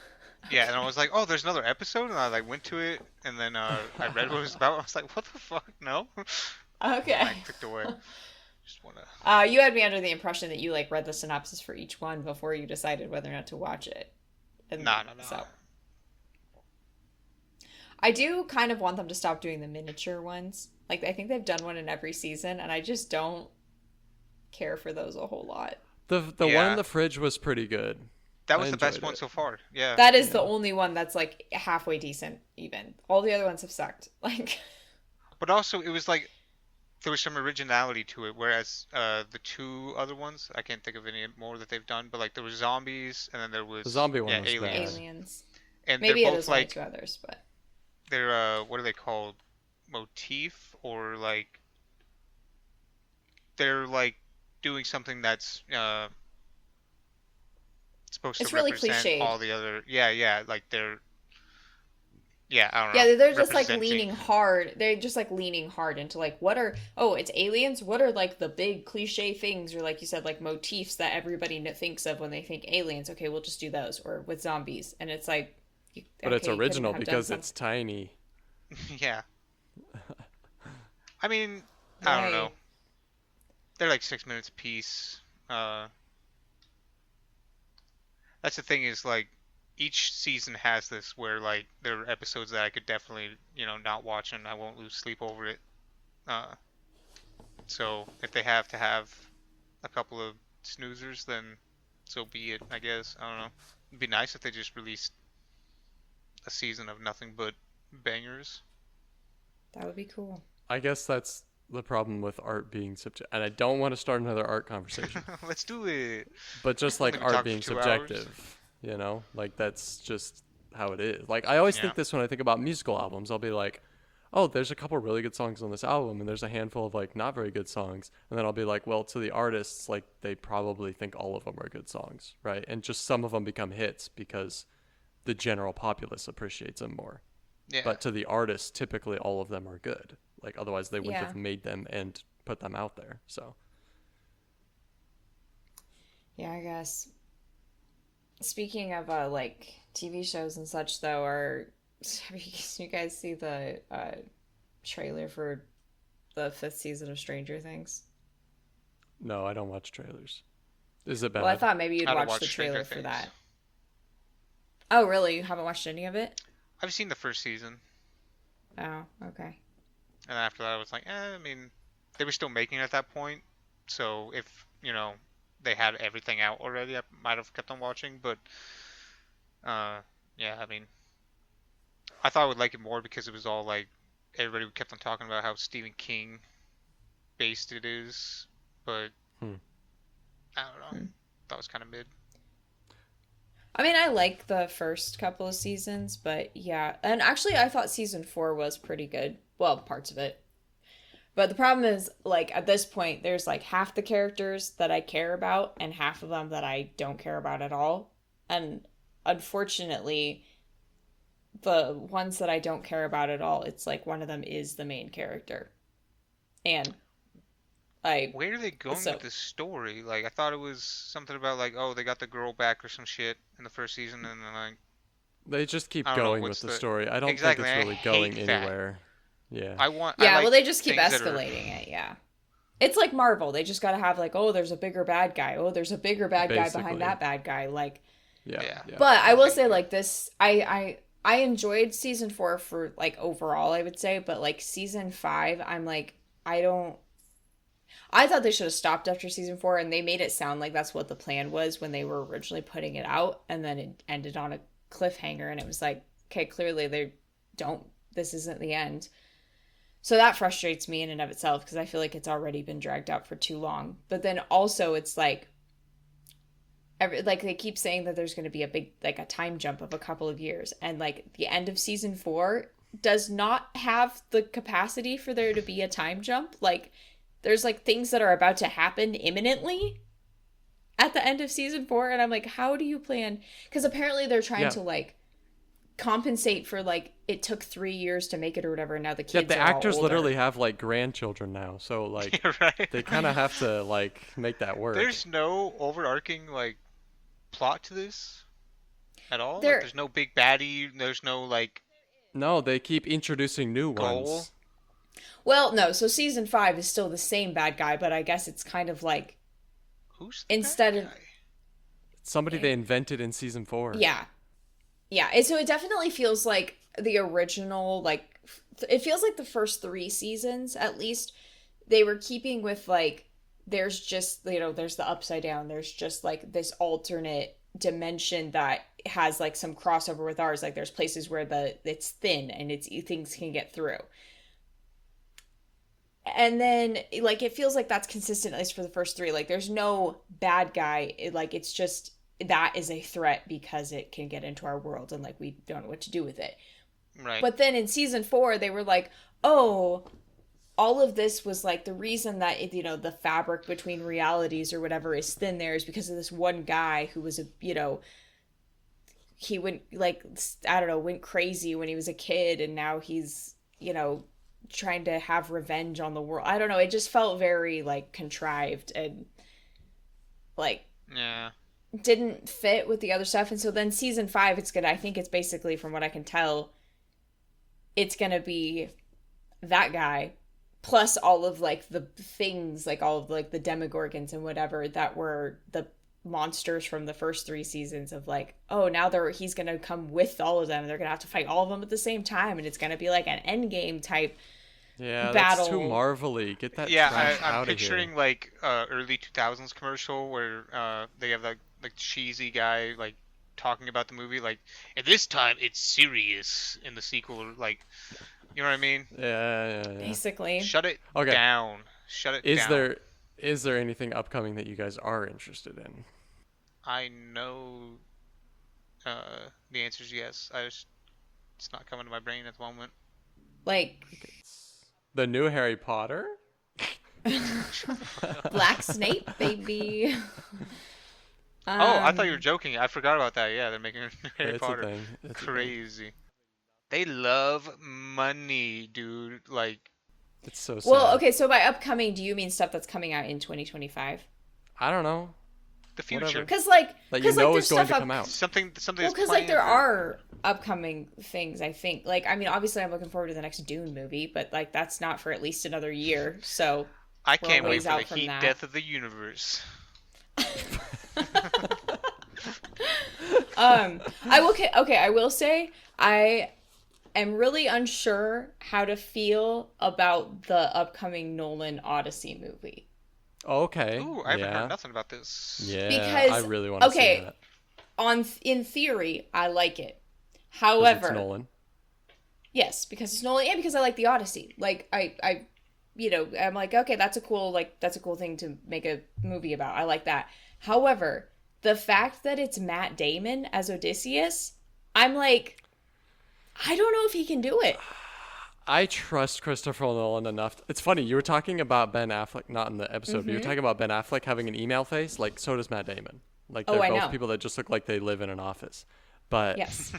Yeah, and I okay. was like, oh, there's another episode, and I like went to it, and then I read what it was about. I was like, what the fuck? No. And Okay. I clicked away. Just wanna. You had me under the impression that you like read the synopsis for each one before you decided whether or not to watch it. And Nah, nah, nah. so I do kind of want them to stop doing the miniature ones. Like, I think they've done one in every season, and I just don't care for those a whole lot. The one in Yeah, the fridge was pretty good. that I was the best enjoyed one it. so far. Yeah, That is the Yeah. only one that's like halfway decent, even. All the other ones have sucked. Like, but also it was like there was some originality to it, whereas the two other ones, I can't think of any more that they've done, but like there was zombies, and then there The was zombie one yeah was bad. aliens, aliens. and they're Maybe it both is only like two others, but they're what are they called? Motif or like they're like doing something that's supposed to it's really represent cliched. all the other yeah like they're yeah I don't know Yeah, they're just like representing leaning hard. They're just like leaning hard into like, what are, oh, it's aliens? What are like the big cliche things, or like you said, like motifs that everybody thinks of when they think aliens? Okay, we'll just do those. Or with zombies. And it's like, But it's okay, you couldn't original have done because something. it's tiny. yeah I mean I don't know Right. they're like 6 minutes a piece uh that's the thing is like each season has this where like there are episodes that I could definitely not watch and I won't lose sleep over it uh so if they have to have a couple of snoozers then so be it I guess I don't know it'd be nice if they just released a season of nothing but bangers. That would be cool. I guess that's the problem with art being subjective. And I don't want to start another art conversation, Let's do it. but just Only like been art talking for being 2 hours. subjective, like that's just how it is. Like I always Yeah. think this when I think about musical albums. I'll be like, oh, there's a couple really good songs on this album, and there's a handful of like not very good songs. And then I'll be like, well, to the artists, like they probably think all of them are good songs, right? And just some of them become hits because the general populace appreciates them more. Yeah. But to the artists, typically all of them are good. Like otherwise they wouldn't Yeah. have made them and put them out there. So Yeah, I guess. Speaking of like TV shows and such, though, are have you guys see the trailer for the fifth season of Stranger Things? no, I don't watch trailers. Is it Well, I bad? thought maybe you'd I don't watch watch the Stranger trailer for Things. that. Oh, really? You haven't watched any of it? I've seen the first season, Oh, okay. and after that I was like, I mean, they were still making it at that point, so if they had everything out already, I might have kept on watching. But uh, yeah, I mean, I thought I would like it more because it was all like everybody kept on talking about how Stephen King based it is, but Hmm. I don't know. Hmm. That was kind of mid. I mean, I like the first couple of seasons, but yeah. And actually, I thought season 4 was pretty good. Well, parts of it. But the problem is, like, at this point, there's like half the characters that I care about and half of them that I don't care about at all. And unfortunately, the ones that I don't care about at all, it's like one of them is the main character. And I, Where are they going so, with this story? Like, I thought it was something about like, oh, they got the girl back or some shit in the first season, and then like, They just keep I don't know, going what's with the the story. I don't think exactly? it's I really going hate that. anywhere. Yeah. I yeah, well, like they just keep things that are escalating it, yeah. It's like Marvel. They just gotta have, like, oh, there's a bigger bad guy. Oh, there's a bigger bad guy behind Basically. that bad guy. Like, Yeah. Yeah. Yeah. but I will Thank say, you. like, this, I enjoyed season 4 for, like, overall, I would say, but, like, season 5, I'm like, I don't, I thought they should have stopped after season 4, and they made it sound like that's what the plan was when they were originally putting it out, and then it ended on a cliffhanger, and it was like, okay, clearly they don't, this isn't the end. So that frustrates me in and of itself because I feel like it's already been dragged out for too long. But then also it's like, like they keep saying that there's going to be a big, like a time jump of a couple of years, and like the end of season 4 does not have the capacity for there to be a time jump. Like there's like things that are about to happen imminently at the end of season 4, and I'm like, how do you plan? Because apparently they're trying Yeah. to like compensate for like it took 3 years to make it or whatever, and now the Yeah, kids the are all actors older. literally have like grandchildren now, so like Yeah, right. they kind of have to like make that work. There's no overarching like plot to this at all. Like, There, there's no big baddie. There's no like No, they keep introducing new goal. ones. well, no. So season 5 is still the same bad guy, but I guess it's kind of like Who's the instead bad of guy? Somebody they invented in season 4. yeah, yeah. And so it definitely feels like the original. Like it feels like the first 3 seasons, at least, they were keeping with like there's just there's the upside down. There's just like this alternate dimension that has like some crossover with ours. Like there's places where it's thin and it's things can get through. And then like it feels like that's consistent at least for the first 3. Like there's no bad guy. Like it's just that is a threat because it can get into our world and like we don't know what to do with it. Right. But then in season 4 they were like, oh, all of this was like the reason that the fabric between realities or whatever is thin there is because of this one guy who was he went like, I don't know, went crazy when he was a kid, and now he's trying to have revenge on the world. I don't know, it just felt very like contrived and like Yeah. didn't fit with the other stuff. And so then season 5, I think it's basically, from what I can tell, it's gonna be that guy plus all of like the things, like all of like the demogorgons and whatever that were the monsters from the first 3 seasons, of like, oh, now he's gonna come with all of them and they're gonna have to fight all of them at the same time, and it's gonna be like an end game type Yeah, battle. that's too Marvel-y. Get that Yeah, trash I'm out of here. picturing like early 2000s commercial where they have like cheesy guy like talking about the movie like, and this time it's serious in the sequel, like, you know what I mean? Yeah. Basically. Shut it Okay. down. Shut it Is down. there anything upcoming that you guys are interested in? I know the answer is yes. It's not coming to my brain at the moment. Like The new Harry Potter? Black Snape, baby. Oh, I thought you were joking. I forgot about that. Yeah, they're making Harry It's Potter. a thing. It's a thing. Crazy. They love money, dude. Like, It's so sad. Well, okay, so by upcoming, do you mean stuff that's coming out in 2025? I don't know. the future. Whatever. Because like, That you because know like is there's going stuff to come out. Something Well, that's because like there planned, are upcoming things. I think, like, I mean, obviously, I'm looking forward to the next Dune movie, but like that's not for at least another year. So I we're can't a wait ways for out the from heat that. death of the universe. I will. Okay, I will say I am really unsure how to feel about the upcoming Nolan Odyssey movie. Okay. Ooh, I haven't yeah. heard nothing about this. Yeah, Because- I really want to okay, see that. In theory, I like it. 'Cause However, it's Nolan. yes, because it's Nolan, and because I like the Odyssey. Like I'm like, okay, that's a cool thing to make a movie about. I like that. However, the fact that it's Matt Damon as Odysseus, I'm like, I don't know if he can do it. I trust Christopher Nolan enough. It's funny, you were talking about Ben Affleck, not in the episode, but you were talking about Ben Affleck having an email face. Like, so does Matt Damon. Like, Oh, they're I both know. people that just look like they live in an office. But Yes.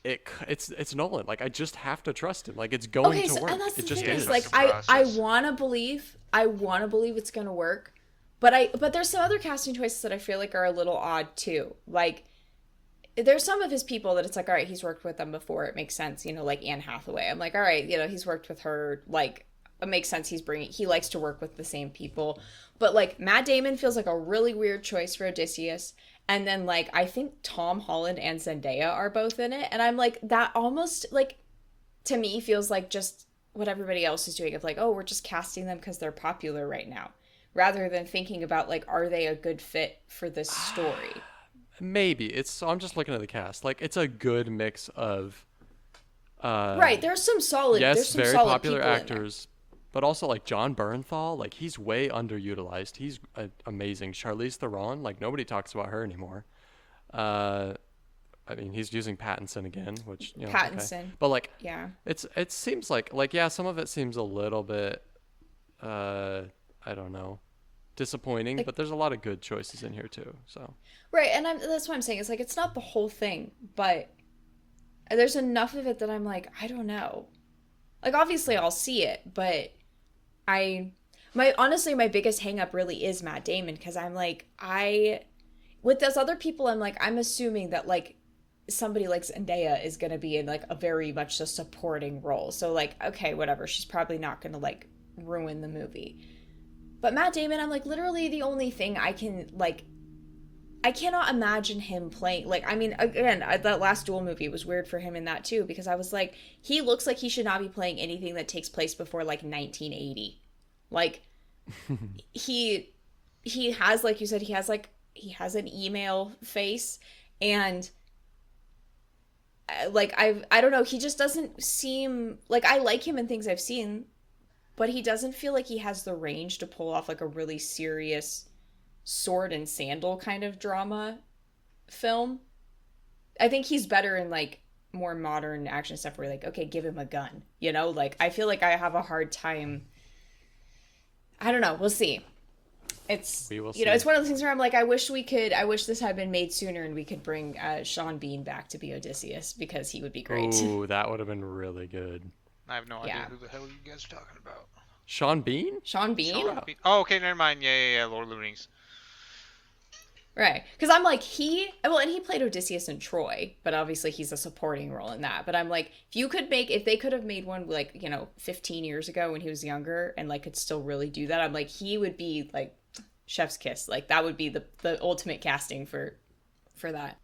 it's Nolan. Like, I just have to trust him. Like, it's going Okay, to so work. and that's It the just thing Yeah, is is. like trust the I process. I wanna believe it's gonna work, but there's some other casting choices that I feel like are a little odd too. Like there's some of his people that it's like, all right, he's worked with them before. It makes sense, like Anne Hathaway. I'm like, all right, he's worked with her. Like, it makes sense. He likes to work with the same people. But like Matt Damon feels like a really weird choice for Odysseus. And then like I think Tom Holland and Zendaya are both in it, and I'm like that almost like to me feels like just what everybody else is doing of like, oh, we're just casting them because they're popular right now, rather than thinking about like, are they a good fit for this story? Maybe. So I'm just looking at the cast. Like, it's a good mix of Right, there's some solid yes, very popular people in there. actors, but also like John Bernthal, like he's way underutilized. He's amazing. Charlize Theron, like nobody talks about her anymore. Uh, I mean, he's using Pattinson again, which okay. Pattinson. But like, Yeah. it seems like yeah, some of it seems a little bit, I don't know, disappointing. Like, But there's a lot of good choices in here too. So right, and that's what I'm saying. It's like it's not the whole thing, but there's enough of it that I'm like, I don't know. Like obviously I'll see it, but honestly my biggest hang up really is Matt Damon because I'm like with those other people I'm assuming that like somebody like Zendaya is going to be in like a very much a supporting role. So like okay, whatever, she's probably not going to like ruin the movie. But Matt Damon, I'm like literally the only thing I cannot imagine him playing. Like, I mean, again, that last Duel movie was weird for him in that too, because I was like, he looks like he should not be playing anything that takes place before like 1980. Like, he has, like you said, he has an email face, and like I don't know, he just doesn't seem like I like him in things I've seen, but he doesn't feel like he has the range to pull off like a really serious sword and sandal kind of drama film. I think he's better in like more modern action stuff where like, okay, give him a gun. Like I feel like I have a hard time. I don't know. We'll see. we will see. It's one of those things where I'm like, I wish this had been made sooner and we could bring Sean Bean back to be Odysseus because he would be great. Ooh, that would have been really good. I have no Yeah. idea who the hell you guys are talking about. Sean Bean? Sean Bean? Sean Bean? Oh, okay, never mind. Yeah, Lord of the Rings. Right. Because I'm like, and he played Odysseus in Troy, but obviously he's a supporting role in that. But I'm like, if they could have made one like, 15 years ago when he was younger and like could still really do that, I'm like, he would be like chef's kiss. Like that would be the ultimate casting for that.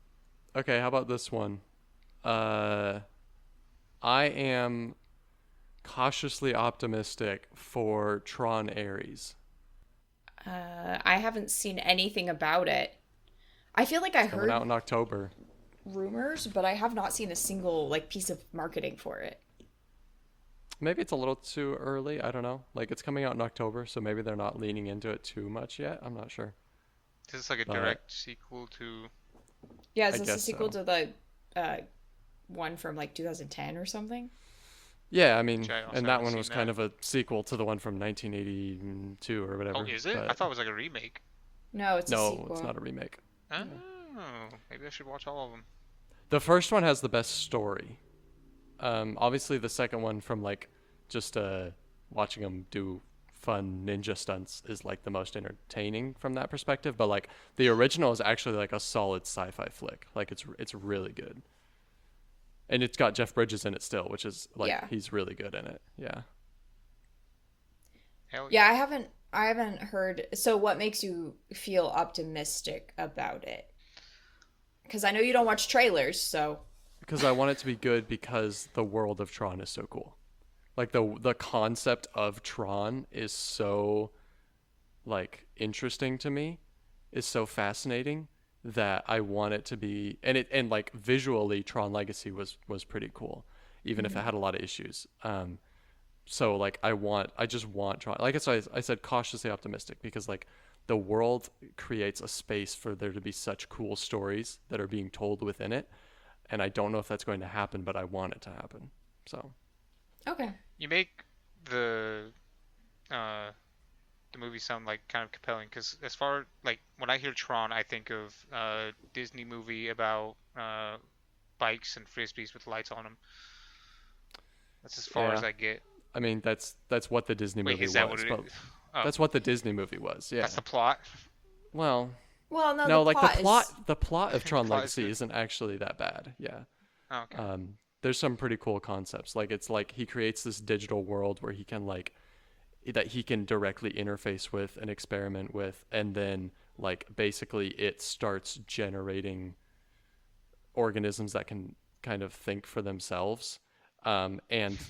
Okay, how about this one? I am cautiously optimistic for Tron Ares. I haven't seen anything about it. I feel like I Coming heard out in October. rumors, but I have not seen a single like piece of marketing for it. Maybe it's a little too early. I don't know. Like, it's coming out in October, so maybe they're not leaning into it too much yet. I'm not sure. Is this like a But- direct sequel to? Yeah, I is this a guess sequel so. to the one from like 2010 or something? Yeah, I mean, Which I also and that haven't one seen was that. kind of a sequel to the one from 1982 or whatever. Oh, is it? but- I thought it was like a remake. No, it's a No, sequel. it's not a remake. Oh, maybe I should watch all of them. The first one has the best story. Obviously, the second one from like just watching them do fun ninja stunts is like the most entertaining from that perspective. But like the original is actually like a solid sci-fi flick. Like it's really good, and it's got Jeff Bridges in it still, which is like Yeah. he's really good in it. Yeah. Hell Yeah, I haven't heard. So what makes you feel optimistic about it? Because I know you don't watch trailers, so Because I want it to be good because the world of Tron is so cool. Like the concept of Tron is so like interesting to me, is so fascinating that I want it to be, and like visually Tron Legacy was pretty cool, even if it had a lot of issues. So like I just want Tron. Like I said, cautiously optimistic because like the world creates a space for there to be such cool stories that are being told within it. And I don't know if that's going to happen, but I want it to happen. So, Okay. You make the uh, the movie sound like kind of compelling because as far like when I hear Tron, I think of Disney movie about bikes and frisbees with lights on them. That's as far as yeah. I get. I mean, that's what the Disney Wait, movie is that what was, it but is? Oh, that's what the Disney movie was. Yeah. that's the plot. Well, Well, no, the no, like plot is the plot of The Tron plot is Legacy good. isn't actually that bad. Yeah. Oh, okay. There's some pretty cool concepts. Like it's like he creates this digital world where he can like that he can directly interface with and experiment with, and then like basically it starts generating organisms that can kind of think for themselves. And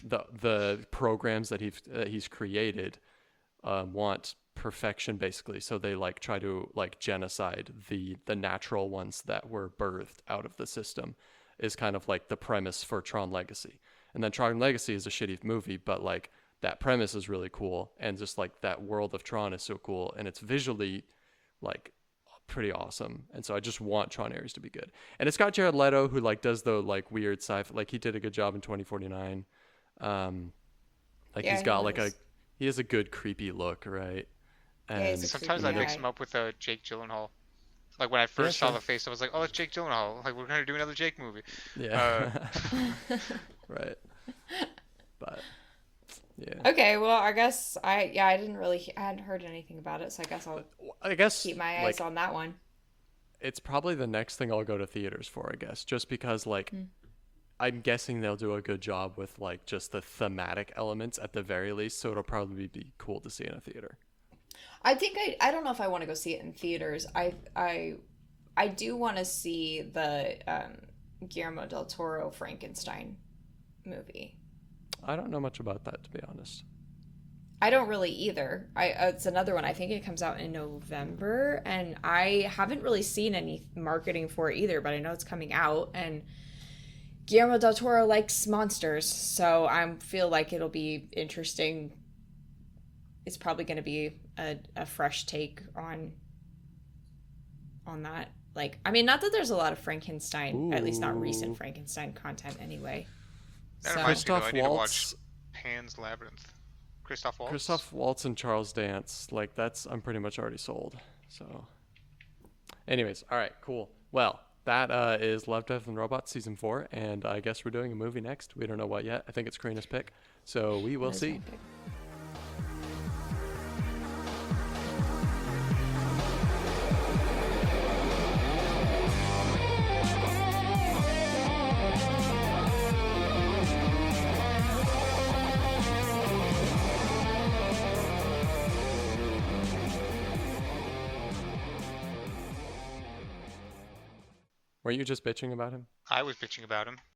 the programs that he's created want perfection basically, so they like try to like genocide the natural ones that were birthed out of the system is kind of like the premise for Tron Legacy. And then Tron Legacy is a shitty movie, but like that premise is really cool, and just like that world of Tron is so cool, and it's visually like pretty awesome. And so I just want Tron Ares to be good. And it's got Jared Leto, who like does the like weird sci-fi, like he did a good job in 2049. Um, like yeah, he's he got like was. he has a good creepy look, right? Yeah, he's a And Sometimes creepy I he, mix him guy. up with Jake Gyllenhaal. Like when I yeah, first saw sure, the face, I was like, "Oh, that's Jake Gyllenhaal. Like we're gonna do another Jake movie." yeah, Uh, right. But yeah, Okay, well, I guess I didn't really I hadn't heard anything about it, so I guess I'll I guess keep my eyes like on that one. it's probably the next thing I'll go to theaters for. I guess just because like Hmm. I'm guessing they'll do a good job with like just the thematic elements at the very least, so it'll probably be cool to see in a theater. I think I don't know if I want to go see it in theaters. I do want to see the Guillermo del Toro Frankenstein movie. I don't know much about that, to be honest. I don't really either. It's another one. I think it comes out in November, and I haven't really seen any marketing for it either. But I know it's coming out, and Guillermo del Toro likes monsters, so I feel like it'll be interesting. It's probably going to be a fresh take on that. Like, I mean, not that there's a lot of Frankenstein, at least not recent Ooh. Frankenstein content anyway. that So, reminds me though, I Christoph need to watch Waltz, Pan's Labyrinth. Christoph Waltz. Christoph Waltz and Charles Dance, like that's I'm pretty much already sold. So, anyways, all right, cool. Well, that is Love, Death, and Robots season 4, and I guess we're doing a movie next. We don't know what yet. I think it's Karina's pick, so we will that is my see. pick. Were you just bitching about him? I was bitching about him.